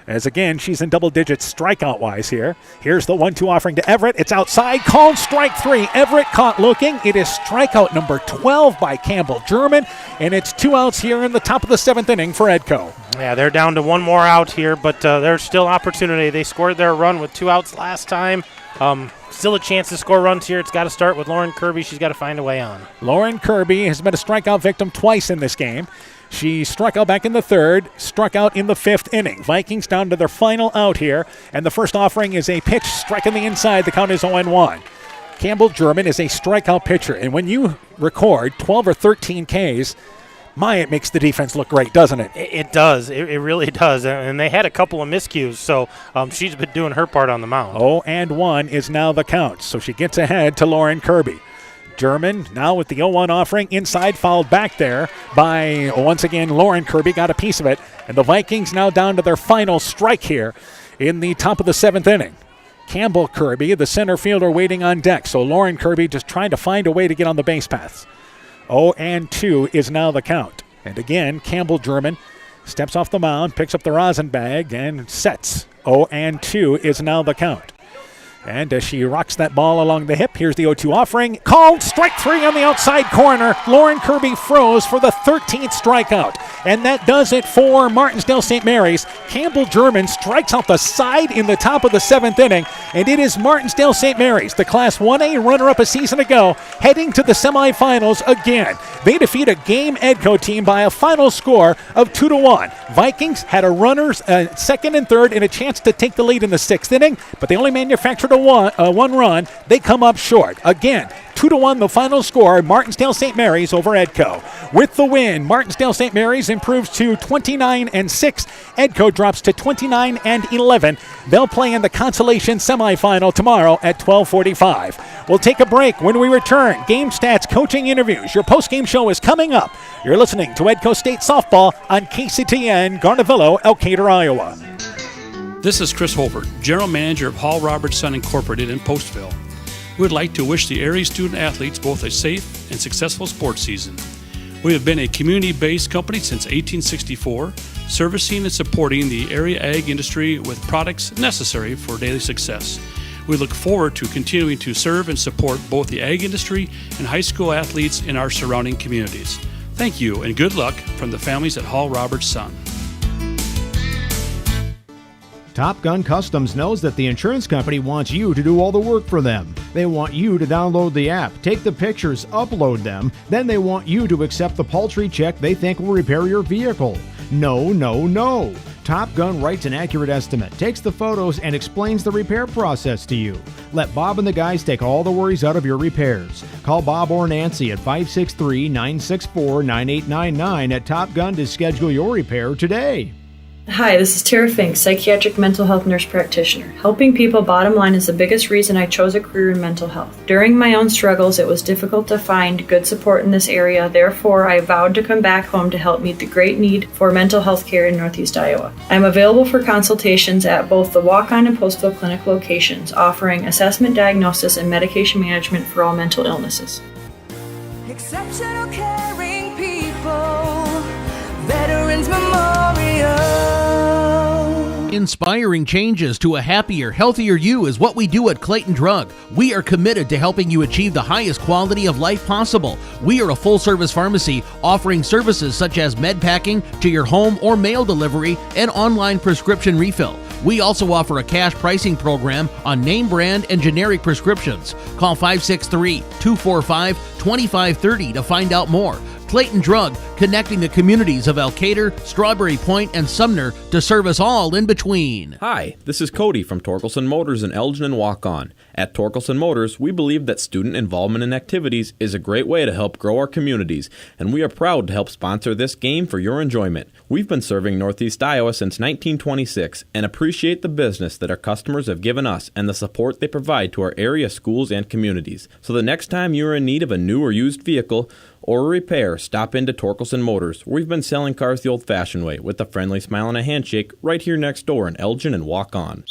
As again, she's in double digits strikeout-wise here. Here's the 1-2 offering to Everett. It's outside, called strike 3. Everett caught looking. It is strikeout number 12 by Campbell German, and it's 2 outs here in the top of the 7th inning for Edco. Yeah, they're down to 1 more out here, but there's still opportunity. They scored their run with 2 outs last time. Still a chance to score runs here. It's got to start with Lauren Kirby. She's got to find a way on. Lauren Kirby has been a strikeout victim twice in this game. She struck out back in the 3rd, struck out in the 5th inning. Vikings down to their final out here, and the first offering is a pitch striking the inside. The count is 0-1. Campbell German is a strikeout pitcher, and when you record 12 or 13 Ks, it makes the defense look great, doesn't it? It does. It really does. And they had a couple of miscues, so she's been doing her part on the mound. 0-1 is now the count, so she gets ahead to Lauren Kirby. German now with the 0-1 offering inside, fouled back there by, once again, Lauren Kirby got a piece of it. And the Vikings now down to their final strike here in the top of the 7th inning. Campbell Kirby, the center fielder, waiting on deck. So Lauren Kirby just trying to find a way to get on the base paths. 0-2 is now the count. And again, Campbell German steps off the mound, picks up the rosin bag, and sets. 0-2 is now the count. And as she rocks that ball along the hip, here's the 0-2 offering. Called strike 3 on the outside corner. Lauren Kirby froze for the 13th strikeout. And that does it for Martensdale-St. Mary's. Campbell German strikes out the side in the top of the 7th inning. And it is Martensdale-St. Mary's, the Class 1A runner-up a season ago, heading to the semifinals again. They defeat a game Edco team by a final score of 2-1. Vikings had a runner's second and third and a chance to take the lead in the 6th inning, but they only manufactured a one run. They come up short. Again, 2-1 the final score, Martensdale-St. Mary's over Edco. With the win, Martensdale-St. Mary's improves to 29-6. Edco drops to 29-11. They'll play in the consolation semifinal tomorrow at 12:45. We'll take a break. When we return, game stats, coaching interviews. Your post-game show is coming up. You're listening to Edco State Softball on KCTN, Garnavillo, Elkader, Iowa. This is Chris Holbert, General Manager of Hall Roberts Son Incorporated in Postville. We would like to wish the area student athletes both a safe and successful sports season. We have been a community-based company since 1864, servicing and supporting the area ag industry with products necessary for daily success. We look forward to continuing to serve and support both the ag industry and high school athletes in our surrounding communities. Thank you and good luck from the families at Hall Roberts Son. Top Gun Customs knows that the insurance company wants you to do all the work for them. They want you to download the app, take the pictures, upload them, then they want you to accept the paltry check they think will repair your vehicle. No, no, no. Top Gun writes an accurate estimate, takes the photos, and explains the repair process to you. Let Bob and the guys take all the worries out of your repairs. Call Bob or Nancy at 563-964-9899 at Top Gun to schedule your repair today. Hi, this is Tara Fink, psychiatric mental health nurse practitioner. Helping people bottom line is the biggest reason I chose a career in mental health. During my own struggles, it was difficult to find good support in this area. Therefore, I vowed to come back home to help meet the great need for mental health care in Northeast Iowa. I am available for consultations at both the Walk-On and Postville Clinic locations, offering assessment, diagnosis, and medication management for all mental illnesses. Exceptional caring people, Veterans Memorial. Inspiring changes to a happier, healthier you is what we do at Clayton Drug. We are committed to helping you achieve the highest quality of life possible. We are a full-service pharmacy offering services such as med packing to your home or mail delivery and online prescription refill. We also offer a cash pricing program on name brand and generic prescriptions. Call 563-245-2530 to find out more. Clayton Drug, connecting the communities of Elkader, Strawberry Point, and Sumner to serve us all in between. Hi, this is Cody from Torkelson Motors in Elgin and Walk-On. At Torkelson Motors, we believe that student involvement in activities is a great way to help grow our communities, and we are proud to help sponsor this game for your enjoyment. We've been serving Northeast Iowa since 1926 and appreciate the business that our customers have given us and the support they provide to our area schools and communities. So the next time you are in need of a new or used vehicle or a repair, stop into Torkelson Motors. We've been selling cars the old-fashioned way with a friendly smile and a handshake right here next door in Elgin and Walk-On.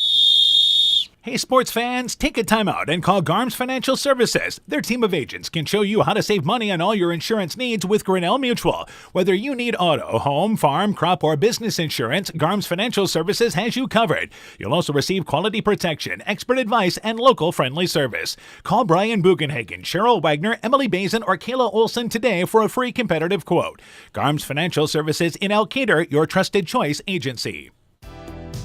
Hey sports fans, take a time out and call Garms Financial Services. Their team of agents can show you how to save money on all your insurance needs with Grinnell Mutual. Whether you need auto, home, farm, crop, or business insurance, Garms Financial Services has you covered. You'll also receive quality protection, expert advice, and local friendly service. Call Brian Bugenhagen, Cheryl Wagner, Emily Bazin, or Kayla Olson today for a free competitive quote. Garms Financial Services in Elkader, your trusted choice agency.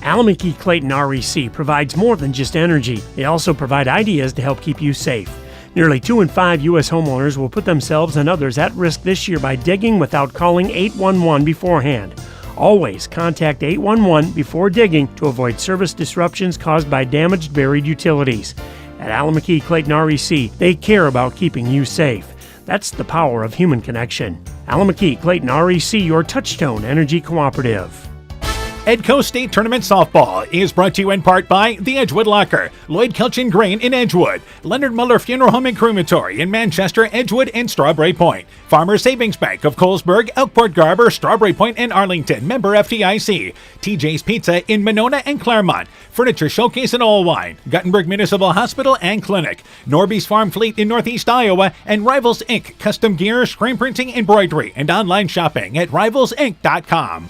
Alameda Clayton REC provides more than just energy. They also provide ideas to help keep you safe. Nearly 2 in 5 U.S. homeowners will put themselves and others at risk this year by digging without calling 811 beforehand. Always contact 811 before digging to avoid service disruptions caused by damaged buried utilities. At Alameda Clayton REC, they care about keeping you safe. That's the power of human connection. Alameda Clayton REC, your Touchstone Energy Cooperative. Edco State Tournament Softball is brought to you in part by the Edgewood Locker, Lloyd Kelchin Grain in Edgewood, Leonard Muller Funeral Home and Crematory in Manchester, Edgewood, and Strawberry Point, Farmers Savings Bank of Colesburg, Elkport Garber, Strawberry Point, and Arlington, member FDIC, TJ's Pizza in Monona and Claremont, Furniture Showcase in Allwine, Guttenberg Municipal Hospital and Clinic, Norby's Farm Fleet in Northeast Iowa, and Rivals Inc. Custom Gear, Screen Printing, Embroidery, and online shopping at rivalsinc.com.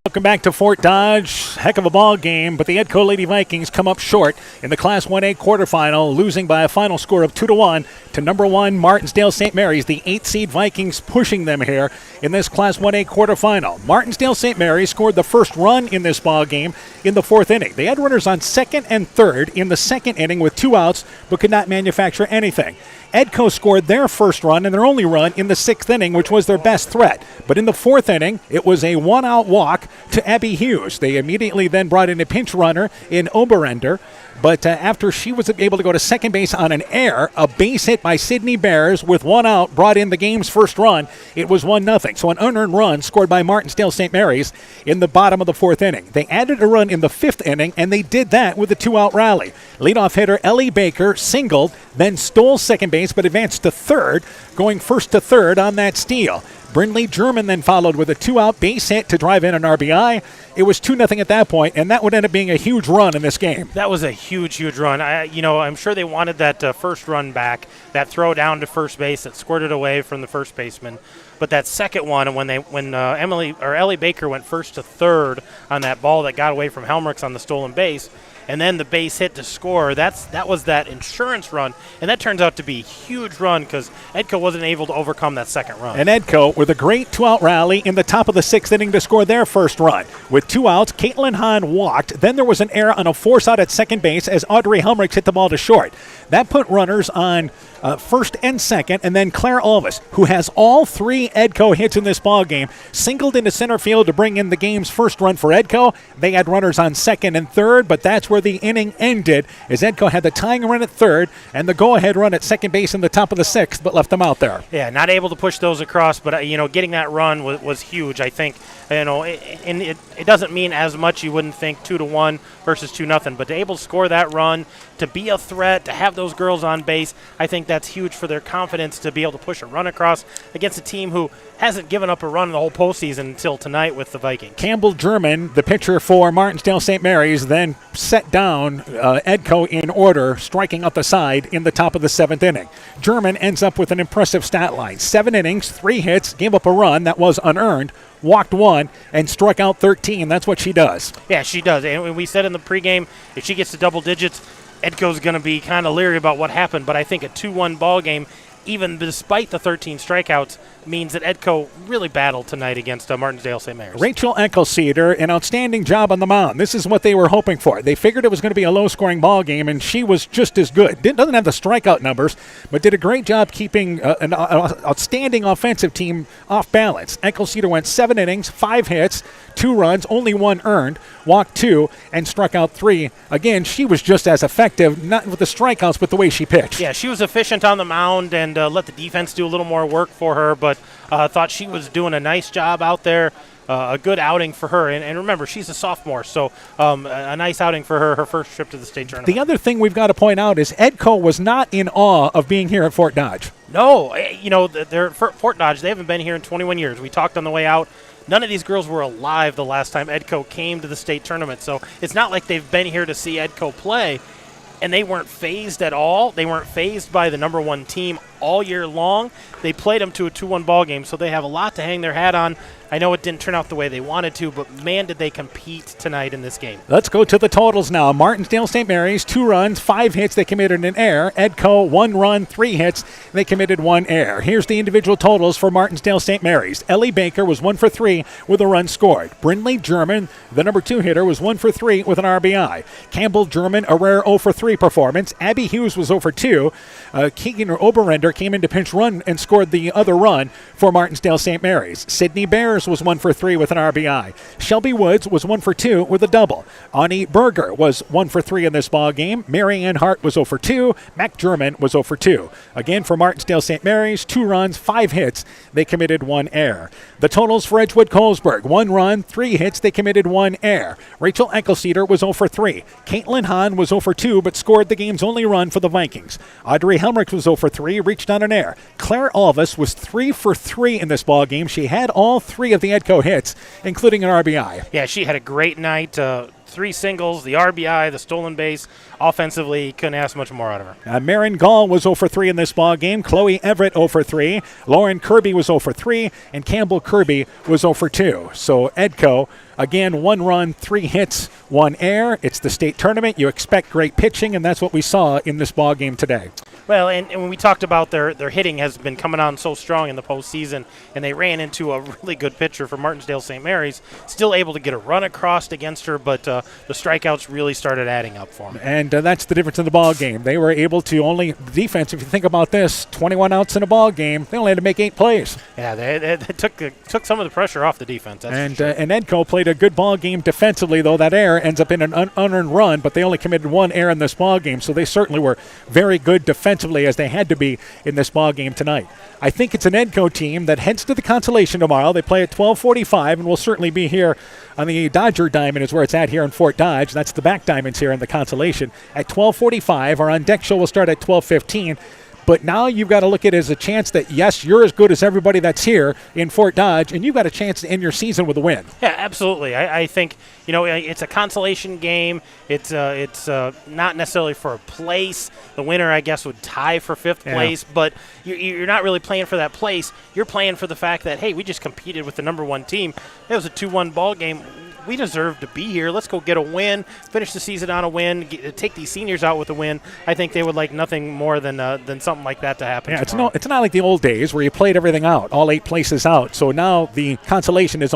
Welcome back to Fort Dodge. Heck of a ball game, but the Edco Lady Vikings come up short in the Class 1A quarterfinal, losing by a final score of 2-1 to number 1 Martensdale-St. Mary's. The 8th seed Vikings pushing them here in this Class 1A quarterfinal. Martensdale-St. Mary's scored the first run in this ball game in the 4th inning. They had runners on 2nd and 3rd in the 2nd inning with 2 outs, but could not manufacture anything. Edco scored their first run and their only run in the 6th inning, which was their best threat. But in the 4th inning, it was a 1-out walk to Abby Hughes. They immediately then brought in a pinch runner in Oberender. But after she was able to go to second base on an error, a base hit by Sydney Bears with 1 out brought in the game's first run. It was 1-0. So an unearned run scored by Martensdale-St. Mary's in the bottom of the 4th inning. They added a run in the 5th inning, and they did that with a 2-out rally. Leadoff hitter Ellie Baker singled, then stole second base, but advanced to third, going first to third on that steal. Brindley German then followed with a 2-out base hit to drive in an RBI. It was 2-0 at that point, and that would end up being a huge run in this game. That was a huge run. I'm sure they wanted that first run back, that throw down to first base that squirted away from the first baseman. But that second one, when Ellie Baker went first to third on that ball that got away from Helmrichs on the stolen base, and then the base hit to score, that was that insurance run, and that turns out to be a huge run because Edco wasn't able to overcome that second run. And Edco with a great 2-out rally in the top of the 6th inning to score their first run. With 2 outs, Caitlin Hahn walked. Then there was an error on a force out at second base as Audrey Helmrichs hit the ball to short. That put runners on first and second, and then Claire Alvis, who has all 3 Edco hits in this ball game, singled into center field to bring in the game's first run for Edco. They had runners on second and third, but that's where the inning ended, as Edco had the tying run at third and the go-ahead run at second base in the top of the 6th, but left them out there. Yeah, not able to push those across, but getting that run was huge. I think and it doesn't mean as much, you wouldn't think, 2-1 versus 2-0, but to able to score that run, to be a threat, to have those girls on base, I think that's huge for their confidence to be able to push a run across against a team who hasn't given up a run in the whole postseason until tonight with the Vikings. Campbell German, the pitcher for Martensdale-St. Mary's, then set down Edco in order, striking out the side in the top of the 7th inning. German ends up with an impressive stat line. 7 innings, 3 hits, gave up a run that was unearned, walked 1, and struck out 13. That's what she does. Yeah, she does. And we said in the pregame, if she gets to double digits, Edco's going to be kind of leery about what happened. But I think a 2-1 ball game, even despite the 13 strikeouts, means that Edco really battled tonight against Martensdale-St. Mary's. Rachel Eccleseder, an outstanding job on the mound. This is what they were hoping for. They figured it was going to be a low-scoring ball game, and she was just as good. Doesn't have the strikeout numbers, but did a great job keeping an outstanding offensive team off balance. Eccleseder went 7 innings, 5 hits, 2 runs, only 1 earned, walked 2, and struck out 3. Again, she was just as effective, not with the strikeouts, but the way she pitched. Yeah, she was efficient on the mound and let the defense do a little more work for her, but thought she was doing a nice job out there. A good outing for her. And remember, she's a sophomore, so a nice outing for her first trip to the state tournament. The other thing we've got to point out is Edco was not in awe of being here at Fort Dodge. No, they're Fort Dodge. They haven't been here in 21 years. We talked on the way out. None of these girls were alive the last time Edco came to the state tournament, so it's not like they've been here to see Edco play. And they weren't phased at all. They weren't phased by the number 1 team all year long. They played them to a 2-1 ball game, so they have a lot to hang their hat on. I know it didn't turn out the way they wanted to, but man, did they compete tonight in this game. Let's go to the totals now. Martensdale-St. Mary's, 2 runs, 5 hits. They committed an error. Edco, 1 run, 3 hits. They committed 1 error. Here's the individual totals for Martensdale-St. Mary's. Ellie Baker was 1 for 3 with a run scored. Brindley German, the number 2 hitter, was 1 for 3 with an RBI. Campbell German, a rare 0 for 3 performance. Abby Hughes was 0 for 2. Keegan Oberender came in to pinch run and scored the other run for Martensdale-St. Mary's. Sydney Bears was 1 for 3 with an RBI. Shelby Woods was 1 for 2 with a double. Ani Berger was 1 for 3 in this ball game. Mary Ann Hart was 0 for 2. Mac German was 0 for 2. Again, for Martensdale-St. Mary's, 2 runs, 5 hits. They committed 1 error. The totals for Edgewood-Colesburg, 1 run, 3 hits. They committed 1 error. Rachel Eccleseder was 0 for 3. Caitlin Hahn was 0 for 2, but scored the game's only run for the Vikings. Audrey Helmrich was 0 for 3, reached on an error. Claire Alvis was 3 for 3 in this ball game. She had all 3 of the Edco hits, including an RBI. Yeah, she had a great night. 3 singles, the RBI, the stolen base. Offensively, couldn't ask much more out of her. Marin Gall was 0 for 3 in this ball game. Chloe Everett 0 for 3. Lauren Kirby was 0 for 3. And Campbell Kirby was 0 for 2. So Edco, again, 1 run, 3 hits, 1 error. It's the state tournament. You expect great pitching, and that's what we saw in this ball game today. Well, and when we talked about their hitting has been coming on so strong in the postseason, and they ran into a really good pitcher for Martensdale-St. Mary's, still able to get a run across against her, but the strikeouts really started adding up for them. And that's the difference in the ball game. They were able to only defense. If you think about this, 21 outs in a ball game, they only had to make 8 plays. Yeah, they took some of the pressure off the defense. And Edco played a good ball game defensively, though that error ends up in an unearned run. But they only committed 1 error in this ball game, so they certainly were very good defensively, as they had to be in this ball game tonight. I think it's an Edco team that heads to the Consolation tomorrow. They play at 12:45, and we'll certainly be here on the Dodger Diamond is where it's at here in Fort Dodge. That's the back diamonds here in the Consolation at 12:45. Our on-deck show will start at 12:15. But now you've got to look at it as a chance that, yes, you're as good as everybody that's here in Fort Dodge, and you've got a chance to end your season with a win. Yeah, absolutely. I think, it's a consolation game. It's not necessarily for a place. The winner, I guess, would tie for 5th place, but you're not really playing for that place. You're playing for the fact that, hey, we just competed with the number 1 team. It was a 2-1 ball game. We deserve to be here. Let's go get a win, finish the season on a win, take these seniors out with a win. I think they would like nothing more than something like that to happen. Yeah, it's not like the old days where you played everything out, all 8 places out. So now the consolation is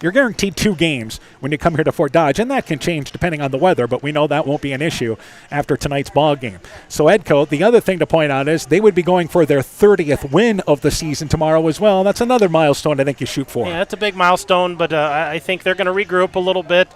you're guaranteed 2 games when you come here to Fort Dodge, and that can change depending on the weather, but we know that won't be an issue after tonight's ball game. So Edco, the other thing to point out is they would be going for their 30th win of the season tomorrow as well. That's another milestone I think you shoot for. Yeah, that's a big milestone, but I think they're going to regroup a little bit,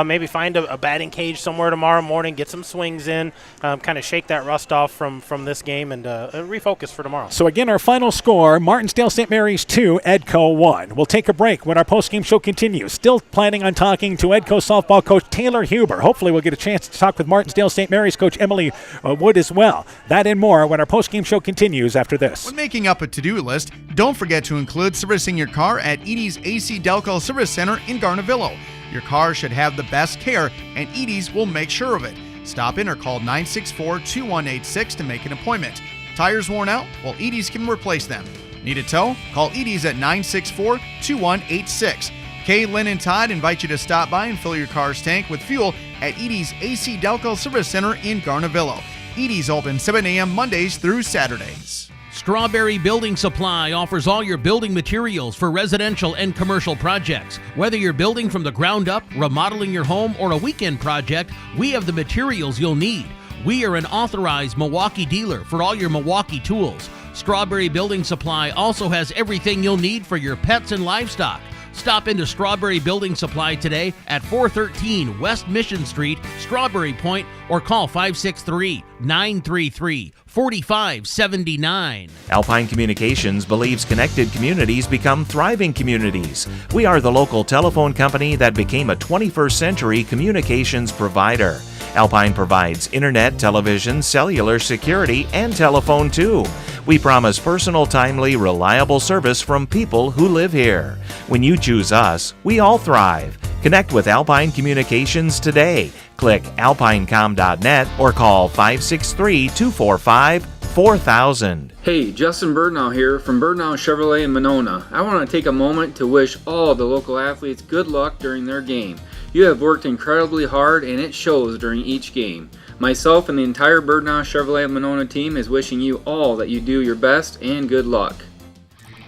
maybe find a batting cage somewhere tomorrow morning, get some swings in, kind of shake that rust off from this game, and refocus for tomorrow. So again, our final score, Martensdale-St. Mary's 2, Edco 1. We'll take a break when our postgame show continues. Still planning on talking to Edco softball coach Taylor Huber. Hopefully we'll get a chance to talk with Martensdale-St. Mary's coach Emily Wood as well. That and more when our postgame show continues after this. When making up a to-do list, don't forget to include servicing your car at Edie's AC Delco Service Center in Garnavillo. Your car should have the best care, and Edie's will make sure of it. Stop in or call 964-2186 to make an appointment. Tires worn out? Well, Edie's can replace them. Need a tow? Call Edie's at 964-2186. Kay, Lynn, and Todd invite you to stop by and fill your car's tank with fuel at Edie's AC Delco Service Center in Garnavillo. Edie's open 7 a.m. Mondays through Saturdays. Strawberry Building Supply offers all your building materials for residential and commercial projects. Whether you're building from the ground up, remodeling your home, or a weekend project, we have the materials you'll need. We are an authorized Milwaukee dealer for all your Milwaukee tools. Strawberry Building Supply also has everything you'll need for your pets and livestock. Stop into Strawberry Building Supply today at 413 West Mission Street, Strawberry Point, or call 563-933-4579. Alpine Communications believes connected communities become thriving communities. We are the local telephone company that became a 21st century communications provider. Alpine provides internet, television, cellular security, and telephone too. We promise personal, timely, reliable service from people who live here. When you choose us, we all thrive. Connect with Alpine Communications today. Click alpinecom.net or call 563-245-4000. Hey, Justin Birdnow here from Birdnow Chevrolet in Monona. I want to take a moment to wish all the local athletes good luck during their game. You have worked incredibly hard and it shows during each game. Myself and the entire Birdnow Chevrolet Monona team is wishing you all that you do your best and good luck.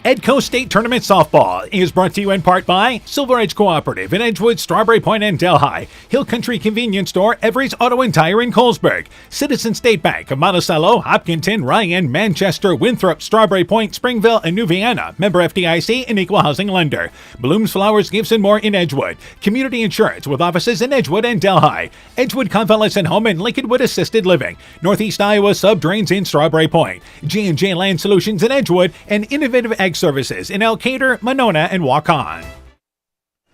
Edco State Tournament Softball is brought to you in part by Silver Edge Cooperative in Edgewood, Strawberry Point, and Delhi, Hill Country Convenience Store, Everett's Auto and Tire in Colesburg, Citizen State Bank of Monticello, Hopkinton, Ryan, Manchester, Winthrop, Strawberry Point, Springville, and New Vienna, member FDIC and equal housing lender. Blooms Flowers, Gifts, and more in Edgewood. Community Insurance with offices in Edgewood and Delhi. Edgewood Convalescent Home and Lincolnwood Assisted Living. Northeast Iowa Sub-Drains in Strawberry Point. J&J Land Solutions in Edgewood and Innovative Ag Services in Elkader, Monona, and Waukon.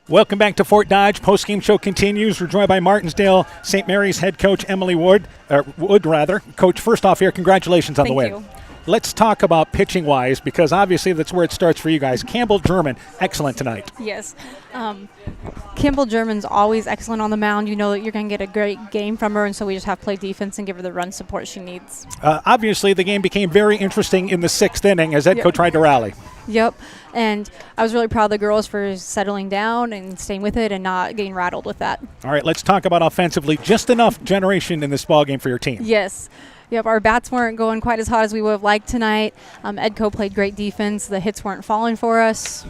Welcome back to Fort Dodge. Post-game show continues. We're joined by Martensdale-Saint Mary's head coach Emily Wood. Coach, first off here, congratulations on the win. Thank you. Let's talk about pitching-wise, because obviously that's where it starts for you guys. Campbell German, excellent tonight. Yes. Campbell German's always excellent on the mound. You know that you're going to get a great game from her, and so we just have to play defense and give her the run support she needs. Obviously, the game became very interesting in the 6th inning as Edco tried to rally. Yep. And I was really proud of the girls for settling down and staying with it and not getting rattled with that. All right, let's talk about offensively. Just enough generation in this ballgame for your team. Yes. Yep, our bats weren't going quite as hot as we would have liked tonight. Edco played great defense. The hits weren't falling for us,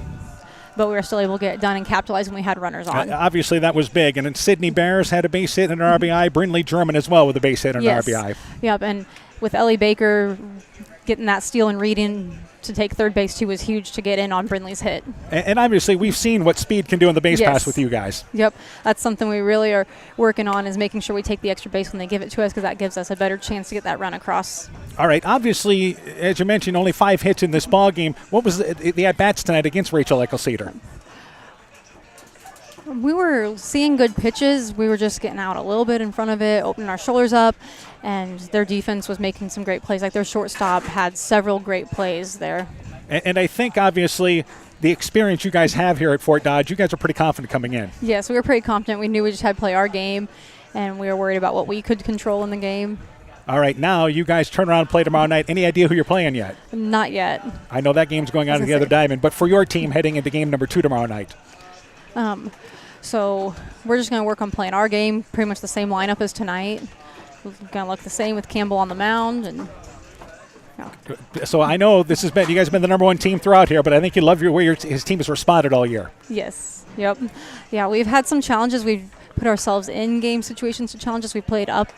but we were still able to get it done and capitalize when we had runners on. Obviously, that was big. And then Sydney Bears had a base hit and an RBI. Brindley German as well with a base hit and an RBI. Yep, and with Ellie Baker getting that steal and reading to take third base, too, was huge to get in on Brindley's hit. And obviously, we've seen what speed can do in the base pass with you guys. Yep, that's something we really are working on, is making sure we take the extra base when they give it to us, because that gives us a better chance to get that run across. All right, obviously, as you mentioned, only 5 hits in this ball game. What was the at-bats tonight against Rachel Eckelceder? We were seeing good pitches. We were just getting out a little bit in front of it, opening our shoulders up, and their defense was making some great plays. Like their shortstop had several great plays there. And I think, obviously, the experience you guys have here at Fort Dodge, you guys are pretty confident coming in. Yes, we were pretty confident. We knew we just had to play our game, and we were worried about what we could control in the game. All right, now you guys turn around and play tomorrow night. Any idea who you're playing yet? Not yet. I know that game's going on at the other diamond, but for your team heading into game number 2 tomorrow night? So we're just going to work on playing our game, pretty much the same lineup as tonight. We're going to look the same with Campbell on the mound. And So I know this has been, you guys have been the number 1 team throughout here, but I think you love where his team has responded all year. Yes. Yep. Yeah, we've had some challenges. We've put ourselves in game situations to challenges. We played up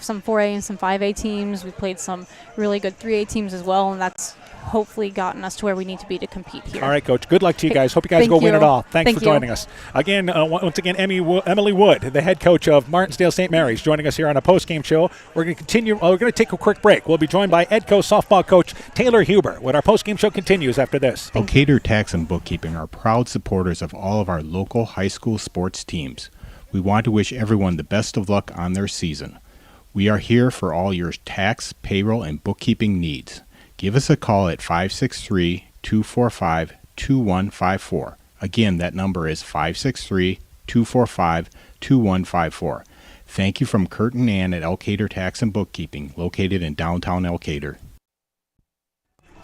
some 4A and some 5A teams. We played some really good 3A teams as well, and that's hopefully gotten us to where we need to be to compete here. All right, Coach. Good luck to you guys. Hope you guys go win it all. Thanks for joining us. Again, once again, Emily Wood, the head coach of Martensdale-St. Mary's, joining us here on a post-game show. We're going to continue. We're going to take a quick break. We'll be joined by Edco softball coach Taylor Huber when our post-game show continues after this. Elkader Tax and Bookkeeping are proud supporters of all of our local high school sports teams. We want to wish everyone the best of luck on their season. We are here for all your tax, payroll, and bookkeeping needs. Give us a call at 563-245-2154. Again, that number is 563-245-2154. Thank you from Kurt and Ann at Elkader Tax and Bookkeeping, located in downtown Elkader.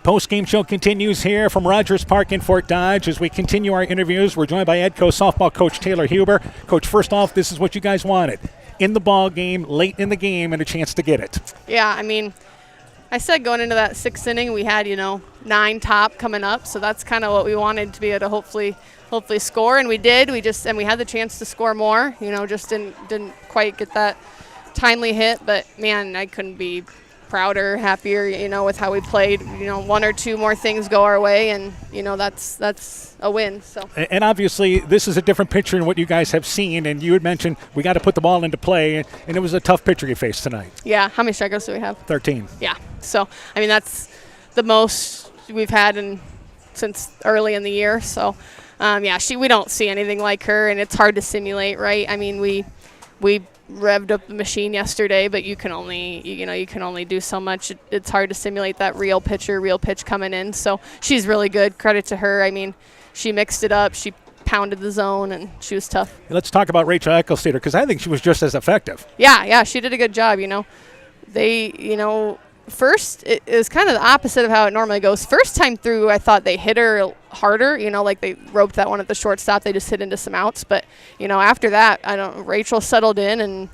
Post-game show continues here from Rogers Park in Fort Dodge. As we continue our interviews, we're joined by Edco softball coach Taylor Huber. Coach, first off, this is what you guys wanted. In the ball game, late in the game, and a chance to get it. Yeah, I mean, I said going into that 6th inning, we had, 9 top coming up, so that's kind of what we wanted to be able to hopefully score, and we did. We had the chance to score more. Just didn't quite get that timely hit, but man, I couldn't be prouder, happier, with how we played. 1 or 2 more things go our way, and that's a win. So. And obviously, this is a different picture than what you guys have seen. And you had mentioned we got to put the ball into play, and it was a tough pitcher you faced tonight. Yeah, how many strikeouts do we have? 13. Yeah, so I mean that's the most we've had since early in the year. So, we don't see anything like her, and it's hard to simulate, right? I mean, we revved up the machine yesterday, but you can only do so much. It's hard to simulate that real pitch coming in. So she's really good. Credit to her. I mean, she mixed it up. She pounded the zone, and she was tough. Let's talk about Rachel Eckelceder, because I think she was just as effective. Yeah, she did a good job. First, it was kind of the opposite of how it normally goes. First time through, I thought they hit her harder, like they roped that one at the shortstop. They just hit into some outs. But, after that, Rachel settled in, and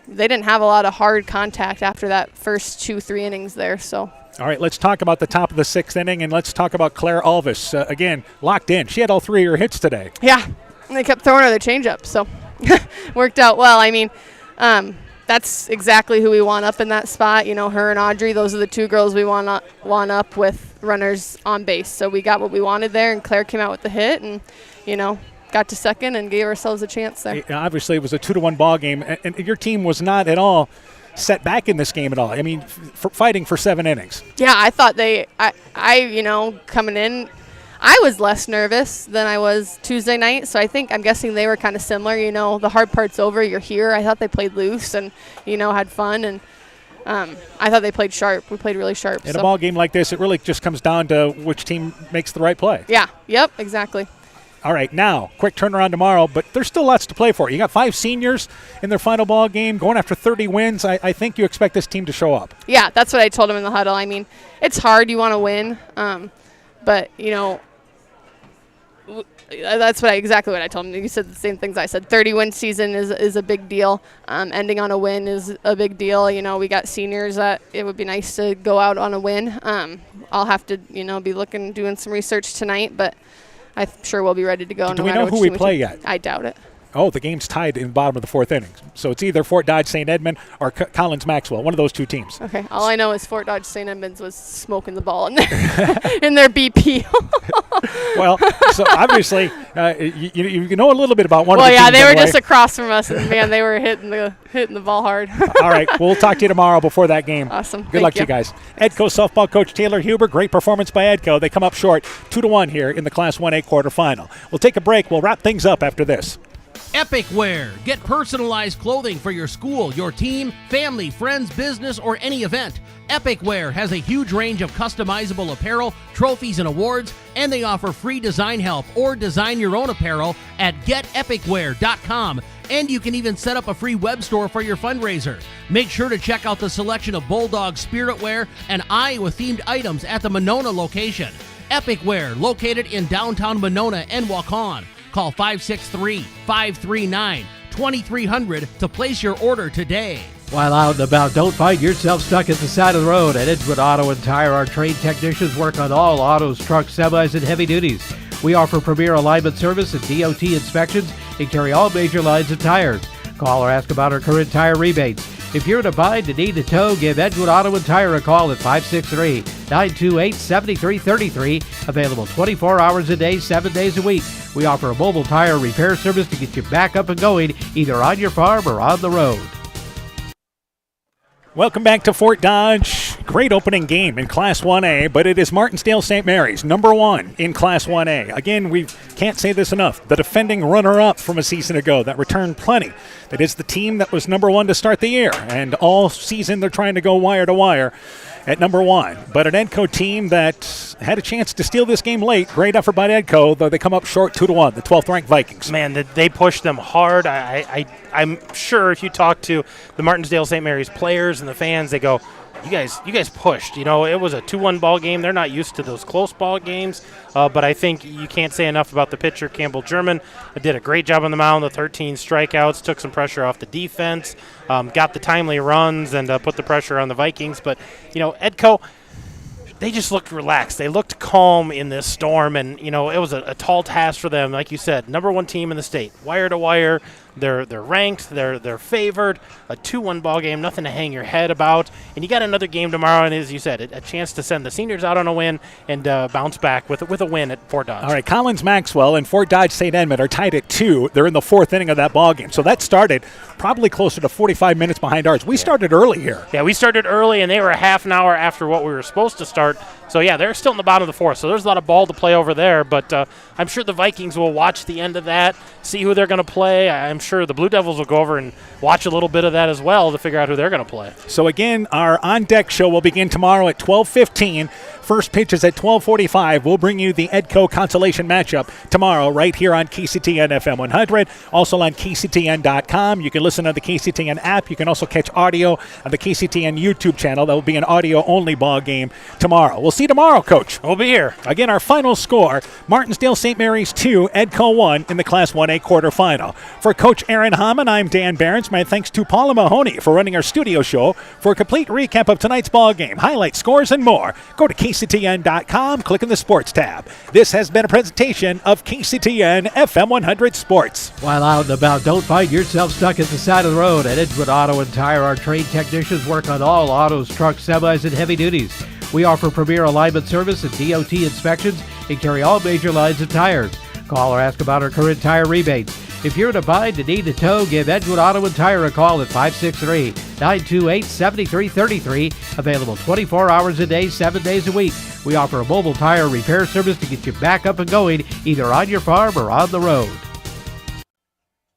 they didn't have a lot of hard contact after that first 2-3 innings there. So All right, let's talk about the top of the 6th inning, and let's talk about Claire Alvis. Again, locked in. She had all 3 of her hits today. Yeah, and they kept throwing her the changeup, so worked out well. I mean, that's exactly who we want up in that spot. You know, her and Audrey, those are the 2 girls we want up with runners on base. So we got what we wanted there, and Claire came out with the hit and, you know, got to second and gave ourselves a chance there. Obviously, it was a 2-1 ball game, and your team was not at all set back in this game at all. I mean, fighting for 7 innings. Yeah, I thought you know, coming in, I was less nervous than I was Tuesday night, so I'm guessing they were kind of similar. You know, the hard part's over, you're here. I thought they played loose and, you know, had fun, and I thought they played sharp. We played really sharp. In a ball game like this, it really just comes down to which team makes the right play. Yeah, yep, exactly. All right, now, quick turnaround tomorrow, but there's still lots to play for. You got 5 seniors in their final ball game, going after 30 wins. I think you expect this team to show up. Yeah, that's what I told them in the huddle. I mean, it's hard. You want to win, but, you know, that's exactly what I told them. You said the same things I said. 30-win season is a big deal. Ending on a win is a big deal. You know, we got seniors that it would be nice to go out on a win. I'll have to, you know, be doing some research tonight, but I'm sure we'll be ready to go. Do we know who we play yet? I doubt it. Oh, the game's tied in the bottom of the 4th inning. So it's either Fort Dodge St. Edmund or Collins-Maxwell, one of those 2 teams. Okay. All I know is Fort Dodge St. Edmunds was smoking the ball in their BP. Well, so obviously you know a little bit about one of the teams. Well, yeah, they were just across from us, and, man, they were hitting the ball hard. All right. We'll talk to you tomorrow before that game. Awesome. Good luck to you guys. Edco softball coach Taylor Huber, great performance by Edco. They come up short 2-1 here in the Class 1A quarterfinal. We'll take a break. We'll wrap things up after this. Epic Wear. Get personalized clothing for your school, your team, family, friends, business, or any event. Epic Wear has a huge range of customizable apparel, trophies, and awards, and they offer free design help or design your own apparel at getepicwear.com. And you can even set up a free web store for your fundraiser. Make sure to check out the selection of Bulldog Spirit Wear and Iowa-themed items at the Monona location. Epic Wear, located in downtown Monona and Waukon. Call 563-539-2300 to place your order today. While out and about, don't find yourself stuck at the side of the road. At Edgewood Auto and Tire, our trained technicians work on all autos, trucks, semis, and heavy duties. We offer premier alignment service and DOT inspections and carry all major lines of tires. Call or ask about our current tire rebates. If you're in a bind and need a tow, give Edgewood Auto and Tire a call at 563-928-7333. Available 24 hours a day, 7 days a week. We offer a mobile tire repair service to get you back up and going, either on your farm or on the road. Welcome back to Fort Dodge. Great opening game in Class 1A, but it is Martensdale-St. Mary's, number 1 in Class 1A. Again, we can't say this enough. The defending runner-up from a season ago that returned plenty. That is the team that was number 1 to start the year, and all season they're trying to go wire to wire at number 1. But an Edco team that had a chance to steal this game late. Great effort by Edco, though they come up short 2-1, the 12th-ranked Vikings. Man, they pushed them hard. I'm sure if you talk to the Martensdale-St. Mary's players and the fans, they go, you guys pushed. You know, it was a 2-1 ball game. They're not used to those close ball games. But I think you can't say enough about the pitcher, Campbell German. Did a great job on the mound, the 13 strikeouts, took some pressure off the defense, got the timely runs, and put the pressure on the Vikings. But, you know, Edco, they just looked relaxed. They looked calm in this storm, and, you know, it was a tall task for them. Like you said, number 1 team in the state, wire to wire. They're ranked. They're favored. A 2-1 ball game, nothing to hang your head about. And you got another game tomorrow, and as you said, a chance to send the seniors out on a win and bounce back with a win at Fort Dodge. All right, Collins-Maxwell and Fort Dodge St. Edmund are tied at 2. They're in the 4th inning of that ball game. So that started probably closer to 45 minutes behind ours. We started early here. Yeah, we started early, and they were a half an hour after what we were supposed to start. So, yeah, they're still in the bottom of the 4th. So there's a lot of ball to play over there. But I'm sure the Vikings will watch the end of that, see who they're going to play. I'm sure the Blue Devils will go over and watch a little bit of that as well to figure out who they're going to play. So, again, our on-deck show will begin tomorrow at 12:15. First pitch is at 12:45. We'll bring you the Edco consolation matchup tomorrow right here on KCTN FM 100, also on KCTN.com. You can listen on the KCTN app. You can also catch audio on the KCTN YouTube channel. That will be an audio-only ball game tomorrow. We'll see you tomorrow, Coach. We'll be here. Again, our final score, Martensdale-St. Mary's 2, Edco 1 in the Class 1A quarterfinal. For Coach Coach Aaron Hammond, I'm Dan Behrens. My thanks to Paula Mahoney for running our studio show. For a complete recap of tonight's ball game, highlights, scores, and more, go to KCTN.com, click on the Sports tab. This has been a presentation of KCTN FM 100 Sports. While out and about, don't find yourself stuck at the side of the road. At Edgewood Auto and Tire, our trained technicians work on all autos, trucks, semis, and heavy duties. We offer premier alignment service and DOT inspections and carry all major lines of tires. Call or ask about our current tire rebates. If you're in a bind and need a tow, give Edgewood Auto and Tire a call at 563-928-7333. Available 24 hours a day, 7 days a week. We offer a mobile tire repair service to get you back up and going, either on your farm or on the road.